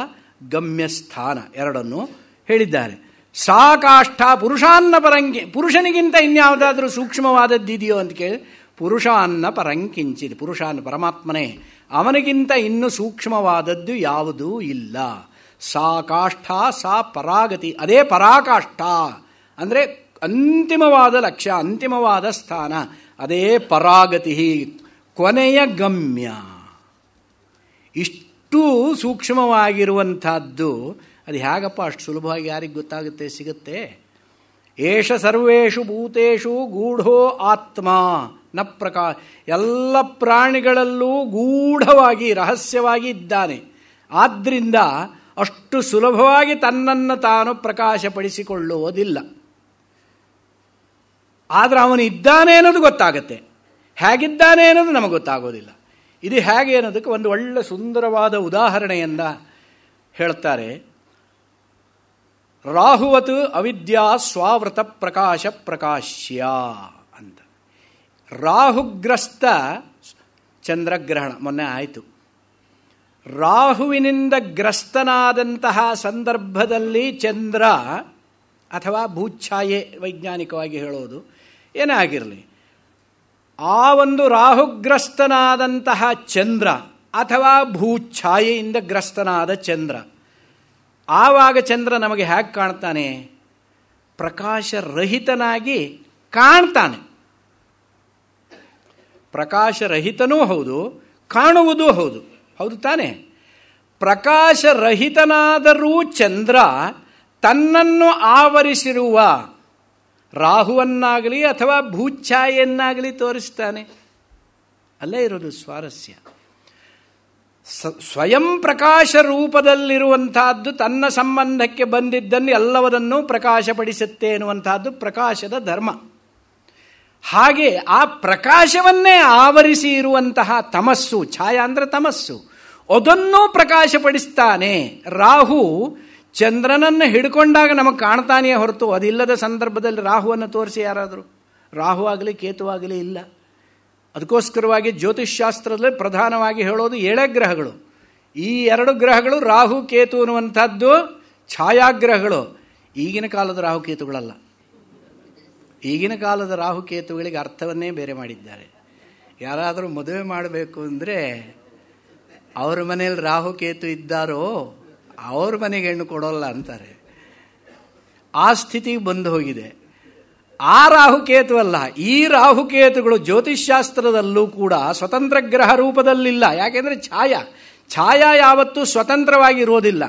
ಗಮ್ಯಸ್ಥಾನ ಎರಡನ್ನು ಹೇಳಿದ್ದಾರೆ. ಸಾಕಾಷ್ಠ ಪುರುಷಾನ್ನ ಪರಂಗಿ. ಪುರುಷನಿಗಿಂತ ಇನ್ಯಾವುದಾದ್ರೂ ಸೂಕ್ಷ್ಮವಾದದ್ದಿದೆಯೋ ಅಂತ ಕೇಳಿ, ಪುರುಷಾನ್ನ ಪರಂಕಿಂಚಿದೆ. ಪುರುಷಾನ್ನ ಪರಮಾತ್ಮನೇ, ಅವನಿಗಿಂತ ಇನ್ನೂ ಸೂಕ್ಷ್ಮವಾದದ್ದು ಯಾವುದೂ ಇಲ್ಲ. ಸಾಕಾಷ್ಠ ಸಾ ಪರಾಗತಿ. ಅದೇ ಪರಾಕಾಷ್ಠ ಅಂದರೆ ಅಂತಿಮವಾದ ಲಕ್ಷ್ಯ, ಅಂತಿಮವಾದ ಸ್ಥಾನ. ಅದೇ ಪರಾಗತಿ, ಕೊನೆಯ ಗಮ್ಯ. ಇಷ್ಟು ಸೂಕ್ಷ್ಮವಾಗಿರುವಂಥದ್ದು ಅದು ಹೇಗಪ್ಪ ಅಷ್ಟು ಸುಲಭವಾಗಿ ಯಾರಿಗೆ ಗೊತ್ತಾಗುತ್ತೆ, ಸಿಗುತ್ತೆ? ಏಷ ಸರ್ವೇಷು ಭೂತೇಷು ಗೂಢೋ ಆತ್ಮ ನ ಪ್ರಕಾಶ. ಎಲ್ಲ ಪ್ರಾಣಿಗಳಲ್ಲೂ ಗೂಢವಾಗಿ ರಹಸ್ಯವಾಗಿ ಇದ್ದಾನೆ. ಆದ್ದರಿಂದ ಅಷ್ಟು ಸುಲಭವಾಗಿ ತನ್ನನ್ನು ತಾನು ಪ್ರಕಾಶಪಡಿಸಿಕೊಳ್ಳುವುದಿಲ್ಲ. ಆದರೆ ಅವನು ಇದ್ದಾನೆ ಅನ್ನೋದು ಗೊತ್ತಾಗತ್ತೆ, ಹೇಗಿದ್ದಾನೆ ಅನ್ನೋದು ನಮಗೆ ಗೊತ್ತಾಗೋದಿಲ್ಲ. ಇದು ಹೇಗೆ ಅನ್ನೋದಕ್ಕೆ ಒಂದು ಒಳ್ಳೆ ಸುಂದರವಾದ ಉದಾಹರಣೆಯಿಂದ ಹೇಳ್ತಾರೆ. ರಾಹುವತ್ ಅವಿದ್ಯಾ ಸ್ವಾವೃತ ಪ್ರಕಾಶ ಪ್ರಕಾಶ್ಯ ಅಂತ. ರಾಹುಗ್ರಸ್ತ ಚಂದ್ರಗ್ರಹಣ ಮೊನ್ನೆ ಆಯಿತು. ರಾಹುವಿನಿಂದ ಗ್ರಸ್ತನಾದಂತಹ ಸಂದರ್ಭದಲ್ಲಿ ಚಂದ್ರ ಅಥವಾ ಭೂಛಾಯೆ ವೈಜ್ಞಾನಿಕವಾಗಿ ಹೇಳೋದು ಏನೇ ಆಗಿರಲಿ, ಆ ಒಂದು ರಾಹುಗ್ರಸ್ತನಾದಂತಹ ಚಂದ್ರ ಅಥವಾ ಭೂಛಾಯೆಯಿಂದ ಗ್ರಸ್ತನಾದ ಚಂದ್ರ, ಆವಾಗ ಚಂದ್ರ ನಮಗೆ ಹೇಗೆ ಕಾಣ್ತಾನೆ? ಪ್ರಕಾಶರಹಿತನಾಗಿ ಕಾಣ್ತಾನೆ. ಪ್ರಕಾಶರಹಿತನೂ ಹೌದು, ಕಾಣುವುದೂ ಹೌದು. ಹೌದು ತಾನೆ? ಪ್ರಕಾಶರಹಿತನಾದರೂ ಚಂದ್ರ ತನ್ನನ್ನು ಆವರಿಸಿರುವ ರಾಹುವನ್ನಾಗಲಿ ಅಥವಾ ಭೂಛಾಯೆಯನ್ನಾಗಲಿ ತೋರಿಸ್ತಾನೆ. ಅಲ್ಲೇ ಇರೋದು ಸ್ವಾರಸ್ಯ. ಸ್ವಯಂ ಪ್ರಕಾಶ ರೂಪದಲ್ಲಿರುವಂತಹದ್ದು ತನ್ನ ಸಂಬಂಧಕ್ಕೆ ಬಂದಿದ್ದನ್ನು ಎಲ್ಲವನ್ನೂ ಪ್ರಕಾಶಪಡಿಸುತ್ತೆ ಎನ್ನುವಂತಹದ್ದು ಪ್ರಕಾಶದ ಧರ್ಮ. ಹಾಗೆ ಆ ಪ್ರಕಾಶವನ್ನೇ ಆವರಿಸಿ ಇರುವಂತಹ ತಮಸ್ಸು, ಛಾಯಾ ಅಂದರೆ ತಮಸ್ಸು, ಅದನ್ನೂ ಪ್ರಕಾಶಪಡಿಸ್ತಾನೆ. ರಾಹು ಚಂದ್ರನನ್ನು ಹಿಡ್ಕೊಂಡಾಗ ನಮಗೆ ಕಾಣ್ತಾನೆಯೇ ಹೊರತು ಅದಿಲ್ಲದ ಸಂದರ್ಭದಲ್ಲಿ ರಾಹುವನ್ನು ತೋರಿಸಿ ಯಾರಾದರೂ? ರಾಹು ಆಗಲಿ ಕೇತು ಆಗಲಿ ಇಲ್ಲ. ಅದಕ್ಕೋಸ್ಕರವಾಗಿ ಜ್ಯೋತಿಷ್ಶಾಸ್ತ್ರದಲ್ಲಿ ಪ್ರಧಾನವಾಗಿ ಹೇಳೋದು 7 ಗ್ರಹಗಳು. ಈ 2 ಗ್ರಹಗಳು ರಾಹು ಕೇತು ಅನ್ನುವಂಥದ್ದು ಛಾಯಾಗ್ರಹಗಳು. ಈಗಿನ ಕಾಲದ ರಾಹುಕೇತುಗಳಲ್ಲ. ಈಗಿನ ಕಾಲದ ರಾಹುಕೇತುಗಳಿಗೆ ಅರ್ಥವನ್ನೇ ಬೇರೆ ಮಾಡಿದ್ದಾರೆ. ಯಾರಾದರೂ ಮದುವೆ ಮಾಡಬೇಕು ಅಂದರೆ ಅವ್ರ ಮನೆಯಲ್ಲಿ ರಾಹುಕೇತು ಇದ್ದಾರೋ ಅವ್ರ ಮನೆಗೆ ಹೆಣ್ಣು ಕೊಡೋಲ್ಲ ಅಂತಾರೆ. ಆ ಸ್ಥಿತಿಗೆ ಬಂದು ಹೋಗಿದೆ. ಆ ರಾಹುಕೇತು ಅಲ್ಲ, ಈ ರಾಹುಕೇತುಗಳು ಜ್ಯೋತಿಷ್ಶಾಸ್ತ್ರದಲ್ಲೂ ಕೂಡ ಸ್ವತಂತ್ರ ಗ್ರಹ ರೂಪದಲ್ಲಿಲ್ಲ. ಯಾಕೆಂದರೆ ಛಾಯಾ ಯಾವತ್ತೂ ಸ್ವತಂತ್ರವಾಗಿರೋದಿಲ್ಲ.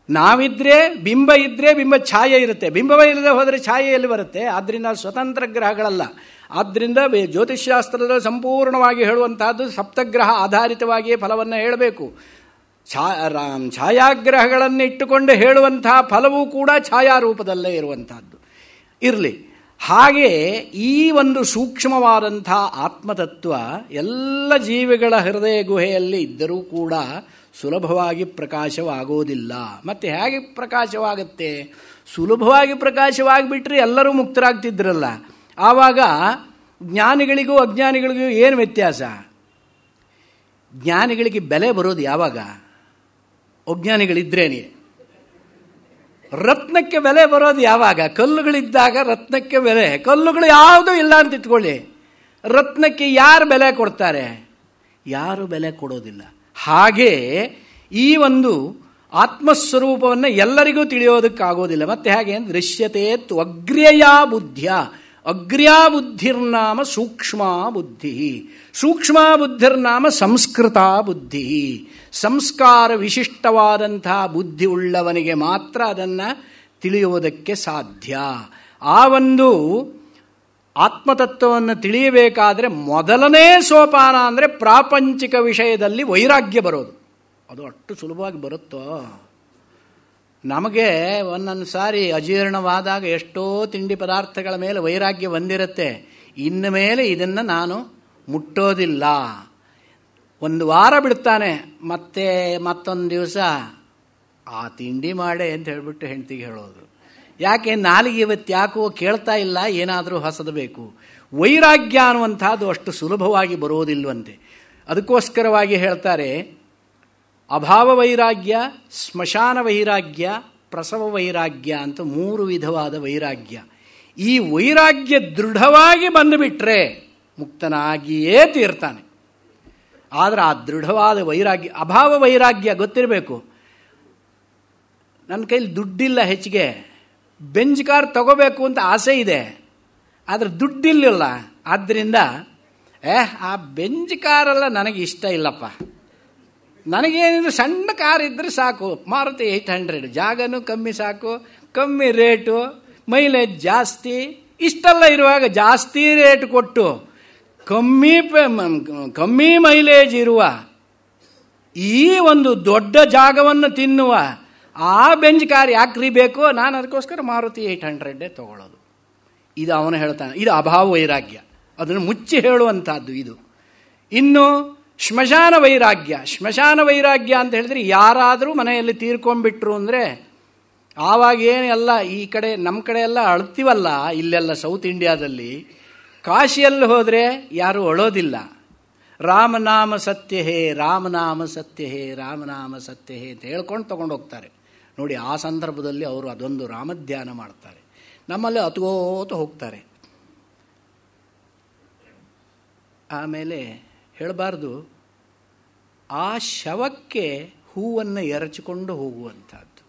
ನಾವಿದ್ರೆ ಬಿಂಬ ಇದ್ದರೆ ಬಿಂಬ ಛಾಯೆ ಇರುತ್ತೆ, ಬಿಂಬವೇ ಇಲ್ಲದೆ ಹೋದರೆ ಛಾಯೆ ಎಲ್ಲಿ ಬರುತ್ತೆ? ಆದ್ದರಿಂದ ಸ್ವತಂತ್ರ ಗ್ರಹಗಳಲ್ಲ. ಆದ್ದರಿಂದ ಜ್ಯೋತಿಷ್ಶಾಸ್ತ್ರದಲ್ಲಿ ಸಂಪೂರ್ಣವಾಗಿ ಹೇಳುವಂತಹದ್ದು ಸಪ್ತಗ್ರಹ ಆಧಾರಿತವಾಗಿಯೇ ಫಲವನ್ನು ಹೇಳಬೇಕು. ಛಾಯಾಗ್ರಹಗಳನ್ನು ಇಟ್ಟುಕೊಂಡು ಹೇಳುವಂತಹ ಫಲವೂ ಕೂಡ ಛಾಯಾರೂಪದಲ್ಲೇ ಇರುವಂತಹದ್ದು ಇರಲಿ. ಹಾಗೆ ಈ ಒಂದು ಸೂಕ್ಷ್ಮವಾದಂಥ ಆತ್ಮತತ್ವ ಎಲ್ಲ ಜೀವಿಗಳ ಹೃದಯ ಗುಹೆಯಲ್ಲಿ ಇದ್ದರೂ ಕೂಡ ಸುಲಭವಾಗಿ ಪ್ರಕಾಶವಾಗೋದಿಲ್ಲ. ಮತ್ತು ಹೇಗೆ ಪ್ರಕಾಶವಾಗುತ್ತೆ? ಸುಲಭವಾಗಿ ಪ್ರಕಾಶವಾಗಿಬಿಟ್ರೆ ಎಲ್ಲರೂ ಮುಕ್ತರಾಗ್ತಿದ್ರಲ್ಲ. ಆವಾಗ ಜ್ಞಾನಿಗಳಿಗೂ ಅಜ್ಞಾನಿಗಳಿಗೂ ಏನು ವ್ಯತ್ಯಾಸ? ಜ್ಞಾನಿಗಳಿಗೆ ಬೆಲೆ ಬರೋದು ಯಾವಾಗ? ಅಜ್ಞಾನಿಗಳಿದ್ರೇನೆ. ರತ್ನಕ್ಕೆ ಬೆಲೆ ಬರೋದು ಯಾವಾಗ? ಕಲ್ಲುಗಳಿದ್ದಾಗ ರತ್ನಕ್ಕೆ ಬೆಲೆ. ಕಲ್ಲುಗಳು ಯಾವುದೂ ಇಲ್ಲ ಅಂತ ಇಟ್ಕೊಳ್ಳಿ, ರತ್ನಕ್ಕೆ ಯಾರು ಬೆಲೆ ಕೊಡ್ತಾರೆ? ಯಾರು ಬೆಲೆ ಕೊಡೋದಿಲ್ಲ. ಹಾಗೆ ಈ ಒಂದು ಆತ್ಮಸ್ವರೂಪವನ್ನು ಎಲ್ಲರಿಗೂ ತಿಳಿಯೋದಕ್ಕಾಗೋದಿಲ್ಲ. ಮತ್ತೆ ಹಾಗೆ ದೃಶ್ಯತೆ ತ್ವಗ್ರ್ಯಯ ಬುದ್ಧಿಯ. ಅಗ್ರ್ಯಾ ಬುದ್ಧಿರ್ನಾಮ ಸೂಕ್ಷ್ಮ ಬುದ್ಧಿ, ಸೂಕ್ಷ್ಮ ಬುದ್ಧಿರ್ನಾಮ ಸಂಸ್ಕೃತ ಬುದ್ಧಿ. ಸಂಸ್ಕಾರ ವಿಶಿಷ್ಟವಾದಂತಹ ಬುದ್ಧಿ ಉಳ್ಳವನಿಗೆ ಮಾತ್ರ ಅದನ್ನು ತಿಳಿಯುವುದಕ್ಕೆ ಸಾಧ್ಯ. ಆ ಒಂದು ಆತ್ಮತತ್ವವನ್ನು ತಿಳಿಯಬೇಕಾದರೆ ಮೊದಲನೇ ಸೋಪಾನ ಅಂದರೆ ಪ್ರಾಪಂಚಿಕ ವಿಷಯದಲ್ಲಿ ವೈರಾಗ್ಯ ಬರೋದು. ಅದು ಅಷ್ಟು ಸುಲಭವಾಗಿ ಬರುತ್ತೋ? ನಮಗೆ ಒಂದೊಂದು ಸಾರಿ ಅಜೀರ್ಣವಾದಾಗ ಎಷ್ಟೋ ತಿಂಡಿ ಪದಾರ್ಥಗಳ ಮೇಲೆ ವೈರಾಗ್ಯ ಬಂದಿರುತ್ತೆ. ಇನ್ನು ಮೇಲೆ ಇದನ್ನು ನಾನು ಮುಟ್ಟೋದಿಲ್ಲ. ಒಂದು ವಾರ ಬಿಡ್ತಾನೆ, ಮತ್ತೆ ಮತ್ತೊಂದು ದಿವಸ ಆ ತಿಂಡಿ ಮಾಡೆ ಅಂತ ಹೇಳಿಬಿಟ್ಟು ಹೆಂಡತಿಗೆ ಹೇಳೋದು. ಯಾಕೆ? ನಾಲಿಗೆ ಇವತ್ತು ಯಾಕೋ ಕೇಳ್ತಾ ಇಲ್ಲ, ಏನಾದರೂ ಹೊಸದು ಬೇಕು. ವೈರಾಗ್ಯ ಅನ್ನುವಂಥದ್ದು ಅಷ್ಟು ಸುಲಭವಾಗಿ ಬರೋದಿಲ್ವಂತೆ. ಅದಕ್ಕೋಸ್ಕರವಾಗಿ ಹೇಳ್ತಾರೆ, ಅಭಾವ ವೈರಾಗ್ಯ, ಸ್ಮಶಾನ ವೈರಾಗ್ಯ, ಪ್ರಸವ ವೈರಾಗ್ಯ ಅಂತ 3 ವಿಧವಾದ ವೈರಾಗ್ಯ. ಈ ವೈರಾಗ್ಯ ದೃಢವಾಗಿ ಬಂದುಬಿಟ್ರೆ ಮುಕ್ತನಾಗಿಯೇ ತೀರ್ತಾನೆ. ಆದರೆ ಆ ದೃಢವಾದ ವೈರಾಗ್ಯ, ಅಭಾವ ವೈರಾಗ್ಯ ಗೊತ್ತಿರಬೇಕು. ನನ್ನ ಕೈಲಿ ದುಡ್ಡಿಲ್ಲ, ಹೆಚ್ಚಿಗೆ ಬೆಂಚ್ ಕಾರ್ ತಗೋಬೇಕು ಅಂತ ಆಸೆ ಇದೆ, ಆದರೆ ದುಡ್ಡಿಲ್ಲ. ಆದ್ದರಿಂದ ಆ ಬೆಂಚ್ ಕಾರೆಲ್ಲ ನನಗೆ ಇಷ್ಟ ಇಲ್ಲಪ್ಪ, ನನಗೇನಿದ್ರು ಸಣ್ಣ ಕಾರ್ ಇದ್ದರೆ ಸಾಕು, ಮಾರುತಿ 800, ಜಾಗನೂ ಕಮ್ಮಿ ಸಾಕು, ಕಮ್ಮಿ ರೇಟು, ಮೈಲೇಜ್ ಜಾಸ್ತಿ. ಇಷ್ಟೆಲ್ಲ ಇರುವಾಗ ಜಾಸ್ತಿ ರೇಟ್ ಕೊಟ್ಟು ಕಮ್ಮಿ ಮೈಲೇಜ್ ಇರುವ ಈ ಒಂದು ದೊಡ್ಡ ಜಾಗವನ್ನು ತಿನ್ನುವ ಆ ಬೆಂಚ್ ಕಾರ್ ಯಾಕ್ರಿ ಬೇಕು? ನಾನು ಅದಕ್ಕೋಸ್ಕರ ಮಾರುತಿ 800 ತಗೊಳ್ಳೋದು. ಇದು ಅವನು ಹೇಳ್ತಾನೆ. ಇದು ಅಭಾವ ವೈರಾಗ್ಯ, ಅದನ್ನು ಮುಚ್ಚಿ ಹೇಳುವಂಥದ್ದು ಇದು. ಇನ್ನು ಶ್ಮಶಾನ ವೈರಾಗ್ಯ. ಶ್ಮಶಾನ ವೈರಾಗ್ಯ ಅಂತ ಹೇಳಿದ್ರೆ, ಯಾರಾದರೂ ಮನೆಯಲ್ಲಿ ತೀರ್ಕೊಂಡ್ಬಿಟ್ರು ಅಂದರೆ ಆವಾಗ ಏನೆಲ್ಲ ಈ ಕಡೆ ನಮ್ಮ ಕಡೆ ಎಲ್ಲ ಅಳ್ತೀವಲ್ಲ, ಇಲ್ಲೆಲ್ಲ ಸೌತ್ ಇಂಡಿಯಾದಲ್ಲಿ, ಕಾಶಿಯಲ್ಲಿ ಹೋದರೆ ಯಾರೂ ಅಳೋದಿಲ್ಲ. ರಾಮನಾಮ ಸತ್ಯ ಹೇ, ರಾಮನಾಮ ಸತ್ಯ ಹೇ, ರಾಮನಾಮ ಸತ್ಯ ಹೇ ಅಂತ ಹೇಳ್ಕೊಂಡು ತಗೊಂಡು ಹೋಗ್ತಾರೆ. ನೋಡಿ, ಆ ಸಂದರ್ಭದಲ್ಲಿ ಅವರು ಅದೊಂದು ರಾಮಧ್ಯಾನ ಮಾಡ್ತಾರೆ. ನಮ್ಮಲ್ಲಿ ಅತ್ಕೋತ ಹೋಗ್ತಾರೆ. ಆಮೇಲೆ ಹೇಳಬಾರ್ದು, ಆ ಶವಕ್ಕೆ ಹೂವನ್ನು ಎರಚಿಕೊಂಡು ಹೋಗುವಂಥದ್ದು.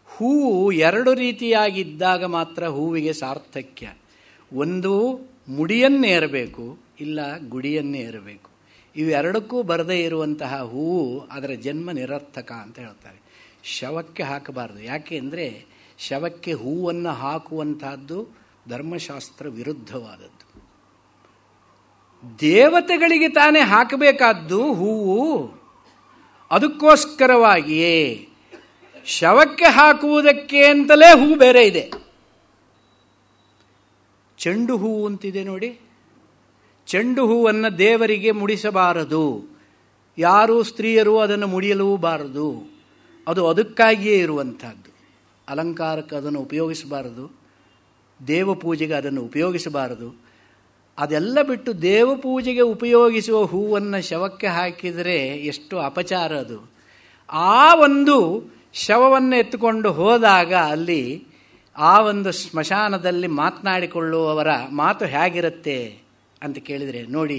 ಹೂವು ಎರಡು ರೀತಿಯಾಗಿದ್ದಾಗ ಮಾತ್ರ ಹೂವಿಗೆ ಸಾರ್ಥಕ್ಯ. ಒಂದು ಮುಡಿಯನ್ನೇರಬೇಕು, ಇಲ್ಲ ಗುಡಿಯನ್ನೇ ಇರಬೇಕು. ಇವೆರಡಕ್ಕೂ ಬರದೇ ಇರುವಂತಹ ಹೂವು ಅದರ ಜನ್ಮ ನಿರರ್ಥಕ ಅಂತ ಹೇಳ್ತಾರೆ. ಶವಕ್ಕೆ ಹಾಕಬಾರ್ದು. ಯಾಕೆ ಅಂದರೆ ಶವಕ್ಕೆ ಹೂವನ್ನು ಹಾಕುವಂತಹದ್ದು ಧರ್ಮಶಾಸ್ತ್ರ ವಿರುದ್ಧವಾದದ್ದು. ದೇವತೆಗಳಿಗೆ ತಾನೇ ಹಾಕಬೇಕಾದ್ದು ಹೂವು. ಅದಕ್ಕೋಸ್ಕರವಾಗಿಯೇ ಶವಕ್ಕೆ ಹಾಕುವುದಕ್ಕೆ ಅಂತಲೇ ಹೂ ಬೇರೆ ಇದೆ. ಚೆಂಡು ಹೂವು ಅಂತಿದೆ ನೋಡಿ. ಚೆಂಡು ಹೂವನ್ನು ದೇವರಿಗೆ ಮುಡಿಸಬಾರದು. ಯಾರೂ ಸ್ತ್ರೀಯರು ಅದನ್ನು ಮುಡಿಯಲೂಬಾರದು. ಅದು ಅದಕ್ಕಾಗಿಯೇ ಇರುವಂಥದ್ದು. ಅಲಂಕಾರಕ್ಕೆ ಅದನ್ನು ಉಪಯೋಗಿಸಬಾರದು, ದೇವಪೂಜೆಗೆ ಅದನ್ನು ಉಪಯೋಗಿಸಬಾರದು. ಅದೆಲ್ಲ ಬಿಟ್ಟು ದೇವಪೂಜೆಗೆ ಉಪಯೋಗಿಸುವ ಹೂವನ್ನು ಶವಕ್ಕೆ ಹಾಕಿದರೆ ಎಷ್ಟು ಅಪಚಾರ ಅದು. ಆ ಒಂದು ಶವವನ್ನು ಎತ್ತುಕೊಂಡು ಹೋದಾಗ ಅಲ್ಲಿ ಆ ಒಂದು ಸ್ಮಶಾನದಲ್ಲಿ ಮಾತನಾಡಿಕೊಳ್ಳುವವರ ಮಾತು ಹೇಗಿರುತ್ತೆ ಅಂತ ಕೇಳಿದರೆ, ನೋಡಿ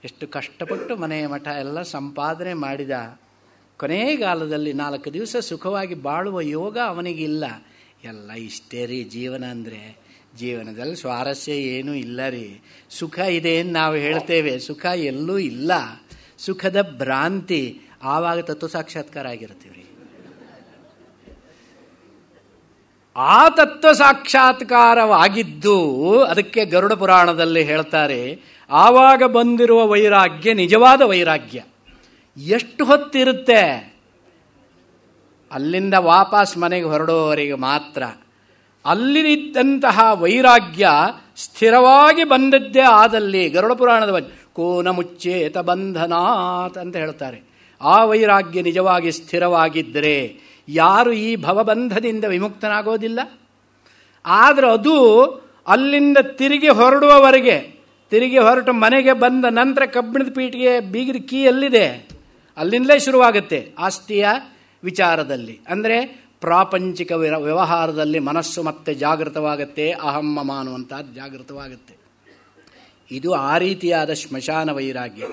ಎಷ್ಟು ಕಷ್ಟಪಟ್ಟು ಮನೆಯ ಮಠ ಎಲ್ಲ ಸಂಪಾದನೆ ಮಾಡಿದ, ಕೊನೆಗಾಲದಲ್ಲಿ 4 ದಿವಸ ಸುಖವಾಗಿ ಬಾಳುವ ಯೋಗ ಅವನಿಗಿಲ್ಲ. ಎಲ್ಲ ಇಷ್ಟೇ ರೀ ಜೀವನ ಅಂದರೆ. ಜೀವನದಲ್ಲಿ ಸ್ವಾರಸ್ಯ ಏನೂ ಇಲ್ಲ ರೀ. ಸುಖ ಇದೆ ಎಂದು ನಾವು ಹೇಳ್ತೇವೆ, ಸುಖ ಎಲ್ಲೂ ಇಲ್ಲ. ಸುಖದ ಭ್ರಾಂತಿ. ಆವಾಗ ತತ್ವ ಸಾಕ್ಷಾತ್ಕಾರ ಆಗಿರ್ತೀವಿ ರೀ. ಆ ತತ್ವ ಸಾಕ್ಷಾತ್ಕಾರವಾಗಿದ್ದು ಅದಕ್ಕೆ ಗರುಡ ಪುರಾಣದಲ್ಲಿ ಹೇಳ್ತಾರೆ, ಆವಾಗ ಬಂದಿರುವ ವೈರಾಗ್ಯ ನಿಜವಾದ ವೈರಾಗ್ಯ. ಎಷ್ಟು ಹೊತ್ತಿರುತ್ತೆ? ಅಲ್ಲಿಂದ ವಾಪಸ್ ಮನೆಗೆ ಹೊರಡುವವರೆಗೆ ಮಾತ್ರ. ಅಲ್ಲಿದ್ದಂತಹ ವೈರಾಗ್ಯ ಸ್ಥಿರವಾಗಿ ಬಂದದ್ದೇ ಆದಲ್ಲಿ ಗರುಡ ಪುರಾಣದ ಕೋನ ಮುಚ್ಚೇತ ಬಂಧನಾತ್ ಅಂತ ಹೇಳ್ತಾರೆ. ಆ ವೈರಾಗ್ಯ ನಿಜವಾಗಿ ಸ್ಥಿರವಾಗಿದ್ದರೆ ಯಾರು ಈ ಭವಬಂಧದಿಂದ ವಿಮುಕ್ತನಾಗೋದಿಲ್ಲ. ಆದರೆ ಅದು ಅಲ್ಲಿಂದ ತಿರುಗಿ ಹೊರಡುವವರೆಗೆ, ತಿರುಗಿ ಹೊರಟು ಮನೆಗೆ ಬಂದ ನಂತರ ಕಬ್ಬಿಣದ ಪೀಠಿಗೆ ಬೀಗಿದ ಕೀ ಎಲ್ಲಿದೆ? ಅಲ್ಲಿಂದಲೇ ಶುರುವಾಗುತ್ತೆ ಆಸ್ತಿಯ ವಿಚಾರದಲ್ಲಿ. ಅಂದರೆ ಪ್ರಾಪಂಚಿಕ ವ್ಯವಹಾರದಲ್ಲಿ ಮನಸ್ಸು ಮತ್ತೆ ಜಾಗೃತವಾಗುತ್ತೆ, ಅಹಂ ಮಮ ಅನ್ನುವಂಥದ್ದು ಜಾಗೃತವಾಗುತ್ತೆ. ಇದು ಆ ರೀತಿಯಾದ ಸ್ಮಶಾನ ವೈರಾಗ್ಯ.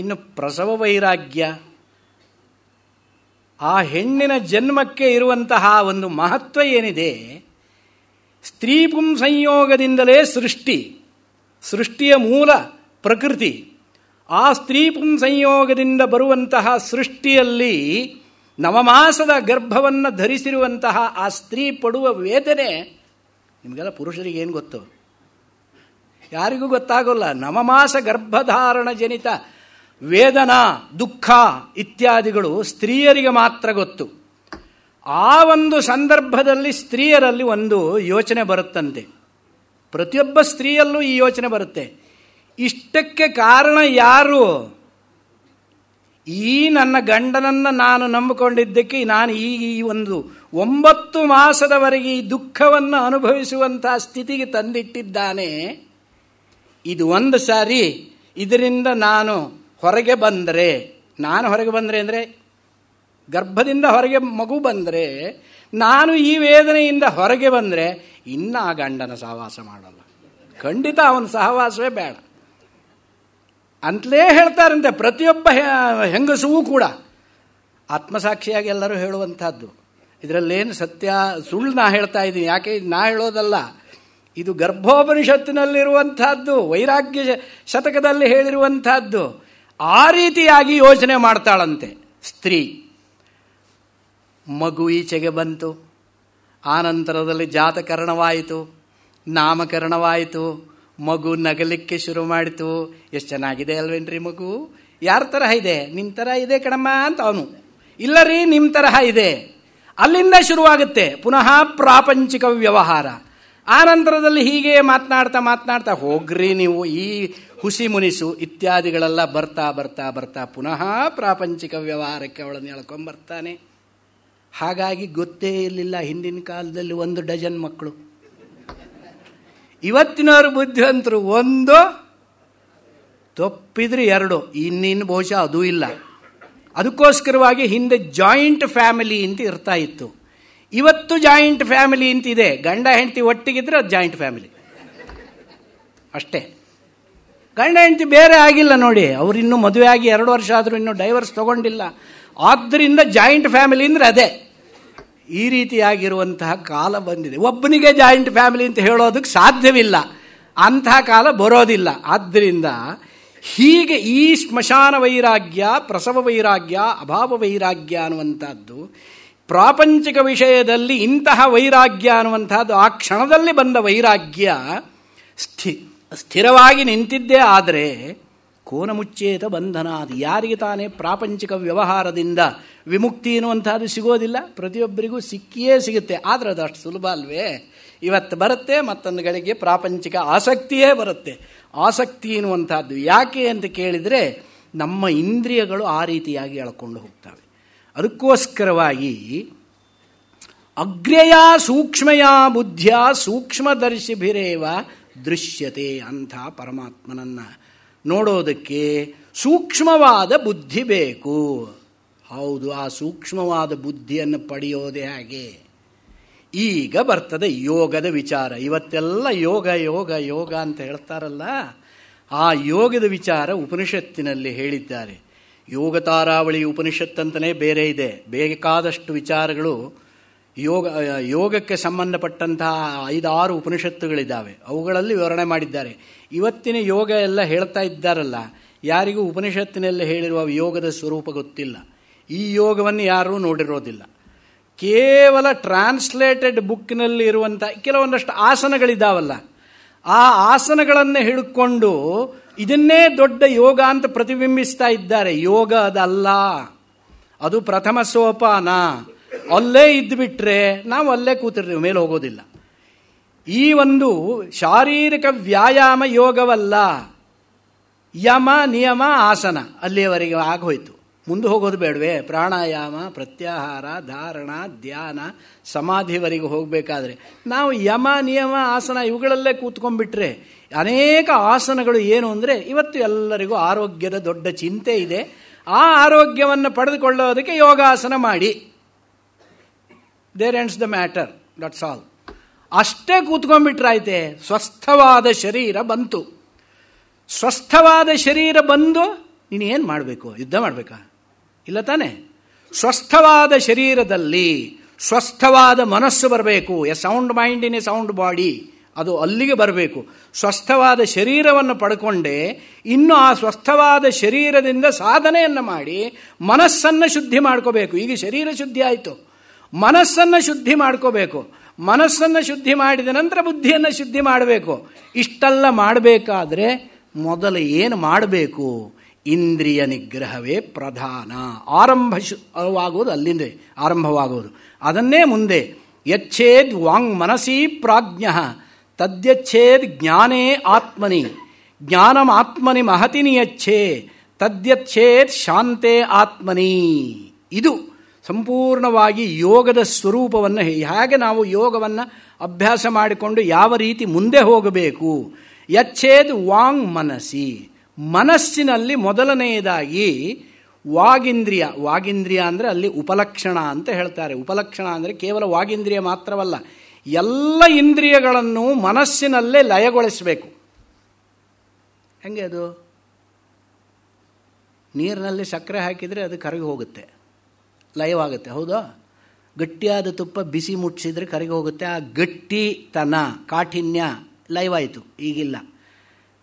ಇನ್ನು ಪ್ರಸವ ವೈರಾಗ್ಯ, ಆ ಹೆಣ್ಣಿನ ಜನ್ಮಕ್ಕೆ ಇರುವಂತಹ ಒಂದು ಮಹತ್ವ ಏನಿದೆ, ಸ್ತ್ರೀ ಪುಂ ಸಂಯೋಗದಿಂದಲೇ ಸೃಷ್ಟಿಯ ಮೂಲ ಪ್ರಕೃತಿ. ಆ ಸ್ತ್ರೀ ಪುಂ ಸಂಯೋಗದಿಂದ ಬರುವಂತಹ ಸೃಷ್ಟಿಯಲ್ಲಿ ನವಮಾಸದ ಗರ್ಭವನ್ನು ಧರಿಸಿರುವಂತಹ ಆ ಸ್ತ್ರೀ ಪಡುವ ವೇದನೆ ನಿಮಗೆಲ್ಲ ಪುರುಷರಿಗೆ ಏನು ಗೊತ್ತು? ಯಾರಿಗೂ ಗೊತ್ತಾಗೋಲ್ಲ. ನವಮಾಸ ಗರ್ಭಧಾರಣ ಜನಿತ ವೇದನಾ, ದುಃಖ ಇತ್ಯಾದಿಗಳು ಸ್ತ್ರೀಯರಿಗೆ ಮಾತ್ರ ಗೊತ್ತು. ಆ ಒಂದು ಸಂದರ್ಭದಲ್ಲಿ ಸ್ತ್ರೀಯರಲ್ಲಿ ಒಂದು ಯೋಚನೆ ಬರುತ್ತಂತೆ. ಪ್ರತಿಯೊಬ್ಬ ಸ್ತ್ರೀಯಲ್ಲೂ ಈ ಯೋಚನೆ ಬರುತ್ತೆ. ಇಷ್ಟಕ್ಕೆ ಕಾರಣ ಯಾರು? ಈ ನನ್ನ ಗಂಡನನ್ನು ನಾನು ನಂಬಿಕೊಂಡಿದ್ದಕ್ಕೆ ನಾನು ಈ ಒಂದು 9 ಮಾಸದವರೆಗೆ ಈ ದುಃಖವನ್ನು ಅನುಭವಿಸುವಂತಹ ಸ್ಥಿತಿಗೆ ತಂದಿಟ್ಟಿದ್ದಾನೆ. ಇದು ಒಂದು ಸಾರಿ ಇದರಿಂದ ನಾನು ಹೊರಗೆ ಬಂದರೆ, ಅಂದರೆ ಗರ್ಭದಿಂದ ಹೊರಗೆ ಮಗು ಬಂದರೆ, ನಾನು ಈ ವೇದನೆಯಿಂದ ಹೊರಗೆ ಬಂದರೆ ಇನ್ನು ಆ ಗಂಡನ ಸಹವಾಸ ಮಾಡಲ್ಲ, ಖಂಡಿತ ಅವನ ಸಹವಾಸವೇ ಬೇಡ ಅಂತಲೇ ಹೇಳ್ತಾರಂತೆ ಪ್ರತಿಯೊಬ್ಬ ಹೆಂಗಸೂ ಕೂಡ. ಆತ್ಮಸಾಕ್ಷಿಯಾಗಿ ಎಲ್ಲರೂ ಹೇಳುವಂಥದ್ದು. ಇದರಲ್ಲೇನು ಸತ್ಯ ಸುಳ್ಳು ನಾ ಹೇಳ್ತಾ ಇದ್ದೀನಿ, ಯಾಕೆ ನಾ ಹೇಳೋದಲ್ಲ, ಇದು ಗರ್ಭೋಪನಿಷತ್ತಿನಲ್ಲಿರುವಂತಹದ್ದು, ವೈರಾಗ್ಯ ಶತಕದಲ್ಲಿ ಹೇಳಿರುವಂತಹದ್ದು. ಆ ರೀತಿಯಾಗಿ ಯೋಚನೆ ಮಾಡ್ತಾಳಂತೆ ಸ್ತ್ರೀ. ಮಗು ಈಚೆಗೆ ಬಂತು, ಆನಂತರದಲ್ಲಿ ಜಾತಕರಣವಾಯಿತು, ನಾಮಕರಣವಾಯಿತು, ಮಗು ನಗಲಿಕ್ಕೆ ಶುರು ಮಾಡಿತು. ಎಷ್ಟು ಚೆನ್ನಾಗಿದೆ ಅಲ್ವೇನ್ರಿ ಮಗು? ಯಾರ ತರಹ ಇದೆ? ನಿಮ್ಮ ತರಹ ಇದೆ ಕಣಮ್ಮ ಅಂತ ಅವನು. ಇಲ್ಲ ರೀ, ನಿಮ್ಮ ತರಹ ಇದೆ. ಅಲ್ಲಿಂದ ಶುರುವಾಗುತ್ತೆ ಪುನಃ ಪ್ರಾಪಂಚಿಕ ವ್ಯವಹಾರ. ಆನಂತರದಲ್ಲಿ ಹೀಗೆ ಮಾತನಾಡ್ತಾ ಹೋಗ್ರಿ ನೀವು, ಈ ಹುಸಿ ಮುನಿಸು ಇತ್ಯಾದಿಗಳೆಲ್ಲ ಬರ್ತಾ ಬರ್ತಾ ಬರ್ತಾ ಪುನಃ ಪ್ರಾಪಂಚಿಕ ವ್ಯವಹಾರಕ್ಕೆ ಅವಳನ್ನು ಎಳ್ಕೊಂಬರ್ತಾನೆ. ಹಾಗಾಗಿ ಗೊತ್ತೇ ಇರಲಿಲ್ಲ ಹಿಂದಿನ ಕಾಲದಲ್ಲಿ 1 ಡಜನ್ ಮಕ್ಕಳು. ಇವತ್ತಿನವರು ಬುದ್ಧಿವಂತರು 1 ತಪ್ಪಿದ್ರೆ 2, ಇನ್ನಿನ್ನು ಬಹುಶಃ ಅದೂ ಇಲ್ಲ. ಅದಕ್ಕೋಸ್ಕರವಾಗಿ ಹಿಂದೆ ಜಾಯಿಂಟ್ ಫ್ಯಾಮಿಲಿ ಅಂತ ಇರ್ತಾ ಇತ್ತು. ಇವತ್ತು ಜಾಯಿಂಟ್ ಫ್ಯಾಮಿಲಿ ಅಂತಿದೆ. ಗಂಡ ಹೆಂಡತಿ ಒಟ್ಟಿಗಿದ್ರೆ ಅದು ಜಾಯಿಂಟ್ ಫ್ಯಾಮಿಲಿ ಅಷ್ಟೇ. ಗಂಡ ಹೆಂಡತಿ ಬೇರೆ ಆಗಿಲ್ಲ ನೋಡಿ, ಅವರಿನ್ನೂ ಮದುವೆ ಆಗಿ 2 ವರ್ಷ ಆದರೂ ಇನ್ನೂ ಡೈವರ್ಸ್ ತಗೊಂಡಿಲ್ಲ. ಆದ್ದರಿಂದ ಜಾಯಿಂಟ್ ಫ್ಯಾಮಿಲಿ ಅಂದರೆ ಅದೇ. ಈ ರೀತಿಯಾಗಿರುವಂತಹ ಕಾಲ ಬಂದಿದೆ. ಒಬ್ಬನಿಗೆ ಜಾಯಿಂಟ್ ಫ್ಯಾಮಿಲಿ ಅಂತ ಹೇಳೋದಕ್ಕೆ ಸಾಧ್ಯವಿಲ್ಲ, ಅಂತಹ ಕಾಲ ಬರೋದಿಲ್ಲ. ಆದ್ದರಿಂದ ಹೀಗೆ ಈ ಸ್ಮಶಾನ ವೈರಾಗ್ಯ, ಪ್ರಸವ ವೈರಾಗ್ಯ, ಅಭಾವ ವೈರಾಗ್ಯ ಅನ್ನುವಂಥದ್ದು, ಪ್ರಾಪಂಚಿಕ ವಿಷಯದಲ್ಲಿ ಇಂತಹ ವೈರಾಗ್ಯ ಅನ್ನುವಂಥದ್ದು ಆ ಕ್ಷಣದಲ್ಲಿ ಬಂದ ವೈರಾಗ್ಯ ಸ್ಥಿರವಾಗಿ ನಿಂತಿದ್ದೇ ಆದರೆ ಕೋನ ಮುಚ್ಚೇತ ಬಂಧನ. ಅದು ಯಾರಿಗೆ ತಾನೇ ಪ್ರಾಪಂಚಿಕ ವ್ಯವಹಾರದಿಂದ ವಿಮುಕ್ತಿ ಎನ್ನುವಂಥದ್ದು ಸಿಗೋದಿಲ್ಲ. ಪ್ರತಿಯೊಬ್ಬರಿಗೂ ಸಿಕ್ಕಿಯೇ ಸಿಗುತ್ತೆ. ಆದರೆ ಅದು ಅಷ್ಟು ಸುಲಭ ಅಲ್ವೇ? ಇವತ್ತು ಬರುತ್ತೆ, ಮತ್ತೊಂದು ಗಳಿಗೆ ಪ್ರಾಪಂಚಿಕ ಆಸಕ್ತಿಯೇ ಬರುತ್ತೆ. ಆಸಕ್ತಿ ಎನ್ನುವಂಥದ್ದು ಯಾಕೆ ಅಂತ ಕೇಳಿದರೆ ನಮ್ಮ ಇಂದ್ರಿಯಗಳು ಆ ರೀತಿಯಾಗಿ ಎಳ್ಕೊಂಡು ಹೋಗ್ತವೆ. ಅದಕ್ಕೋಸ್ಕರವಾಗಿ ಅಗ್ರ್ಯಯ ಸೂಕ್ಷ್ಮಯ ಬುದ್ಧಿಯ ಸೂಕ್ಷ್ಮದರ್ಶಿಭಿರೇವ ದೃಶ್ಯತೆ. ಅಂಥ ಪರಮಾತ್ಮನನ್ನು ನೋಡೋದಕ್ಕೆ ಸೂಕ್ಷ್ಮವಾದ ಬುದ್ಧಿ ಬೇಕು. ಹೌದು, ಆ ಸೂಕ್ಷ್ಮವಾದ ಬುದ್ಧಿಯನ್ನು ಪಡೆಯೋದೇ ಹಾಗೆ. ಈಗ ಬರ್ತದೆ ಯೋಗದ ವಿಚಾರ. ಇವತ್ತೆಲ್ಲ ಯೋಗ ಯೋಗ ಯೋಗ ಅಂತ ಹೇಳ್ತಾರಲ್ಲ, ಆ ಯೋಗದ ವಿಚಾರ ಉಪನಿಷತ್ತಿನಲ್ಲಿ ಹೇಳಿದ್ದಾರೆ. ಯೋಗ ತಾರಾವಳಿ ಉಪನಿಷತ್ತಂತಲೇ ಬೇರೆ ಇದೆ. ಬೇಕಾದಷ್ಟು ವಿಚಾರಗಳು ಯೋಗಕ್ಕೆ ಸಂಬಂಧಪಟ್ಟಂತಹ 5-6 ಉಪನಿಷತ್ತುಗಳಿದ್ದಾವೆ. ಅವುಗಳಲ್ಲಿ ವಿವರಣೆ ಮಾಡಿದ್ದಾರೆ. ಇವತ್ತಿನ ಯೋಗ ಎಲ್ಲ ಹೇಳ್ತಾ ಇದ್ದಾರಲ್ಲ, ಯಾರಿಗೂ ಉಪನಿಷತ್ತಿನಲ್ಲಿ ಹೇಳಿರುವ ಯೋಗದ ಸ್ವರೂಪ ಗೊತ್ತಿಲ್ಲ. ಈ ಯೋಗವನ್ನು ಯಾರೂ ನೋಡಿರೋದಿಲ್ಲ. ಕೇವಲ ಟ್ರಾನ್ಸ್ಲೇಟೆಡ್ ಬುಕ್ನಲ್ಲಿ ಇರುವಂಥ ಕೆಲವೊಂದಷ್ಟು ಆಸನಗಳಿದ್ದಾವಲ್ಲ, ಆ ಆಸನಗಳನ್ನು ಹಿಡ್ಕೊಂಡು ಇದನ್ನೇ ದೊಡ್ಡ ಯೋಗ ಅಂತ ಪ್ರತಿಬಿಂಬಿಸ್ತಾ ಇದ್ದಾರೆ. ಯೋಗ ಅದಲ್ಲ, ಅದು ಪ್ರಥಮ ಸೋಪಾನ. ಅಲ್ಲೇ ಇದ್ದುಬಿಟ್ರೆ ನಾವು ಅಲ್ಲೇ ಕೂತಿರ್ತೀವಿ, ಮೇಲೆ ಹೋಗೋದಿಲ್ಲ. ಈ ಒಂದು ಶಾರೀರಿಕ ವ್ಯಾಯಾಮ ಯೋಗವಲ್ಲ, ಯಮ ನಿಯಮ ಆಸನ ಅಲ್ಲಿಯವರೆಗೆ ಆಗೋಯ್ತು. ಮುಂದೆ ಹೋಗೋದು ಬೇಡವೇ? ಪ್ರಾಣಾಯಾಮ, ಪ್ರತ್ಯಾಹಾರ, ಧಾರಣ, ಧ್ಯಾನ, ಸಮಾಧಿವರೆಗೆ ಹೋಗಬೇಕಾದ್ರೆ ನಾವು ಯಮ ನಿಯಮ ಆಸನ ಇವುಗಳಲ್ಲೇ ಕೂತ್ಕೊಂಡ್ಬಿಟ್ರೆ ಅನೇಕ ಆಸನಗಳು ಏನು ಅಂದರೆ, ಇವತ್ತು ಎಲ್ಲರಿಗೂ ಆರೋಗ್ಯದ ದೊಡ್ಡ ಚಿಂತೆ ಇದೆ. ಆ ಆರೋಗ್ಯವನ್ನು ಪಡೆದುಕೊಳ್ಳೋದಕ್ಕೆ ಯೋಗಾಸನ ಮಾಡಿ, there ends the matter, that's all. ಅಷ್ಟೇ ಕೂತ್ಕೊಂಡ್ಬಿಟ್ರಾಯ್ತೆ, ಸ್ವಸ್ಥವಾದ ಶರೀರ ಬಂತು. ಸ್ವಸ್ಥವಾದ ಶರೀರ ಬಂದು ನೀನು ಏನು ಮಾಡಬೇಕು? ಯುದ್ಧ ಮಾಡಬೇಕಾ? ಇಲ್ಲ ತಾನೆ. ಸ್ವಸ್ಥವಾದ ಶರೀರದಲ್ಲಿ ಸ್ವಸ್ಥವಾದ ಮನಸ್ಸು ಬರಬೇಕು. A sound mind in a sound body, ಅದು ಅಲ್ಲಿಗೆ ಬರಬೇಕು. ಸ್ವಸ್ಥವಾದ ಶರೀರವನ್ನು ಪಡ್ಕೊಂಡೆ ಇನ್ನು ಆ ಸ್ವಸ್ಥವಾದ ಶರೀರದಿಂದ ಸಾಧನೆಯನ್ನು ಮಾಡಿ ಮನಸ್ಸನ್ನು ಶುದ್ಧಿ ಮಾಡ್ಕೋಬೇಕು. ಈಗ ಶರೀರ ಶುದ್ಧಿ ಆಯಿತು, ಮನಸ್ಸನ್ನು ಶುದ್ಧಿ ಮಾಡ್ಕೋಬೇಕು. ಮನಸ್ಸನ್ನು ಶುದ್ಧಿ ಮಾಡಿದ ನಂತರ ಬುದ್ಧಿಯನ್ನು ಶುದ್ಧಿ ಮಾಡಬೇಕು. ಇಷ್ಟೆಲ್ಲ ಮಾಡಬೇಕಾದ್ರೆ ಮೊದಲು ಏನು ಮಾಡಬೇಕು? ಇಂದ್ರಿಯ ನಿಗ್ರಹವೇ ಪ್ರಧಾನ. ಆರಂಭವಾಗುವುದು ಅಲ್ಲಿಂದ ಆರಂಭವಾಗುವುದು. ಅದನ್ನೇ ಮುಂದೆ ಯಚ್ಛೇದ್ ವಾಂಗ್ ಮನಸಿ ಪ್ರಾಜ್ಞ ತದ್ಯಚ್ಛೇದ್ ಜ್ಞಾನೇ ಆತ್ಮನಿ ಜ್ಞಾನಂ ಆತ್ಮನಿ ಮಹತಿ ನಿಯಚ್ಛೇ ತದ್ಯಚ್ಛೇದ್ ಶಾಂತೆ ಆತ್ಮನಿ. ಇದು ಸಂಪೂರ್ಣವಾಗಿ ಯೋಗದ ಸ್ವರೂಪವನ್ನು, ಹೇಗೆ ನಾವು ಯೋಗವನ್ನು ಅಭ್ಯಾಸ ಮಾಡಿಕೊಂಡು ಯಾವ ರೀತಿ ಮುಂದೆ ಹೋಗಬೇಕು. ಯಚ್ಛೇದ್ ವಾಂಗ್ ಮನಸಿ, ಮನಸ್ಸಿನಲ್ಲಿ ಮೊದಲನೆಯದಾಗಿ ವಾಗೀಂದ್ರಿಯ. ವಾಗೀಂದ್ರಿಯ ಅಂದರೆ ಅಲ್ಲಿ ಉಪಲಕ್ಷಣ ಅಂತ ಹೇಳ್ತಾರೆ. ಉಪಲಕ್ಷಣ ಅಂದರೆ ಕೇವಲ ವಾಗೀಂದ್ರಿಯ ಮಾತ್ರವಲ್ಲ, ಎಲ್ಲ ಇಂದ್ರಿಯಗಳನ್ನು ಮನಸ್ಸಿನಲ್ಲೇ ಲಯಗೊಳಿಸಬೇಕು. ಹೆಂಗೆ ಅದು? ನೀರಿನಲ್ಲಿ ಸಕ್ಕರೆ ಹಾಕಿದರೆ ಅದು ಕರಗಿ ಹೋಗುತ್ತೆ, ಲಯವಾಗುತ್ತೆ. ಹೌದಾ? ಗಟ್ಟಿಯಾದ ತುಪ್ಪ ಬಿಸಿ ಮುಟ್ಟಿಸಿದ್ರೆ ಕರಗಿ ಹೋಗುತ್ತೆ. ಆ ಗಟ್ಟಿತನ, ಕಾಠಿನ್ಯ ಲಯವಾಯಿತು, ಈಗಿಲ್ಲ.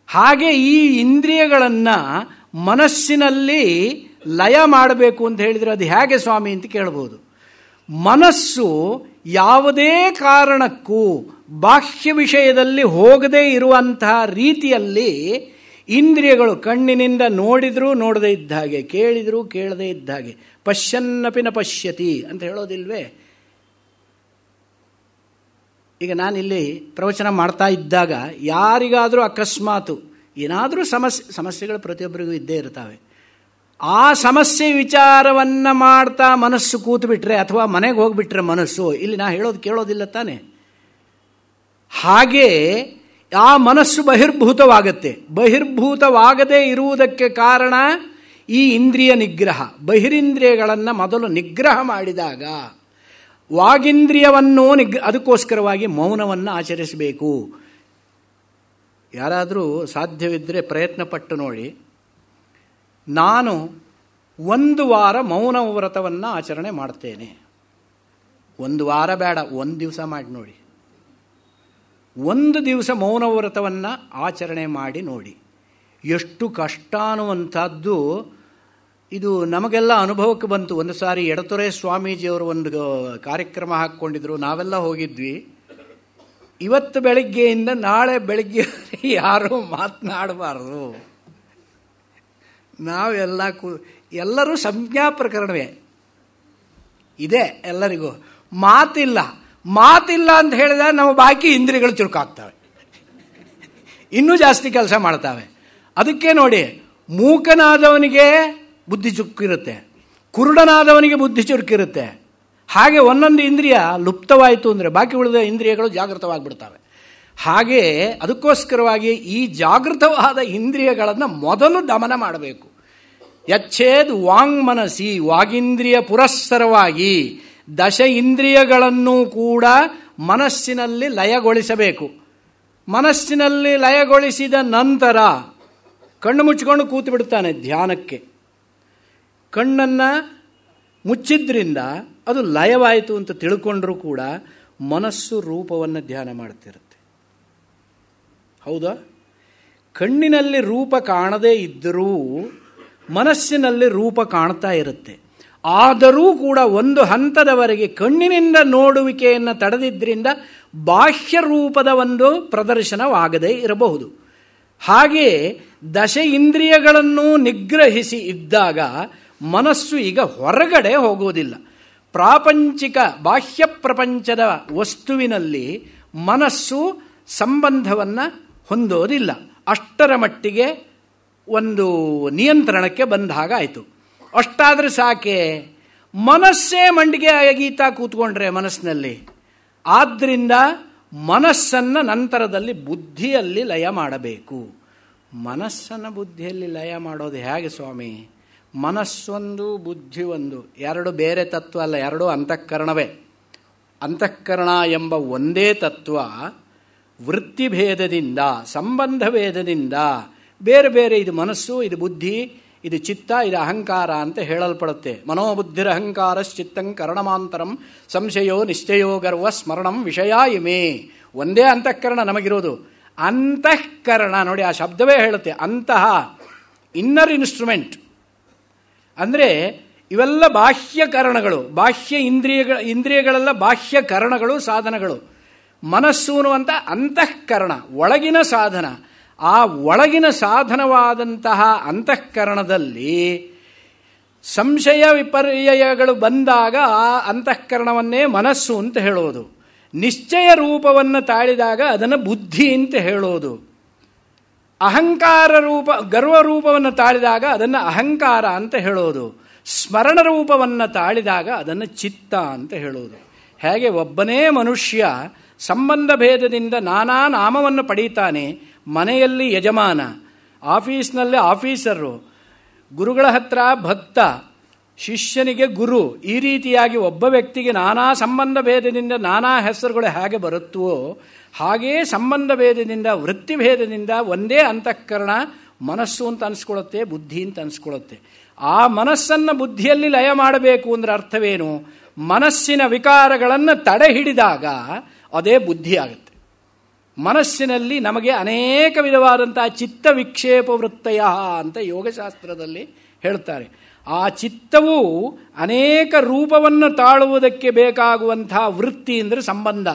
ಹಾಗೆ ಈ ಇಂದ್ರಿಯಗಳನ್ನು ಮನಸ್ಸಿನಲ್ಲಿ ಲಯ ಮಾಡಬೇಕು ಅಂತ ಹೇಳಿದರೆ ಅದು ಹೇಗೆ ಸ್ವಾಮಿ ಅಂತ ಕೇಳ್ಬೋದು. ಮನಸ್ಸು ಯಾವುದೇ ಕಾರಣಕ್ಕೂ ಬಾಹ್ಯ ವಿಷಯದಲ್ಲಿ ಹೋಗದೇ ಇರುವಂತಹ ರೀತಿಯಲ್ಲಿ ಇಂದ್ರಿಯಗಳು ಕಣ್ಣಿನಿಂದ ನೋಡಿದರೂ ನೋಡದೇ ಇದ್ದ ಹಾಗೆ, ಕೇಳಿದರೂ ಕೇಳದೇ ಇದ್ದ ಹಾಗೆ, ಪಶ್ಯನ್ನಪಿ ನ ಪಶ್ಯತಿ ಅಂತ ಹೇಳೋದಿಲ್ವೇ? ಈಗ ನಾನಿಲ್ಲಿ ಪ್ರವಚನ ಮಾಡ್ತಾ ಇದ್ದಾಗ ಯಾರಿಗಾದರೂ ಅಕಸ್ಮಾತು ಏನಾದರೂ ಸಮಸ್ಯೆಗಳು ಪ್ರತಿಯೊಬ್ಬರಿಗೂ ಇದ್ದೇ ಇರ್ತವೆ. ಆ ಸಮಸ್ಯೆ ವಿಚಾರವನ್ನು ಮಾಡ್ತಾ ಮನಸ್ಸು ಕೂತು ಬಿಟ್ರೆ ಅಥವಾ ಮನೆಗೆ ಹೋಗಿಬಿಟ್ರೆ ಮನಸ್ಸು ಇಲ್ಲಿ ನಾ ಹೇಳೋದು ಕೇಳೋದಿಲ್ಲ ತಾನೆ. ಹಾಗೆ ಆ ಮನಸ್ಸು ಬಹಿರ್ಭೂತವಾಗುತ್ತೆ. ಬಹಿರ್ಭೂತವಾಗದೇ ಇರುವುದಕ್ಕೆ ಕಾರಣ ಈ ಇಂದ್ರಿಯ ನಿಗ್ರಹ. ಬಹಿರಿಂದ್ರಿಯಗಳನ್ನು ಮೊದಲು ನಿಗ್ರಹ ಮಾಡಿದಾಗ ವಾಗೀಂದ್ರಿಯವನ್ನು ಅದಕ್ಕೋಸ್ಕರವಾಗಿ ಮೌನವನ್ನು ಆಚರಿಸಬೇಕು. ಯಾರಾದರೂ ಸಾಧ್ಯವಿದ್ದರೆ ಪ್ರಯತ್ನಪಟ್ಟು ನೋಡಿ. ನಾನು 1 ವಾರ ಮೌನ ವ್ರತವನ್ನು ಆಚರಣೆ ಮಾಡ್ತೇನೆ. 1 ವಾರ ಬೇಡ, 1 ದಿವಸ ಮಾಡಿ ನೋಡಿ. 1 ದಿವಸ ಮೌನ ವ್ರತವನ್ನು ಆಚರಣೆ ಮಾಡಿ ನೋಡಿ. ಎಷ್ಟು ಕಷ್ಟ ಅನ್ನುವಂಥದ್ದು ಇದು ನಮಗೆಲ್ಲ ಅನುಭವಕ್ಕೆ ಬಂತು. ಒಂದು ಸಾರಿ ಎಡತೊರೆ ಸ್ವಾಮೀಜಿಯವರು ಒಂದು ಕಾರ್ಯಕ್ರಮ ಹಾಕ್ಕೊಂಡಿದ್ರು, ನಾವೆಲ್ಲ ಹೋಗಿದ್ವಿ. ಇವತ್ತು ಬೆಳಗ್ಗೆಯಿಂದ ನಾಳೆ ಬೆಳಗ್ಗೆ ಯಾರೂ ಮಾತನಾಡಬಾರ್ದು. ನಾವೆಲ್ಲ ಎಲ್ಲರೂ ಸಂಜ್ಞಾ ಪ್ರಕರಣವೇ ಇದೆ ಎಲ್ಲರಿಗೂ. ಮಾತಿಲ್ಲ ಅಂತ ಹೇಳಿದಾಗ ನಾವು ಬಾಕಿ ಇಂದ್ರಿಯಗಳು ಚುರುಕಾಗ್ತವೆ, ಇನ್ನೂ ಜಾಸ್ತಿ ಕೆಲಸ ಮಾಡ್ತವೆ. ಅದಕ್ಕೆ ನೋಡಿ, ಮೂಕನಾದವನಿಗೆ ಬುದ್ಧಿ ಚುರುಕಿರುತ್ತೆ, ಕುರುಡನಾದವನಿಗೆ ಬುದ್ಧಿ ಚುರುಕಿರುತ್ತೆ. ಹಾಗೆ ಒಂದೊಂದು ಇಂದ್ರಿಯ ಲುಪ್ತವಾಯಿತು ಅಂದರೆ ಬಾಕಿ ಉಳಿದ ಇಂದ್ರಿಯಗಳು ಜಾಗೃತವಾಗಿಬಿಡ್ತವೆ. ಹಾಗೆ ಅದಕ್ಕೋಸ್ಕರವಾಗಿ ಈ ಜಾಗೃತವಾದ ಇಂದ್ರಿಯಗಳನ್ನು ಮೊದಲು ದಮನ ಮಾಡಬೇಕು. ಯಚ್ಛೇದ್ ವಾಂಗ್ಮನಸಿ, ವಾಗೀಂದ್ರಿಯ ಪುರಸ್ಸರವಾಗಿ 10 ಇಂದ್ರಿಯಗಳನ್ನು ಕೂಡ ಮನಸ್ಸಿನಲ್ಲಿ ಲಯಗೊಳಿಸಬೇಕು. ಮನಸ್ಸಿನಲ್ಲಿ ಲಯಗೊಳಿಸಿದ ನಂತರ ಕಣ್ಣು ಮುಚ್ಚಿಕೊಂಡು ಕೂತು ಬಿಡ್ತಾನೆ ಧ್ಯಾನಕ್ಕೆ. ಕಣ್ಣನ್ನು ಮುಚ್ಚಿದ್ರಿಂದ ಅದು ಲಯವಾಯಿತು ಅಂತ ತಿಳ್ಕೊಂಡ್ರೂ ಕೂಡ ಮನಸ್ಸು ರೂಪವನ್ನು ಧ್ಯಾನ ಮಾಡ್ತಿರುತ್ತೆ. ಹೌದಾ? ಕಣ್ಣಿನಲ್ಲಿ ರೂಪ ಕಾಣದೇ ಇದ್ದರೂ ಮನಸ್ಸಿನಲ್ಲಿ ರೂಪ ಕಾಣ್ತಾ ಇರುತ್ತೆ. ಆದರೂ ಕೂಡ ಒಂದು ಹಂತದವರೆಗೆ ಕಣ್ಣಿನಿಂದ ನೋಡುವಿಕೆಯನ್ನು ತಡೆದಿದ್ದರಿಂದ ಬಾಹ್ಯ ರೂಪದ ಒಂದು ಪ್ರದರ್ಶನವಾಗದೇ ಇರಬಹುದು. ಹಾಗೆ 10 ಇಂದ್ರಿಯಗಳನ್ನು ನಿಗ್ರಹಿಸಿ ಇದ್ದಾಗ ಮನಸ್ಸು ಈಗ ಹೊರಗಡೆ ಹೋಗುವುದಿಲ್ಲ. ಪ್ರಾಪಂಚಿಕ ಬಾಹ್ಯ ಪ್ರಪಂಚದ ವಸ್ತುವಿನಲ್ಲಿ ಮನಸ್ಸು ಸಂಬಂಧವನ್ನು ಹೊಂದೋದಿಲ್ಲ. ಅಷ್ಟರ ಮಟ್ಟಿಗೆ ಒಂದು ನಿಯಂತ್ರಣಕ್ಕೆ ಬಂದ ಹಾಗಾಯಿತು. ಅಷ್ಟಾದರೆ ಸಾಕೆ, ಮನಸ್ಸೇ ಮಂಡಿಗೆ ಅಗೀತಾ ಕೂತ್ಕೊಂಡ್ರೆ ಮನಸ್ಸಿನಲ್ಲಿ. ಆದ್ದರಿಂದ ಮನಸ್ಸನ್ನು ನಂತರದಲ್ಲಿ ಬುದ್ಧಿಯಲ್ಲಿ ಲಯ ಮಾಡಬೇಕು. ಮನಸ್ಸನ್ನು ಬುದ್ಧಿಯಲ್ಲಿ ಲಯ ಮಾಡೋದು ಹೇಗೆ ಸ್ವಾಮಿ? ಮನಸ್ಸೊಂದು ಬುದ್ಧಿ ಒಂದು, 2 ಬೇರೆ ತತ್ವ ಅಲ್ಲ, 2 ಅಂತಃಕರಣವೇ. ಅಂತಃಕರಣ ಎಂಬ ಒಂದೇ ತತ್ವ ವೃತ್ತಿಭೇದದಿಂದ, ಸಂಬಂಧ ಭೇದದಿಂದ ಬೇರೆ ಬೇರೆ, ಇದು ಮನಸ್ಸು, ಇದು ಬುದ್ಧಿ, ಇದು ಚಿತ್ತ, ಇದು ಅಹಂಕಾರ ಅಂತ ಹೇಳಲ್ಪಡುತ್ತೆ. ಮನೋಬುದ್ಧಿರ ಅಹಂಕಾರ ಚಿತ್ತಂ ಕರಣಮಾಂತರಂ ಸಂಶಯೋ ನಿಶ್ಚಯೋ ಗರ್ವ ಸ್ಮರಣಂ ವಿಷಯ ಇಮೇ. ಒಂದೇ ಅಂತಃಕರಣ ನಮಗಿರೋದು. ಅಂತಃಕರಣ ನೋಡಿ, ಆ ಶಬ್ದವೇ ಹೇಳುತ್ತೆ. ಅಂತಹ ಇನ್ನರ್ ಇನ್ಸ್ಟ್ರೂಮೆಂಟ್ ಅಂದರೆ ಇವೆಲ್ಲ ಬಾಹ್ಯಕರಣಗಳು, ಬಾಹ್ಯ ಇಂದ್ರಿಯಗಳೆಲ್ಲ ಬಾಹ್ಯಕರಣಗಳು, ಸಾಧನಗಳು. ಮನಸ್ಸು ಅನ್ನುವಂಥ ಅಂತಃಕರಣ, ಒಳಗಿನ ಸಾಧನ. ಆ ಒಳಗಿನ ಸಾಧನವಾದಂತಹ ಅಂತಃಕರಣದಲ್ಲಿ ಸಂಶಯ ವಿಪರ್ಯಯಗಳು ಬಂದಾಗ ಆ ಅಂತಃಕರಣವನ್ನೇ ಮನಸ್ಸು ಅಂತ ಹೇಳೋದು. ನಿಶ್ಚಯ ರೂಪವನ್ನು ತಾಳಿದಾಗ ಅದನ್ನು ಬುದ್ಧಿ ಅಂತ ಹೇಳೋದು. ಅಹಂಕಾರ ರೂಪ, ಗರ್ವ ರೂಪವನ್ನು ತಾಳಿದಾಗ ಅದನ್ನು ಅಹಂಕಾರ ಅಂತ ಹೇಳೋದು. ಸ್ಮರಣ ರೂಪವನ್ನು ತಾಳಿದಾಗ ಅದನ್ನು ಚಿತ್ತ ಅಂತ ಹೇಳೋದು. ಹೇಗೆ ಒಬ್ಬನೇ ಮನುಷ್ಯ ಸಂಬಂಧ ಭೇದದಿಂದ ನಾನಾ ನಾಮವನ್ನು ಪಡೀತಾನೆ. ಮನೆಯಲ್ಲಿ ಯಜಮಾನ, ಆಫೀಸ್ನಲ್ಲಿ ಆಫೀಸರು, ಗುರುಗಳ ಹತ್ರ ಭಕ್ತ, ಶಿಷ್ಯನಿಗೆ ಗುರು, ಈ ರೀತಿಯಾಗಿ ಒಬ್ಬ ವ್ಯಕ್ತಿಗೆ ನಾನಾ ಸಂಬಂಧ ಭೇದದಿಂದ ನಾನಾ ಹೆಸರುಗಳು ಹೇಗೆ ಬರುತ್ತವೋ ಹಾಗೆಯೇ ಸಂಬಂಧ ಭೇದದಿಂದ, ವೃತ್ತಿಭೇದದಿಂದ ಒಂದೇ ಅಂತಃಕರಣ ಮನಸ್ಸು ಅಂತ ಅನಿಸ್ಕೊಳ್ಳುತ್ತೆ, ಬುದ್ಧಿ ಅಂತ ಅನಿಸ್ಕೊಳ್ಳುತ್ತೆ. ಆ ಮನಸ್ಸನ್ನು ಬುದ್ಧಿಯಲ್ಲಿ ಲಯ ಮಾಡಬೇಕು ಅಂದರೆ ಅರ್ಥವೇನು? ಮನಸ್ಸಿನ ವಿಕಾರಗಳನ್ನು ತಡೆ ಹಿಡಿದಾಗ ಅದೇ ಬುದ್ಧಿ ಆಗುತ್ತೆ. ಮನಸ್ಸಿನಲ್ಲಿ ನಮಗೆ ಅನೇಕ ವಿಧವಾದಂತಹ ಚಿತ್ತ ವಿಕ್ಷೇಪ ವೃತ್ತಯ ಅಂತ ಯೋಗಶಾಸ್ತ್ರದಲ್ಲಿ ಹೇಳ್ತಾರೆ. ಆ ಚಿತ್ತವು ಅನೇಕ ರೂಪವನ್ನು ತಾಳುವುದಕ್ಕೆ ಬೇಕಾಗುವಂತಹ ವೃತ್ತಿ ಅಂದರೆ ಸಂಬಂಧ,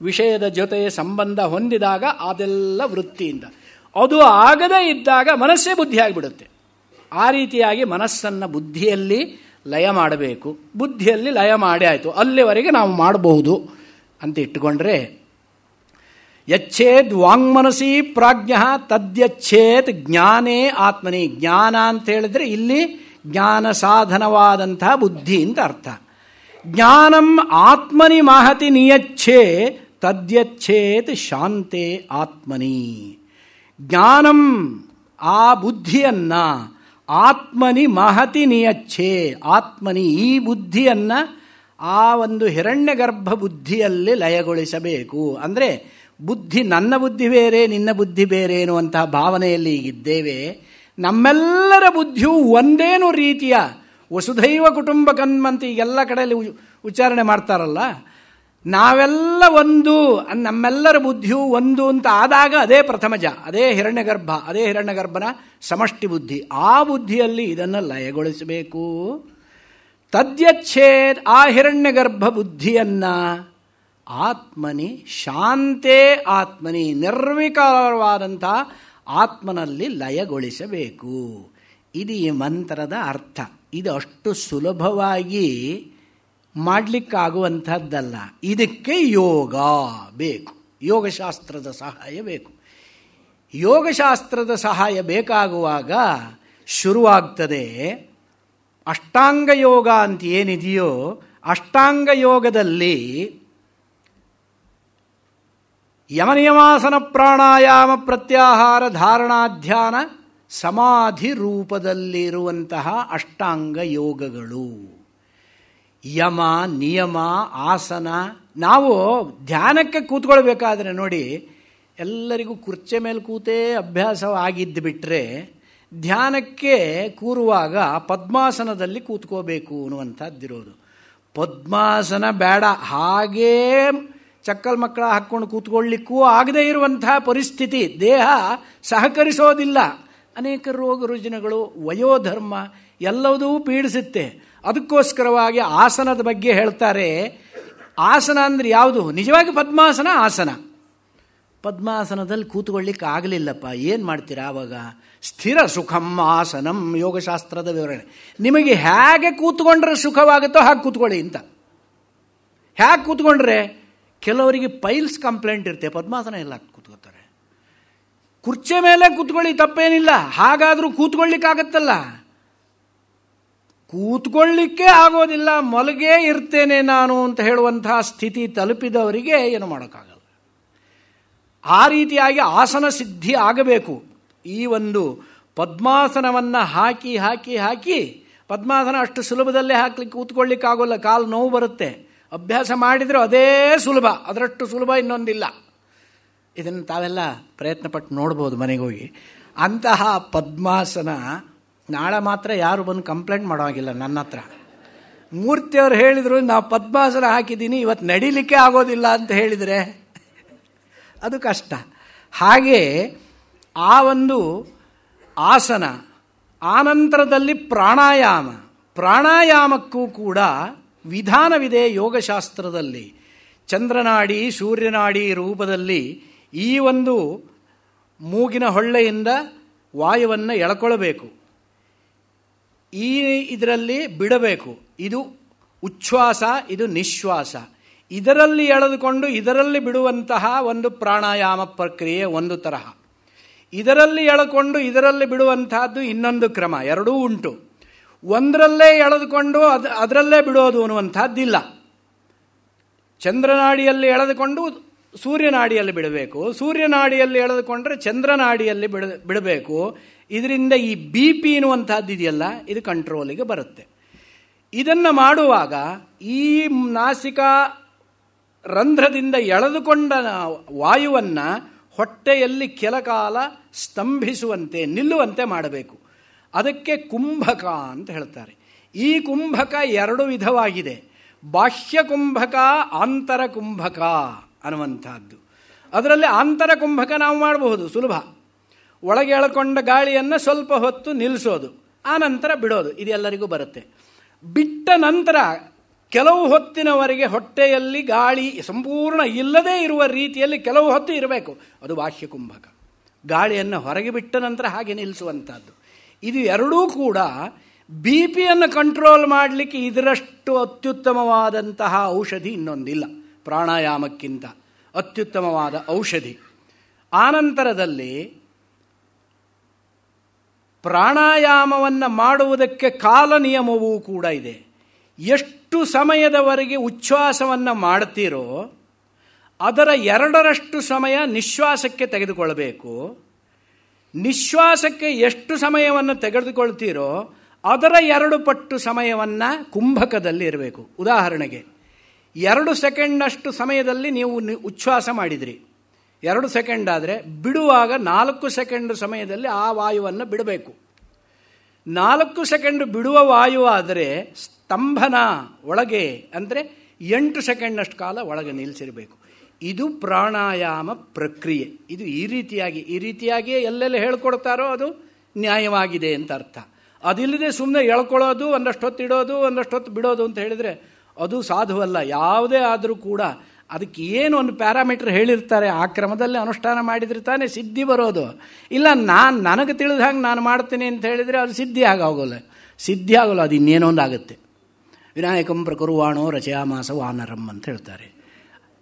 ವಿಷಯದ ಜೊತೆ ಸಂಬಂಧ ಹೊಂದಿದಾಗ ಅದೆಲ್ಲ ವೃತ್ತಿಯಿಂದ. ಅದು ಆಗದೇ ಇದ್ದಾಗ ಮನಸ್ಸೇ ಬುದ್ಧಿ ಆಗಿಬಿಡುತ್ತೆ. ಆ ರೀತಿಯಾಗಿ ಮನಸ್ಸನ್ನು ಬುದ್ಧಿಯಲ್ಲಿ ಲಯ ಮಾಡಬೇಕು. ಬುದ್ಧಿಯಲ್ಲಿ ಲಯ ಮಾಡಿ ಆಯಿತು, ಅಲ್ಲಿವರೆಗೆ ನಾವು ಮಾಡಬಹುದು ಅಂತ ಇಟ್ಟುಕೊಂಡ್ರೆ, ಯಚ್ಛೇದ್ ವಾಂಗ್ಮನಸಿ ಪ್ರಾಜ್ಞ ತದ್ಯಚ್ಛೇತ್ ಜ್ಞಾನೇ ಆತ್ಮನಿ. ಜ್ಞಾನ ಅಂತ ಹೇಳಿದ್ರೆ ಇಲ್ಲಿ ಜ್ಞಾನ ಸಾಧನವಾದಂತಹ ಬುದ್ಧಿ ಅಂತ ಅರ್ಥ. ಜ್ಞಾನಂ ಆತ್ಮನಿ ಮಹತಿ ನಿಯಚ್ಛೇ ತದ್ಯಚ್ಛೇತ್ ಶಾಂತೆ ಆತ್ಮನಿ. ಜ್ಞಾನಂ ಆ ಬುದ್ಧಿಯನ್ನ ಆತ್ಮನಿ ಮಹತಿ ನಿಯಚ್ಛೇ, ಆತ್ಮನಿ ಈ ಬುದ್ಧಿಯನ್ನ ಆ ಒಂದು ಹಿರಣ್ಯಗರ್ಭ ಬುದ್ಧಿಯಲ್ಲಿ ಲಯಗೊಳಿಸಬೇಕು. ಅಂದರೆ ಬುದ್ಧಿ ನನ್ನ ಬುದ್ಧಿ ಬೇರೆ ನಿನ್ನ ಬುದ್ಧಿ ಬೇರೆ ಎನ್ನುವಂತಹ ಭಾವನೆಯಲ್ಲಿ ಈಗಿದ್ದೇವೆ. ನಮ್ಮೆಲ್ಲರ ಬುದ್ಧಿಯು ಒಂದೇನು ರೀತಿಯ ವಸುಧೈವ ಕುಟುಂಬಕನ್ಮಂತ ಈಗೆಲ್ಲ ಕಡೆಯಲ್ಲಿ ಉಚ್ಚಾರಣೆ ಮಾಡ್ತಾರಲ್ಲ, ನಾವೆಲ್ಲ ಒಂದು, ನಮ್ಮೆಲ್ಲರ ಬುದ್ಧಿಯು ಒಂದು ಅಂತ ಆದಾಗ ಅದೇ ಪ್ರಥಮಜ, ಅದೇ ಹಿರಣ್ಯಗರ್ಭ, ಅದೇ ಹಿರಣ್ಯಗರ್ಭನ ಸಮಷ್ಟಿ ಬುದ್ಧಿ. ಆ ಬುದ್ಧಿಯಲ್ಲಿ ಇದನ್ನು ಲಯಗೊಳಿಸಬೇಕು. ತದ್ಯಚ್ಛೇದ್ ಆ ಹಿರಣ್ಯಗರ್ಭ ಬುದ್ಧಿಯನ್ನ ಆತ್ಮನಿ ಶಾಂತೆ ಆತ್ಮನಿ ನಿರ್ವಿಕಾರವಾದಂಥ ಆತ್ಮನಲ್ಲಿ ಲಯಗೊಳಿಸಬೇಕು. ಇದು ಈ ಮಂತ್ರದ ಅರ್ಥ. ಇದು ಅಷ್ಟು ಸುಲಭವಾಗಿ ಮಾಡಲಿಕ್ಕಾಗುವಂಥದ್ದಲ್ಲ. ಇದಕ್ಕೆ ಯೋಗ ಬೇಕು, ಯೋಗಶಾಸ್ತ್ರದ ಸಹಾಯ ಬೇಕು. ಯೋಗಶಾಸ್ತ್ರದ ಸಹಾಯ ಬೇಕಾಗುವಾಗ ಶುರುವಾಗ್ತದೆ ಅಷ್ಟಾಂಗ ಯೋಗ ಅಂತ ಏನಿದೆಯೋ, ಅಷ್ಟಾಂಗ ಯೋಗದಲ್ಲಿ ಯಮನಿಯಮಾಸನ ಪ್ರಾಣಾಯಾಮ ಪ್ರತ್ಯಾಹಾರ ಧಾರಣಾಧ್ಯಾನ ಸಮಾಧಿ ರೂಪದಲ್ಲಿರುವಂತಹ ಅಷ್ಟಾಂಗ ಯೋಗಗಳು. ಯಮ ನಿಯಮ ಆಸನ. ನಾವು ಧ್ಯಾನಕ್ಕೆ ಕೂತ್ಕೊಳ್ಬೇಕಾದ್ರೆ ನೋಡಿ, ಎಲ್ಲರಿಗೂ ಕುರ್ಚೆ ಮೇಲೆ ಕೂತೇ ಅಭ್ಯಾಸವಾಗಿದ್ದು ಬಿಟ್ಟರೆ ಧ್ಯಾನಕ್ಕೆ ಕೂರುವಾಗ ಪದ್ಮಾಸನದಲ್ಲಿ ಕೂತ್ಕೋಬೇಕು ಅನ್ನುವಂಥದ್ದಿರೋದು. ಪದ್ಮಾಸನ ಬೇಡ, ಹಾಗೇ ಚಕ್ಕಲ್ ಮಕ್ಕಳ ಹಾಕ್ಕೊಂಡು ಕೂತ್ಕೊಳ್ಳಿಕ್ಕೂ ಆಗದೇ ಇರುವಂತಹ ಪರಿಸ್ಥಿತಿ, ದೇಹ ಸಹಕರಿಸೋದಿಲ್ಲ. ಅನೇಕ ರೋಗ ರುಜಿನಗಳು, ವಯೋಧರ್ಮ ಎಲ್ಲವೂ ಪೀಡಿಸುತ್ತೆ. ಅದಕ್ಕೋಸ್ಕರವಾಗಿ ಆಸನದ ಬಗ್ಗೆ ಹೇಳ್ತಾರೆ. ಆಸನ ಅಂದರೆ ಯಾವುದು? ನಿಜವಾಗಿ ಪದ್ಮಾಸನ ಆಸನ. ಪದ್ಮಾಸನದಲ್ಲಿ ಕೂತ್ಕೊಳ್ಳಿಕ್ಕೆ ಆಗಲಿಲ್ಲಪ್ಪ, ಏನು ಮಾಡ್ತೀರಾ ಆವಾಗ? ಸ್ಥಿರ ಸುಖಂ ಆಸನಂ, ಯೋಗಶಾಸ್ತ್ರದ ವಿವರಣೆ. ನಿಮಗೆ ಹೇಗೆ ಕೂತ್ಕೊಂಡ್ರೆ ಸುಖವಾಗುತ್ತೋ ಹಾಗೆ ಕೂತ್ಕೊಳ್ಳಿ ಅಂತ. ಹೇಗೆ ಕೂತ್ಕೊಂಡ್ರೆ? ಕೆಲವರಿಗೆ ಪೈಲ್ಸ್ ಕಂಪ್ಲೇಂಟ್ ಇರುತ್ತೆ, ಪದ್ಮಾಸನ ಎಲ್ಲ ಕೂತ್ಕೋತಾರೆ. ಕುರ್ಚೆ ಮೇಲೆ ಕೂತ್ಕೊಳ್ಳಿ, ತಪ್ಪೇನಿಲ್ಲ, ಹಾಗಾದರೂ ಕೂತ್ಕೊಳ್ಳಿಕ್ಕಾಗತ್ತಲ್ಲ. ಕೂತ್ಕೊಳ್ಳಿಕ್ಕೆ ಆಗೋದಿಲ್ಲ, ಮಲಗೇ ಇರ್ತೇನೆ ನಾನು ಅಂತ ಹೇಳುವಂತಹ ಸ್ಥಿತಿ ತಲುಪಿದವರಿಗೆ ಏನು ಮಾಡೋಕ್ಕಾಗಲ್ಲ. ಆ ರೀತಿಯಾಗಿ ಆಸನ ಸಿದ್ಧಿ ಆಗಬೇಕು. ಈ ಒಂದು ಪದ್ಮಾಸನವನ್ನು ಹಾಕಿ ಹಾಕಿ ಹಾಕಿ, ಪದ್ಮಾಸನ ಅಷ್ಟು ಸುಲಭದಲ್ಲೇ ಹಾಕ್ಲಿಕ್ಕೆ ಕೂತ್ಕೊಳ್ಳಿಕ್ಕಾಗೋಲ್ಲ, ಕಾಲು ನೋವು ಬರುತ್ತೆ. ಅಭ್ಯಾಸ ಮಾಡಿದರೆ ಅದೇ ಸುಲಭ, ಅದರಷ್ಟು ಸುಲಭ ಇನ್ನೊಂದಿಲ್ಲ. ಇದನ್ನು ತಾವೆಲ್ಲ ಪ್ರಯತ್ನಪಟ್ಟು ನೋಡ್ಬೋದು ಮನೆಗೆ ಹೋಗಿ. ಅಂತಹ ಪದ್ಮಾಸನ ನಾಳೆ ಮಾತ್ರ ಯಾರು ಬಂದು ಕಂಪ್ಲೇಂಟ್ ಮಾಡೋವಾಗಿಲ್ಲ ನನ್ನ ಹತ್ರ. ಮೂರ್ತಿಯವರು ಹೇಳಿದರು ನಾವು ಪದ್ಮಾಸನ ಹಾಕಿದ್ದೀನಿ, ಇವತ್ತು ನಡಿಲಿಕ್ಕೆ ಆಗೋದಿಲ್ಲ ಅಂತ ಹೇಳಿದರೆ ಅದು ಕಷ್ಟ. ಹಾಗೆ ಆ ಒಂದು ಆಸನ, ಆನಂತರದಲ್ಲಿ ಪ್ರಾಣಾಯಾಮ. ಪ್ರಾಣಾಯಾಮಕ್ಕೂ ಕೂಡ ವಿಧಾನವಿದೆ ಯೋಗಶಾಸ್ತ್ರದಲ್ಲಿ. ಚಂದ್ರನಾಡಿ ಸೂರ್ಯನಾಡಿ ರೂಪದಲ್ಲಿ ಈ ಒಂದು ಮೂಗಿನ ಹೊಳ್ಳೆಯಿಂದ ವಾಯುವನ್ನು ಎಳ್ಕೊಳ್ಬೇಕು, ಇದರಲ್ಲಿ ಬಿಡಬೇಕು. ಇದು ಉಚ್ಛ್ವಾಸ, ಇದು ನಿಶ್ವಾಸ. ಇದರಲ್ಲಿ ಎಳೆದುಕೊಂಡು ಇದರಲ್ಲಿ ಬಿಡುವಂತಹ ಒಂದು ಪ್ರಾಣಾಯಾಮ ಪ್ರಕ್ರಿಯೆ ಒಂದು ತರಹ. ಇದರಲ್ಲಿ ಎಳೆದುಕೊಂಡು ಇದರಲ್ಲಿ ಬಿಡುವಂತಹದ್ದು ಇನ್ನೊಂದು ಕ್ರಮ. ಎರಡೂ ಉಂಟು. ಒಂದರಲ್ಲೇ ಎಳೆದುಕೊಂಡು ಅದರಲ್ಲೇ ಬಿಡೋದು ಅನ್ನುವಂಥದ್ದಿಲ್ಲ. ಚಂದ್ರನಾಡಿಯಲ್ಲಿ ಎಳೆದುಕೊಂಡು ಸೂರ್ಯನಾಡಿಯಲ್ಲಿ ಬಿಡಬೇಕು, ಸೂರ್ಯನಾಡಿಯಲ್ಲಿ ಎಳೆದುಕೊಂಡ್ರೆ ಚಂದ್ರನಾಡಿಯಲ್ಲಿ ಬಿಡಬೇಕು. ಇದರಿಂದ ಈ BP ಎನ್ನುವಂಥದ್ದು ಇದೆಯಲ್ಲ, ಇದು ಕಂಟ್ರೋಲಿಗೆ ಬರುತ್ತೆ. ಇದನ್ನು ಮಾಡುವಾಗ ಈ ನಾಸಿಕಾ ರಂಧ್ರದಿಂದ ಎಳೆದುಕೊಂಡ ವಾಯುವನ್ನು ಹೊಟ್ಟೆಯಲ್ಲಿ ಕೆಲಕಾಲ ಸ್ತಂಭಿಸುವಂತೆ, ನಿಲ್ಲುವಂತೆ ಮಾಡಬೇಕು. ಅದಕ್ಕೆ ಕುಂಭಕ ಅಂತ ಹೇಳ್ತಾರೆ. ಈ ಕುಂಭಕ ಎರಡು ವಿಧವಾಗಿದೆ. ಬಾಹ್ಯ ಕುಂಭಕ, ಆಂತರ ಕುಂಭಕ ಅನ್ನುವಂಥದ್ದು. ಅದರಲ್ಲಿ ಆಂತರ ಕುಂಭಕ ನಾವು ಮಾಡಬಹುದು, ಸುಲಭ. ಒಳಗೆ ಎಳ್ಕೊಂಡ ಗಾಳಿಯನ್ನು ಸ್ವಲ್ಪ ಹೊತ್ತು ನಿಲ್ಲಿಸೋದು, ಆನಂತರ ಬಿಡೋದು, ಇದೆಲ್ಲರಿಗೂ ಬರುತ್ತೆ. ಬಿಟ್ಟ ನಂತರ ಕೆಲವು ಹೊತ್ತಿನವರೆಗೆ ಹೊಟ್ಟೆಯಲ್ಲಿ ಗಾಳಿ ಸಂಪೂರ್ಣ ಇಲ್ಲದೇ ಇರುವ ರೀತಿಯಲ್ಲಿ ಕೆಲವು ಹೊತ್ತು ಇರಬೇಕು, ಅದು ಬಾಹ್ಯ ಕುಂಭಕ. ಗಾಳಿಯನ್ನು ಹೊರಗೆ ಬಿಟ್ಟ ನಂತರ ಹಾಗೆ ನಿಲ್ಲಿಸುವಂಥದ್ದು. ಇದು ಎರಡೂ ಕೂಡ BPಯನ್ನು ಕಂಟ್ರೋಲ್ ಮಾಡಲಿಕ್ಕೆ ಇದರಷ್ಟು ಅತ್ಯುತ್ತಮವಾದಂತಹ ಔಷಧಿ ಇನ್ನೊಂದಿಲ್ಲ. ಪ್ರಾಣಾಯಾಮಕ್ಕಿಂತ ಅತ್ಯುತ್ತಮವಾದ ಔಷಧಿ. ಆನಂತರದಲ್ಲಿ ಪ್ರಾಣಾಯಾಮವನ್ನು ಮಾಡುವುದಕ್ಕೆ ಕಾಲ ನಿಯಮವೂ ಕೂಡ ಇದೆ. ಎಷ್ಟು ಸಮಯದವರೆಗೆ ಉಚ್ಛ್ವಾಸವನ್ನು ಮಾಡ್ತೀರೋ ಅದರ 2ರಷ್ಟು ಸಮಯ ನಿಶ್ವಾಸಕ್ಕೆ ತೆಗೆದುಕೊಳ್ಳಬೇಕು. ನಿಶ್ವಾಸಕ್ಕೆ ಎಷ್ಟು ಸಮಯವನ್ನು ತೆಗೆದುಕೊಳ್ತೀರೋ ಅದರ 2 ಪಟ್ಟು ಸಮಯವನ್ನು ಕುಂಭಕದಲ್ಲಿ ಇರಬೇಕು. ಉದಾಹರಣೆಗೆ 2 ಸೆಕೆಂಡ್ನಷ್ಟು ಸಮಯದಲ್ಲಿ ನೀವು ಉಚ್ಛ್ವಾಸ ಮಾಡಿದಿರಿ, 2 ಸೆಕೆಂಡ್ ಆದರೆ ಬಿಡುವಾಗ 4 ಸೆಕೆಂಡ್ ಸಮಯದಲ್ಲಿ ಆ ವಾಯುವನ್ನು ಬಿಡಬೇಕು. 4 ಸೆಕೆಂಡ್ ಬಿಡುವ ವಾಯು ಆದರೆ ಸ್ತಂಭನ ಒಳಗೆ ಅಂದರೆ 8 ಸೆಕೆಂಡ್ನಷ್ಟು ಕಾಲ ಒಳಗೆ ನಿಲ್ಲಿಸಿರಬೇಕು. ಇದು ಪ್ರಾಣಾಯಾಮ ಪ್ರಕ್ರಿಯೆ. ಇದು ಈ ರೀತಿಯಾಗಿಯೇ ಎಲ್ಲೆಲ್ಲಿ ಹೇಳ್ಕೊಡ್ತಾರೋ ಅದು ನ್ಯಾಯವಾಗಿದೆ ಅಂತ ಅರ್ಥ. ಅದಿಲ್ಲದೆ ಸುಮ್ಮನೆ ಎಳ್ಕೊಳ್ಳೋದು, ಒಂದಷ್ಟು ಹೊತ್ತು ಇಡೋದು, ಒಂದಷ್ಟು ಹೊತ್ತು ಬಿಡೋದು ಅಂತ ಹೇಳಿದರೆ ಅದು ಸಾಧುವಲ್ಲ. ಯಾವುದೇ ಆದರೂ ಕೂಡ ಅದಕ್ಕೆ ಏನು ಒಂದು ಪ್ಯಾರಾಮೀಟರ್ ಹೇಳಿರ್ತಾರೆ, ಆ ಕ್ರಮದಲ್ಲಿ ಅನುಷ್ಠಾನ ಮಾಡಿದ್ರೆ ತಾನೇ ಸಿದ್ಧಿ ಬರೋದು. ಇಲ್ಲ ನನಗೆ ತಿಳಿದ ಹಾಗೆ ನಾನು ಮಾಡ್ತೀನಿ ಅಂತ ಹೇಳಿದರೆ ಅದು ಸಿದ್ಧಿ ಆಗೋಲ್ಲ, ಅದು ಇನ್ನೇನೋ ಒಂದು ಆಗುತ್ತೆ. ವಿನಾಯಕಂ ಪ್ರಕುರುವಾಣೋ ರಚಯಾಮಾಸ ವಾನರಂ ಅಂತ ಹೇಳ್ತಾರೆ.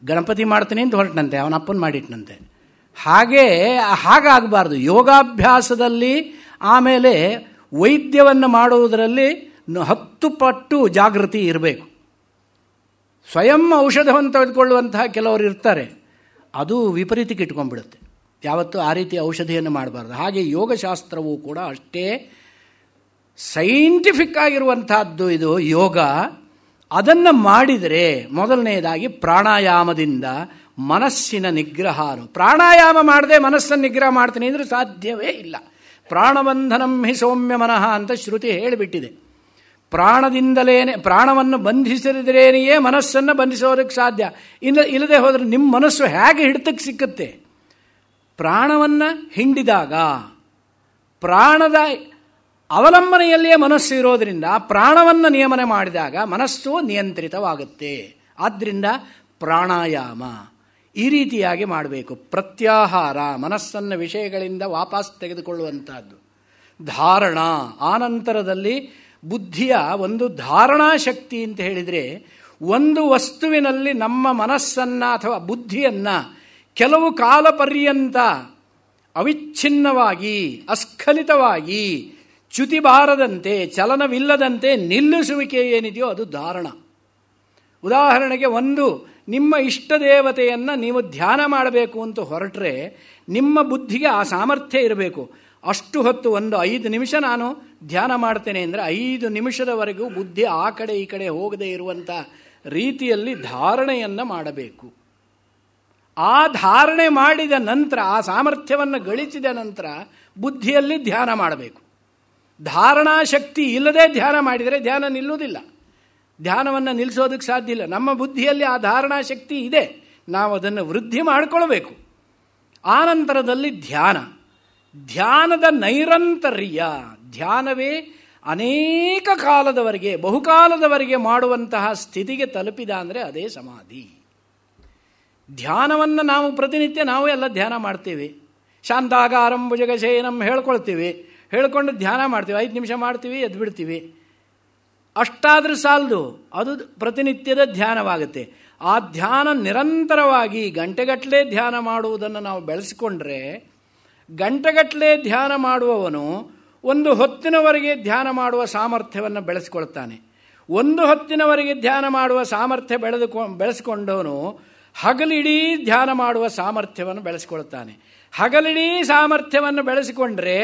ಗಣಪತಿ ಮಾಡ್ತೀನಿ ಅಂತ ಹೊರಟನಂತೆ, ಅವನ ಅಪ್ಪನ ಮಾಡಿಟ್ನಂತೆ. ಹಾಗಾಗಬಾರ್ದು. ಯೋಗಾಭ್ಯಾಸದಲ್ಲಿ ಆಮೇಲೆ ವೈದ್ಯವನ್ನು ಮಾಡುವುದರಲ್ಲಿ 10 ಪಟ್ಟು ಜಾಗೃತಿ ಇರಬೇಕು. ಸ್ವಯಂ ಔಷಧವನ್ನು ತೆಗೆದುಕೊಳ್ಳುವಂತಹ ಕೆಲವರು ಇರ್ತಾರೆ, ಅದು ವಿಪರೀತಕ್ಕೆ ಇಟ್ಕೊಂಡ್ಬಿಡುತ್ತೆ. ಯಾವತ್ತೂ ಆ ರೀತಿ ಔಷಧಿಯನ್ನು ಮಾಡಬಾರ್ದು. ಹಾಗೆ ಯೋಗಶಾಸ್ತ್ರವೂ ಕೂಡ ಅಷ್ಟೇ ಸೈಂಟಿಫಿಕ್ ಆಗಿರುವಂತಹದ್ದು ಇದು ಯೋಗ. ಅದನ್ನು ಮಾಡಿದರೆ ಮೊದಲನೆಯದಾಗಿ ಪ್ರಾಣಾಯಾಮದಿಂದ ಮನಸ್ಸಿನ ನಿಗ್ರಹ. ಪ್ರಾಣಾಯಾಮ ಮಾಡದೆ ಮನಸ್ಸನ್ನು ನಿಗ್ರಹ ಮಾಡ್ತೀನಿ ಅಂದರೆ ಸಾಧ್ಯವೇ ಇಲ್ಲ. ಪ್ರಾಣಬಂಧನಂ ಹಿ ಸೌಮ್ಯ ಮನಃ ಅಂತ ಶ್ರುತಿ ಹೇಳಿಬಿಟ್ಟಿದೆ. ಪ್ರಾಣವನ್ನು ಬಂಧಿಸಿದ್ರೇನೆಯೇ ಮನಸ್ಸನ್ನು ಬಂಧಿಸೋದಕ್ಕೆ ಸಾಧ್ಯ. ಇಲ್ಲದೆ ಹೋದರೆ ನಿಮ್ಮ ಮನಸ್ಸು ಹೇಗೆ ಹಿಡಿತಕ್ಕೆ ಸಿಕ್ಕುತ್ತೆ? ಪ್ರಾಣವನ್ನು ಹಿಂಡಿದಾಗ ಪ್ರಾಣದ ಅವಲಂಬನೆಯಲ್ಲಿಯೇ ಮನಸ್ಸು ಇರೋದರಿಂದ ಪ್ರಾಣವನ್ನು ನಿಯಮನೆ ಮಾಡಿದಾಗ ಮನಸ್ಸು ನಿಯಂತ್ರಿತವಾಗುತ್ತೆ. ಆದ್ದರಿಂದ ಪ್ರಾಣಾಯಾಮ ಈ ರೀತಿಯಾಗಿ ಮಾಡಬೇಕು. ಪ್ರತ್ಯಾಹಾರ, ಮನಸ್ಸನ್ನು ವಿಷಯಗಳಿಂದ ವಾಪಸ್ ತೆಗೆದುಕೊಳ್ಳುವಂಥದ್ದು. ಧಾರಣ, ಆನಂತರದಲ್ಲಿ ಬುದ್ಧಿಯ ಒಂದು ಧಾರಣಾ ಶಕ್ತಿ ಅಂತ ಹೇಳಿದರೆ, ಒಂದು ವಸ್ತುವಿನಲ್ಲಿ ನಮ್ಮ ಮನಸ್ಸನ್ನು ಅಥವಾ ಬುದ್ಧಿಯನ್ನು ಕೆಲವು ಕಾಲ ಪರ್ಯಂತ ಅವಿಚ್ಛಿನ್ನವಾಗಿ ಅಸ್ಖಲಿತವಾಗಿ ಚ್ಯುತಿ ಬಾರದಂತೆ ಚಲನವಿಲ್ಲದಂತೆ ನಿಲ್ಲಿಸುವಿಕೆ ಏನಿದೆಯೋ ಅದು ಧಾರಣ. ಉದಾಹರಣೆಗೆ, ನಿಮ್ಮ ಇಷ್ಟ ದೇವತೆಯನ್ನು ನೀವು ಧ್ಯಾನ ಮಾಡಬೇಕು ಅಂತ ಹೊರಟ್ರೆ ನಿಮ್ಮ ಬುದ್ಧಿಗೆ ಆ ಸಾಮರ್ಥ್ಯ ಇರಬೇಕು. ಅಷ್ಟು ಹೊತ್ತು 5 ನಿಮಿಷ ನಾನು ಧ್ಯಾನ ಮಾಡ್ತೇನೆ ಅಂದರೆ 5 ನಿಮಿಷದವರೆಗೂ ಬುದ್ಧಿ ಆ ಕಡೆ ಈ ಕಡೆ ಹೋಗದೇ ಇರುವಂಥ ರೀತಿಯಲ್ಲಿ ಧಾರಣೆಯನ್ನು ಮಾಡಬೇಕು. ಆ ಧಾರಣೆ ಮಾಡಿದ ನಂತರ, ಆ ಸಾಮರ್ಥ್ಯವನ್ನು ಗಳಿಸಿದ ನಂತರ ಬುದ್ಧಿಯಲ್ಲಿ ಧ್ಯಾನ ಮಾಡಬೇಕು. ಧಾರಣಾ ಶಕ್ತಿ ಇಲ್ಲದೆ ಧ್ಯಾನ ಮಾಡಿದರೆ ಧ್ಯಾನ ನಿಲ್ಲುವುದಿಲ್ಲ. ಧ್ಯಾನವನ್ನು ನಿಲ್ಲಿಸೋದಕ್ಕೆ ಸಾಧ್ಯ ಇಲ್ಲ. ನಮ್ಮ ಬುದ್ಧಿಯಲ್ಲಿ ಆ ಧಾರಣಾ ಶಕ್ತಿ ಇದೆ, ನಾವು ಅದನ್ನು ವೃದ್ಧಿ ಮಾಡಿಕೊಳ್ಬೇಕು. ಆನಂತರದಲ್ಲಿ ಧ್ಯಾನದ ನೈರಂತರ್ಯ, ಧ್ಯಾನವೇ ಅನೇಕ ಕಾಲದವರೆಗೆ, ಬಹುಕಾಲದವರೆಗೆ ಮಾಡುವಂತಹ ಸ್ಥಿತಿಗೆ ತಲುಪಿದ ಅಂದರೆ ಅದೇ ಸಮಾಧಿ. ಧ್ಯಾನವನ್ನು ನಾವು ಪ್ರತಿನಿತ್ಯ ನಾವು ಎಲ್ಲ ಧ್ಯಾನ ಮಾಡ್ತೀವಿ. ಶಾಂತಾಗಾರಂ ಭುಜಗಶಯನಂ ಹೇಳ್ಕೊಂಡು ಧ್ಯಾನ ಮಾಡ್ತೀವಿ. 5 ನಿಮಿಷ ಮಾಡ್ತೀವಿ, ಎದ್ದು ಬಿಡ್ತೀವಿ. ಅಷ್ಟಾದರೂ ಸಾಲದು, ಅದು ಪ್ರತಿನಿತ್ಯದ ಧ್ಯಾನವಾಗುತ್ತೆ. ಆ ಧ್ಯಾನ ನಿರಂತರವಾಗಿ ಗಂಟೆಗಟ್ಟಲೆ ಧ್ಯಾನ ಮಾಡುವುದನ್ನು ನಾವು ಬೆಳೆಸಿಕೊಂಡ್ರೆ, ಗಂಟೆಗಟ್ಟಲೆ ಧ್ಯಾನ ಮಾಡುವವನು ಒಂದು ಹೊತ್ತಿನವರೆಗೆ ಧ್ಯಾನ ಮಾಡುವ ಸಾಮರ್ಥ್ಯವನ್ನು ಬೆಳೆಸಿಕೊಳ್ತಾನೆ. ಒಂದು ಹೊತ್ತಿನವರೆಗೆ ಧ್ಯಾನ ಮಾಡುವ ಸಾಮರ್ಥ್ಯ ಬೆಳೆಸಿಕೊಂಡವನು ಹಗಲಿಡೀ ಧ್ಯಾನ ಮಾಡುವ ಸಾಮರ್ಥ್ಯವನ್ನು ಬೆಳೆಸಿಕೊಳ್ತಾನೆ. ಹಗಲಿಡೀ ಸಾಮರ್ಥ್ಯವನ್ನು ಬೆಳೆಸಿಕೊಂಡ್ರೆ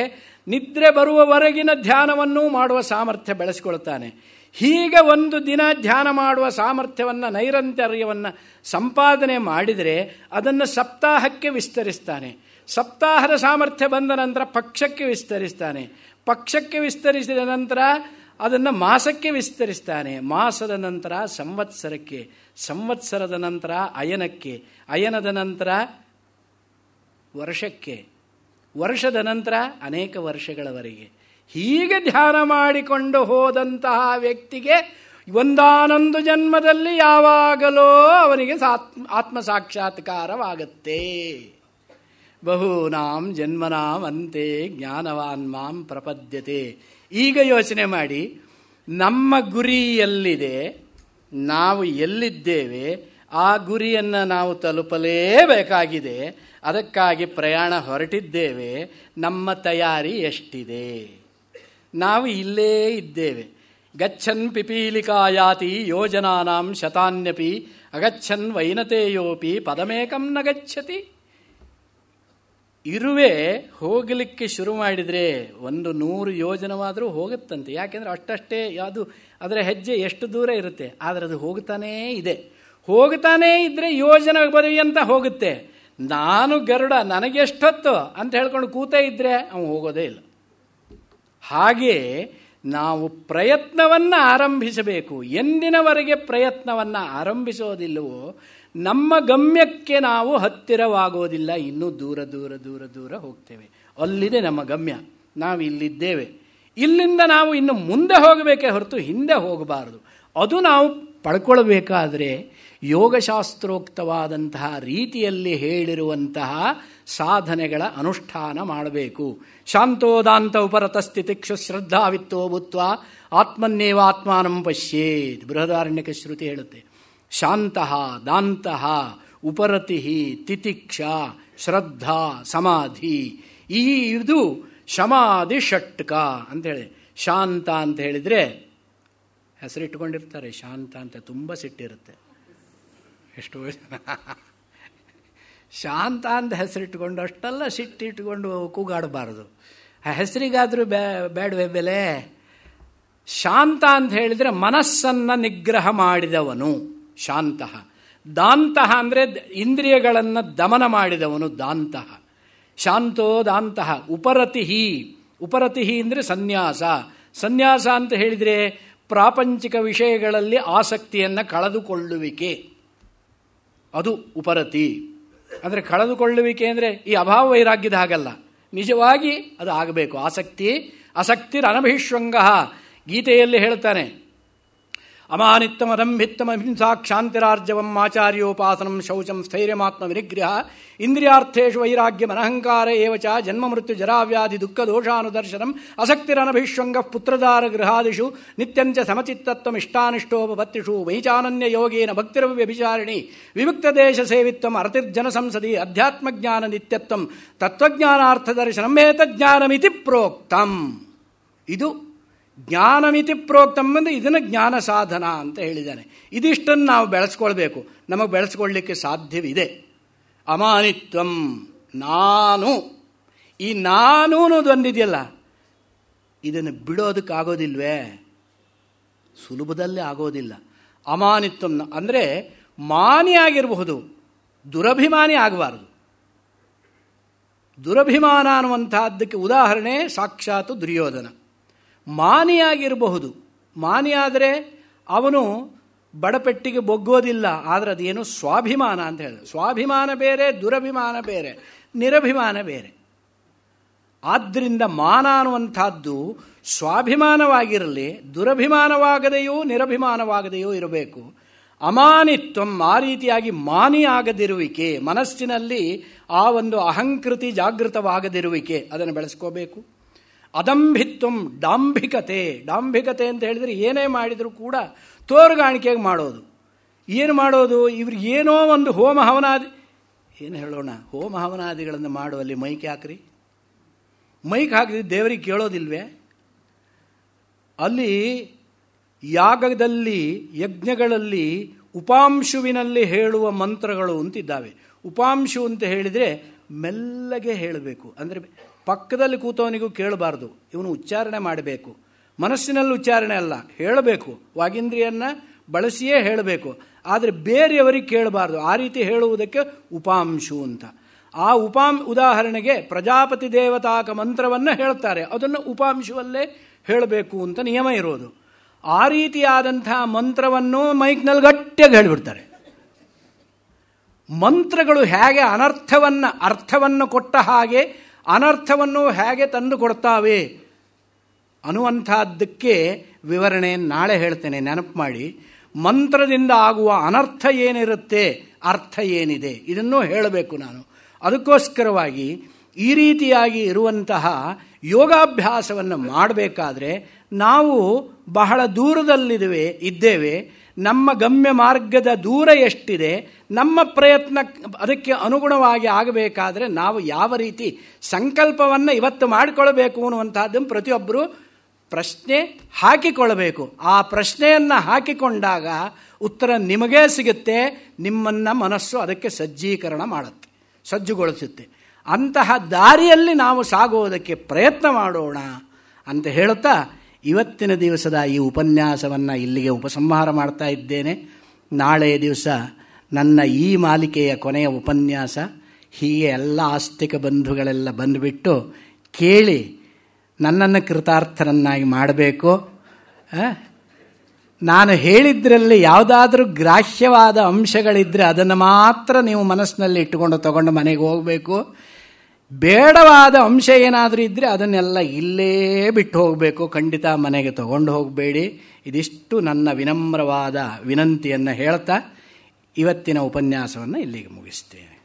ನಿದ್ರೆ ಬರುವವರೆಗಿನ ಧ್ಯಾನವನ್ನು ಮಾಡುವ ಸಾಮರ್ಥ್ಯ ಬೆಳೆಸಿಕೊಳ್ತಾನೆ. ಹೀಗೆ ಒಂದು ದಿನ ಧ್ಯಾನ ಮಾಡುವ ಸಾಮರ್ಥ್ಯವನ್ನು, ನೈರಂತರ್ಯವನ್ನು ಸಂಪಾದನೆ ಮಾಡಿದರೆ ಅದನ್ನು ಸಪ್ತಾಹಕ್ಕೆ ವಿಸ್ತರಿಸ್ತಾನೆ. ಸಪ್ತಾಹದ ಸಾಮರ್ಥ್ಯ ಬಂದ ನಂತರ ಪಕ್ಷಕ್ಕೆ ವಿಸ್ತರಿಸ್ತಾನೆ. ಪಕ್ಷಕ್ಕೆ ವಿಸ್ತರಿಸಿದ ನಂತರ ಅದನ್ನು ಮಾಸಕ್ಕೆ ವಿಸ್ತರಿಸ್ತಾನೆ. ಮಾಸದ ನಂತರ ಸಂವತ್ಸರಕ್ಕೆ, ಸಂವತ್ಸರದ ನಂತರ ಅಯನಕ್ಕೆ, ಅಯನದ ನಂತರ ವರ್ಷಕ್ಕೆ, ವರ್ಷದ ನಂತರ ಅನೇಕ ವರ್ಷಗಳವರೆಗೆ. ಹೀಗೆ ಧ್ಯಾನ ಮಾಡಿಕೊಂಡು ಹೋದಂತಹ ವ್ಯಕ್ತಿಗೆ ಒಂದಾನೊಂದು ಜನ್ಮದಲ್ಲಿ ಯಾವಾಗಲೋ ಅವನಿಗೆ ಆತ್ಮ ಸಾಕ್ಷಾತ್ಕಾರವಾಗತ್ತೆ. ಬಹೂನಾಂ ಜನ್ಮನಾಂ ಅಂತೆ ಜ್ಞಾನವಾನ್ ಮಾಂ ಪ್ರಪದ್ಯತೆ. ಈಗ ಯೋಚನೆ ಮಾಡಿ, ನಮ್ಮ ಗುರಿ ಎಲ್ಲಿದೆ, ನಾವು ಎಲ್ಲಿದ್ದೇವೆ, ಆ ಗುರಿಯನ್ನು ನಾವು ತಲುಪಲೇಬೇಕಾಗಿದೆ. ಅದಕ್ಕಾಗಿ ಪ್ರಯಾಣ ಹೊರಟಿದ್ದೇವೆ. ನಮ್ಮ ತಯಾರಿ ಎಷ್ಟಿದೆ? ನಾವು ಇಲ್ಲೇ ಇದ್ದೇವೆ. ಗಚ್ಚನ್ ಪಿಪೀಲಿಕಾಯಾತಿ ಯೋಜನಾನಾಂ ಶತಾನ್ಯಪಿ ಅಗಚ್ಚನ್ ವೈನತೇಯೋಪಿ ಪದಮೇಕಂ ನ ಗಚ್ಚತಿ. ಇರುವೆ ಹೋಗಲಿಕ್ಕೆ ಶುರು ಮಾಡಿದರೆ 100 ಯೋಜನವಾದರೂ ಹೋಗುತ್ತಂತೆ. ಯಾಕೆಂದರೆ ಅಷ್ಟೇ ಅದು ಅದರ ಹೆಜ್ಜೆ ಎಷ್ಟು ದೂರ ಇರುತ್ತೆ, ಆದರೆ ಅದು ಹೋಗ್ತಾನೇ ಇದೆ. ಹೋಗ್ತಾನೇ ಇದ್ದರೆ ಯೋಜನ ಪರ್ಯಂತ ಹೋಗುತ್ತೆ. ನಾನು ಗರುಡ, ನನಗೆಷ್ಟೊತ್ತು ಅಂತ ಹೇಳ್ಕೊಂಡು ಕೂತೇ ಇದ್ದರೆ ಅವನು ಹೋಗೋದೇ ಇಲ್ಲ. ಹಾಗೆ ನಾವು ಪ್ರಯತ್ನವನ್ನು ಆರಂಭಿಸಬೇಕು. ಎಂದಿನವರೆಗೆ ಪ್ರಯತ್ನವನ್ನು ಆರಂಭಿಸೋದಿಲ್ಲವೋ ನಮ್ಮ ಗಮ್ಯಕ್ಕೆ ನಾವು ಹತ್ತಿರವಾಗೋದಿಲ್ಲ, ಇನ್ನೂ ದೂರ ದೂರ ದೂರ ದೂರ ಹೋಗ್ತೇವೆ. ಅಲ್ಲಿದೆ ನಮ್ಮ ಗಮ್ಯ, ನಾವು ಇಲ್ಲಿದ್ದೇವೆ. ಇಲ್ಲಿಂದ ನಾವು ಇನ್ನು ಮುಂದೆ ಹೋಗಬೇಕೇ ಹೊರತು ಹಿಂದೆ ಹೋಗಬಾರದು. ಅದು ನಾವು ಪಡ್ಕೊಳ್ಬೇಕಾದ್ರೆ ಯೋಗಶಾಸ್ತ್ರೋಕ್ತವಾದಂತಹ ರೀತಿಯಲ್ಲಿ ಹೇಳಿರುವಂತಹ ಸಾಧನೆಗಳ ಅನುಷ್ಠಾನ ಮಾಡಬೇಕು. ಶಾಂತೋದಾಂತ ಉಪರತಸ್ಥಿತಿಕ್ಷು ಶ್ರದ್ಧಾವಿತ್ತೋ ಭೂತ್ವ ಆತ್ಮನ್ನೇವಾತ್ಮಾನಂ ಪಶ್ಯೇತ್. ಬೃಹದಾರಣ್ಯಕ ಶ್ರುತಿ ಹೇಳುತ್ತೆ. ಶಾಂತಃ ದಾಂತಃ ಉಪರತಿ ತಿತಿಕ್ಷಾ ಶ್ರದ್ಧಾ ಸಮಾಧಿ, ಇದು ಶಮಾಧಿ ಷಟ್ಕ ಅಂತೇಳಿ. ಶಾಂತ ಅಂತ ಹೇಳಿದರೆ ಹೆಸರಿಟ್ಕೊಂಡಿರ್ತಾರೆ, ಶಾಂತ ಅಂತ ತುಂಬ ಸಿಟ್ಟಿರುತ್ತೆ. ಎಷ್ಟೋ ಶಾಂತ ಅಂತ ಹೆಸರಿಟ್ಕೊಂಡು ಅಷ್ಟೆಲ್ಲ ಸಿಟ್ಟಿಟ್ಕೊಂಡು ಕೂಗಾಡಬಾರ್ದು. ಆ ಹೆಸರಿಗಾದರೂ ಬೇಡವೇ ಬೆಲೆ. ಶಾಂತ ಅಂತ ಹೇಳಿದರೆ ಮನಸ್ಸನ್ನು ನಿಗ್ರಹ ಮಾಡಿದವನು ಶಾಂತಃ. ದಾಂತಃ ಅಂದರೆ ಇಂದ್ರಿಯಗಳನ್ನು ದಮನ ಮಾಡಿದವನು ದಾಂತಃ. ಶಾಂತೋ ದಾಂತಃ. ಉಪರತಿ ಅಂದರೆ ಸನ್ಯಾಸ. ಸನ್ಯಾಸ ಅಂತ ಹೇಳಿದರೆ ಪ್ರಾಪಂಚಿಕ ವಿಷಯಗಳಲ್ಲಿ ಆಸಕ್ತಿಯನ್ನು ಕಳೆದುಕೊಳ್ಳುವಿಕೆ, ಅದು ಉಪರತಿ. ಅಂದರೆ ಕಳೆದುಕೊಳ್ಳುವಿಕೆ ಅಂದರೆ ಈ ಅಭಾವ ವೈರಾಗ್ಯದ ಹಾಗಲ್ಲ, ನಿಜವಾಗಿ ಅದು ಆಗಬೇಕು. ಆಸಕ್ತಿರನಭಿಶ್ವಂಗ. ಗೀತೆಯಲ್ಲಿ ಹೇಳ್ತಾನೆ, ಅಮಾನಿತ್ತಮದಂಭಿತ್ತಮಹಿಂಸಾ ಕ್ಷಾಂತಿರಾರ್ಜವಂ ಆಚಾರ್ಯೋಪಾಸನಂ ಶೌಚಂ ಸ್ಥೈರ್ಯಮಾತ್ಮ ವಿನಿಗ್ರಹ ಇಂದ್ರಿಯಾರ್ಥೇಷು ವೈರಾಗ್ಯಮನಹಂಕಾರ ಏವಚ ಜನ್ಮ ಮೃತ್ಯು ಜರಾವ್ಯಾಧಿ ದುಃಖ ದೋಷಾನುದರ್ಶನಂ ಅಸಕ್ತಿರನಭಿಶ್ವಂಗ ಪುತ್ರದಾರ ಗೃಹಾದಿಷು ನಿತ್ಯಂಚ ಸಮಚಿತ್ತತ್ವಂ ಇಷ್ಟಾನಿಷ್ಟೋಪಪತ್ತಿಷು ಮೈಚಾನನ್ಯ ಯೋಗೇನ ಭಕ್ತಿರವ್ಯಭಿಚಾರಿಣಿ ವಿಮುಕ್ತದೇಶ ಸೇವಿತ್ವಂ ಅರತಿರ್ಜನ ಸಂಸದಿ ಅಧ್ಯಾತ್ಮಜ್ಞಾನ ನಿತ್ಯತ್ವಂ ತತ್ವಜ್ಞಾನಾರ್ಥದರ್ಶನಂ ಏತಜ್ಞಾನಮಿತಿ ಪ್ರೋಕ್ತಂ. ಇದು ಜ್ಞಾನಮಿತಿ ಪ್ರೋಕ್ತಂ ಅಂದರೆ ಇದನ್ನು ಜ್ಞಾನ ಸಾಧನ ಅಂತ ಹೇಳಿದ್ದಾನೆ. ಇದಿಷ್ಟನ್ನು ನಾವು ಬೆಳೆಸ್ಕೊಳ್ಬೇಕು. ನಮಗೆ ಬೆಳೆಸ್ಕೊಳ್ಳಿಕ್ಕೆ ಸಾಧ್ಯವಿದೆ. ಅಮಾನಿತ್ವಂ, ನಾನು, ಈ ನಾನು ಅನ್ನೋದೊಂದಿದೆಯಲ್ಲ, ಇದನ್ನು ಬಿಡೋದಕ್ಕಾಗೋದಿಲ್ವೇ? ಸುಲಭದಲ್ಲೇ ಆಗೋದಿಲ್ಲ. ಅಮಾನಿತ್ವಂ ಅಂದರೆ ಮಾನಿಯಾಗಿರಬಹುದು, ದುರಭಿಮಾನಿ ಆಗಬಾರದು. ದುರಭಿಮಾನ ಅನ್ನುವಂತಹದ್ದಕ್ಕೆ ಉದಾಹರಣೆ ಸಾಕ್ಷಾತ್ ದುರ್ಯೋಧನ. ಮಾನಿಯಾಗಿರಬಹುದು, ಮಾನಿಯಾದರೆ ಅವನು ಬಡಪೆಟ್ಟಿಗೆ ಬೊಗ್ಗೋದಿಲ್ಲ. ಆದರೆ ಅದೇನು ಸ್ವಾಭಿಮಾನ ಅಂತ ಹೇಳಿದೆ. ಸ್ವಾಭಿಮಾನ ಬೇರೆ, ದುರಭಿಮಾನ ಬೇರೆ, ನಿರಭಿಮಾನ ಬೇರೆ. ಆದ್ದರಿಂದ ಮಾನ ಅನ್ನುವಂಥದ್ದು ಸ್ವಾಭಿಮಾನವಾಗಿರಲಿ, ದುರಭಿಮಾನವಾಗದೆಯೂ ನಿರಭಿಮಾನವಾಗದೆಯೂ ಇರಬೇಕು. ಅಮಾನಿತ್ವಂ, ಆ ರೀತಿಯಾಗಿ ಮಾನಿಯಾಗದಿರುವಿಕೆ, ಮನಸ್ಸಿನಲ್ಲಿ ಆ ಒಂದು ಅಹಂಕೃತಿ ಜಾಗೃತವಾಗದಿರುವಿಕೆ, ಅದನ್ನು ಬೆಳೆಸ್ಕೋಬೇಕು. ಅದಂಭಿತ್ವಂ, ಡಾಂಭಿಕತೆ ಅಂತ ಹೇಳಿದರೆ ಏನೇ ಮಾಡಿದರೂ ಕೂಡ ತೋರುಗಾಣಿಕೆಗೆ ಮಾಡೋದು. ಏನು ಮಾಡೋದು? ಇವ್ರಿಗೆ ಏನೋ ಒಂದು ಹೋಮ ಹವನಾದಿ, ಏನು ಹೇಳೋಣ, ಹೋಮ ಹವನಾದಿಗಳನ್ನು ಮಾಡುವಲ್ಲಿ ಮೈಕ್ ಹಾಕ್ರಿ. ಮೈಕ್ ಹಾಕಿದ್ರೆ ದೇವರಿಗೆ ಕೇಳೋದಿಲ್ವೇ? ಅಲ್ಲಿ ಯಾಗದಲ್ಲಿ, ಯಜ್ಞಗಳಲ್ಲಿ ಉಪಾಂಶುವಿನಲ್ಲಿ ಹೇಳುವ ಮಂತ್ರಗಳು ಅಂತಿದ್ದಾವೆ. ಉಪಾಂಶು ಅಂತ ಹೇಳಿದರೆ ಮೆಲ್ಲಗೆ ಹೇಳಬೇಕು. ಅಂದರೆ ಪಕ್ಕದಲ್ಲಿ ಕೂತವನಿಗೂ ಕೇಳಬಾರ್ದು, ಇವನು ಉಚ್ಚಾರಣೆ ಮಾಡಬೇಕು. ಮನಸ್ಸಿನಲ್ಲಿ ಉಚ್ಚಾರಣೆ ಅಲ್ಲ, ಹೇಳಬೇಕು. ವಾಗೀಂದ್ರಿಯನ್ನು ಬಳಸಿಯೇ ಹೇಳಬೇಕು. ಆದರೆ ಬೇರೆಯವರಿಗೆ ಕೇಳಬಾರ್ದು. ಆ ರೀತಿ ಹೇಳುವುದಕ್ಕೆ ಉಪಾಂಶು ಅಂತ. ಆ ಉದಾಹರಣೆಗೆ ಪ್ರಜಾಪತಿ ದೇವತಾಕ ಮಂತ್ರವನ್ನು ಹೇಳ್ತಾರೆ, ಅದನ್ನು ಉಪಾಂಶುವಲ್ಲೇ ಹೇಳಬೇಕು ಅಂತ ನಿಯಮ ಇರೋದು. ಆ ರೀತಿಯಾದಂತಹ ಮಂತ್ರವನ್ನು ಮೈಕ್ನಲ್ಲಿ ಗಟ್ಟಿಯಾಗಿ ಹೇಳಿಬಿಡ್ತಾರೆ. ಮಂತ್ರಗಳು ಹೇಗೆ ಅರ್ಥವನ್ನು ಕೊಟ್ಟ ಹಾಗೆ ಅನರ್ಥವನ್ನು ಹೇಗೆ ತಂದು ಕೊಡ್ತಾವೆ ಅನ್ನುವಂಥದ್ದಕ್ಕೆ ವಿವರಣೆ ನಾಳೆ ಹೇಳ್ತೇನೆ, ನೆನಪು ಮಾಡಿ. ಮಂತ್ರದಿಂದ ಆಗುವ ಅನರ್ಥ ಏನಿರುತ್ತೆ, ಅರ್ಥ ಏನಿದೆ, ಇದನ್ನೂ ಹೇಳಬೇಕು ನಾನು. ಅದಕ್ಕೋಸ್ಕರವಾಗಿ ಈ ರೀತಿಯಾಗಿ ಇರುವಂತಹ ಯೋಗಾಭ್ಯಾಸವನ್ನು ಮಾಡಬೇಕಾದ್ರೆ ನಾವು ಬಹಳ ಇದ್ದೇವೆ. ನಮ್ಮ ಗಮ್ಯ ಮಾರ್ಗದ ದೂರ ಎಷ್ಟಿದೆ, ನಮ್ಮ ಪ್ರಯತ್ನ ಅದಕ್ಕೆ ಅನುಗುಣವಾಗಿ ಆಗಬೇಕಾದ್ರೆ ನಾವು ಯಾವ ರೀತಿ ಸಂಕಲ್ಪವನ್ನು ಇವತ್ತು ಮಾಡಿಕೊಳ್ಬೇಕು ಅನ್ನುವಂಥದ್ದನ್ನು ಪ್ರತಿಯೊಬ್ಬರು ಪ್ರಶ್ನೆ ಹಾಕಿಕೊಳ್ಳಬೇಕು. ಆ ಪ್ರಶ್ನೆಯನ್ನು ಹಾಕಿಕೊಂಡಾಗ ಉತ್ತರ ನಿಮಗೇ ಸಿಗುತ್ತೆ. ನಿಮ್ಮನ್ನು ಮನಸ್ಸು ಅದಕ್ಕೆ ಸಜ್ಜೀಕರಣ ಮಾಡುತ್ತೆ, ಸಜ್ಜುಗೊಳಿಸುತ್ತೆ. ಅಂತಹ ದಾರಿಯಲ್ಲಿ ನಾವು ಸಾಗುವುದಕ್ಕೆ ಪ್ರಯತ್ನ ಮಾಡೋಣ ಅಂತ ಹೇಳುತ್ತಾ ಇವತ್ತಿನ ದಿವಸದ ಈ ಉಪನ್ಯಾಸವನ್ನು ಇಲ್ಲಿಗೆ ಉಪಸಂಹಾರ ಮಾಡ್ತಾ ಇದ್ದೇನೆ. ನಾಳೆ ದಿವಸ ನನ್ನ ಈ ಮಾಲಿಕೆಯ ಕೊನೆಯ ಉಪನ್ಯಾಸ. ಹೀಗೆ ಎಲ್ಲ ಆಸ್ತಿಕ ಬಂಧುಗಳೆಲ್ಲ ಬಂದುಬಿಟ್ಟು ಕೇಳಿ ನನ್ನನ್ನು ಕೃತಾರ್ಥರನ್ನಾಗಿ ಮಾಡಬೇಕು. ನಾನು ಹೇಳಿದ್ರಲ್ಲಿ ಯಾವುದಾದ್ರೂ ಗ್ರಾಹ್ಯವಾದ ಅಂಶಗಳಿದ್ದರೆ ಅದನ್ನು ಮಾತ್ರ ನೀವು ಮನಸ್ಸಿನಲ್ಲಿ ಇಟ್ಟುಕೊಂಡು ತಗೊಂಡು ಮನೆಗೆ ಹೋಗಬೇಕು. ಬೇಡವಾದ ಅಂಶ ಏನಾದರೂ ಇದ್ದರೆ ಅದನ್ನೆಲ್ಲ ಇಲ್ಲೇ ಬಿಟ್ಟು ಹೋಗಬೇಕು. ಖಂಡಿತ ಮನೆಗೆ ತಗೊಂಡು ಹೋಗಬೇಡಿ. ಇದಿಷ್ಟು ನನ್ನ ವಿನಮ್ರವಾದ ವಿನಂತಿಯನ್ನು ಹೇಳ್ತಾ ಇವತ್ತಿನ ಉಪನ್ಯಾಸವನ್ನು ಇಲ್ಲಿಗೆ ಮುಗಿಸ್ತೇನೆ.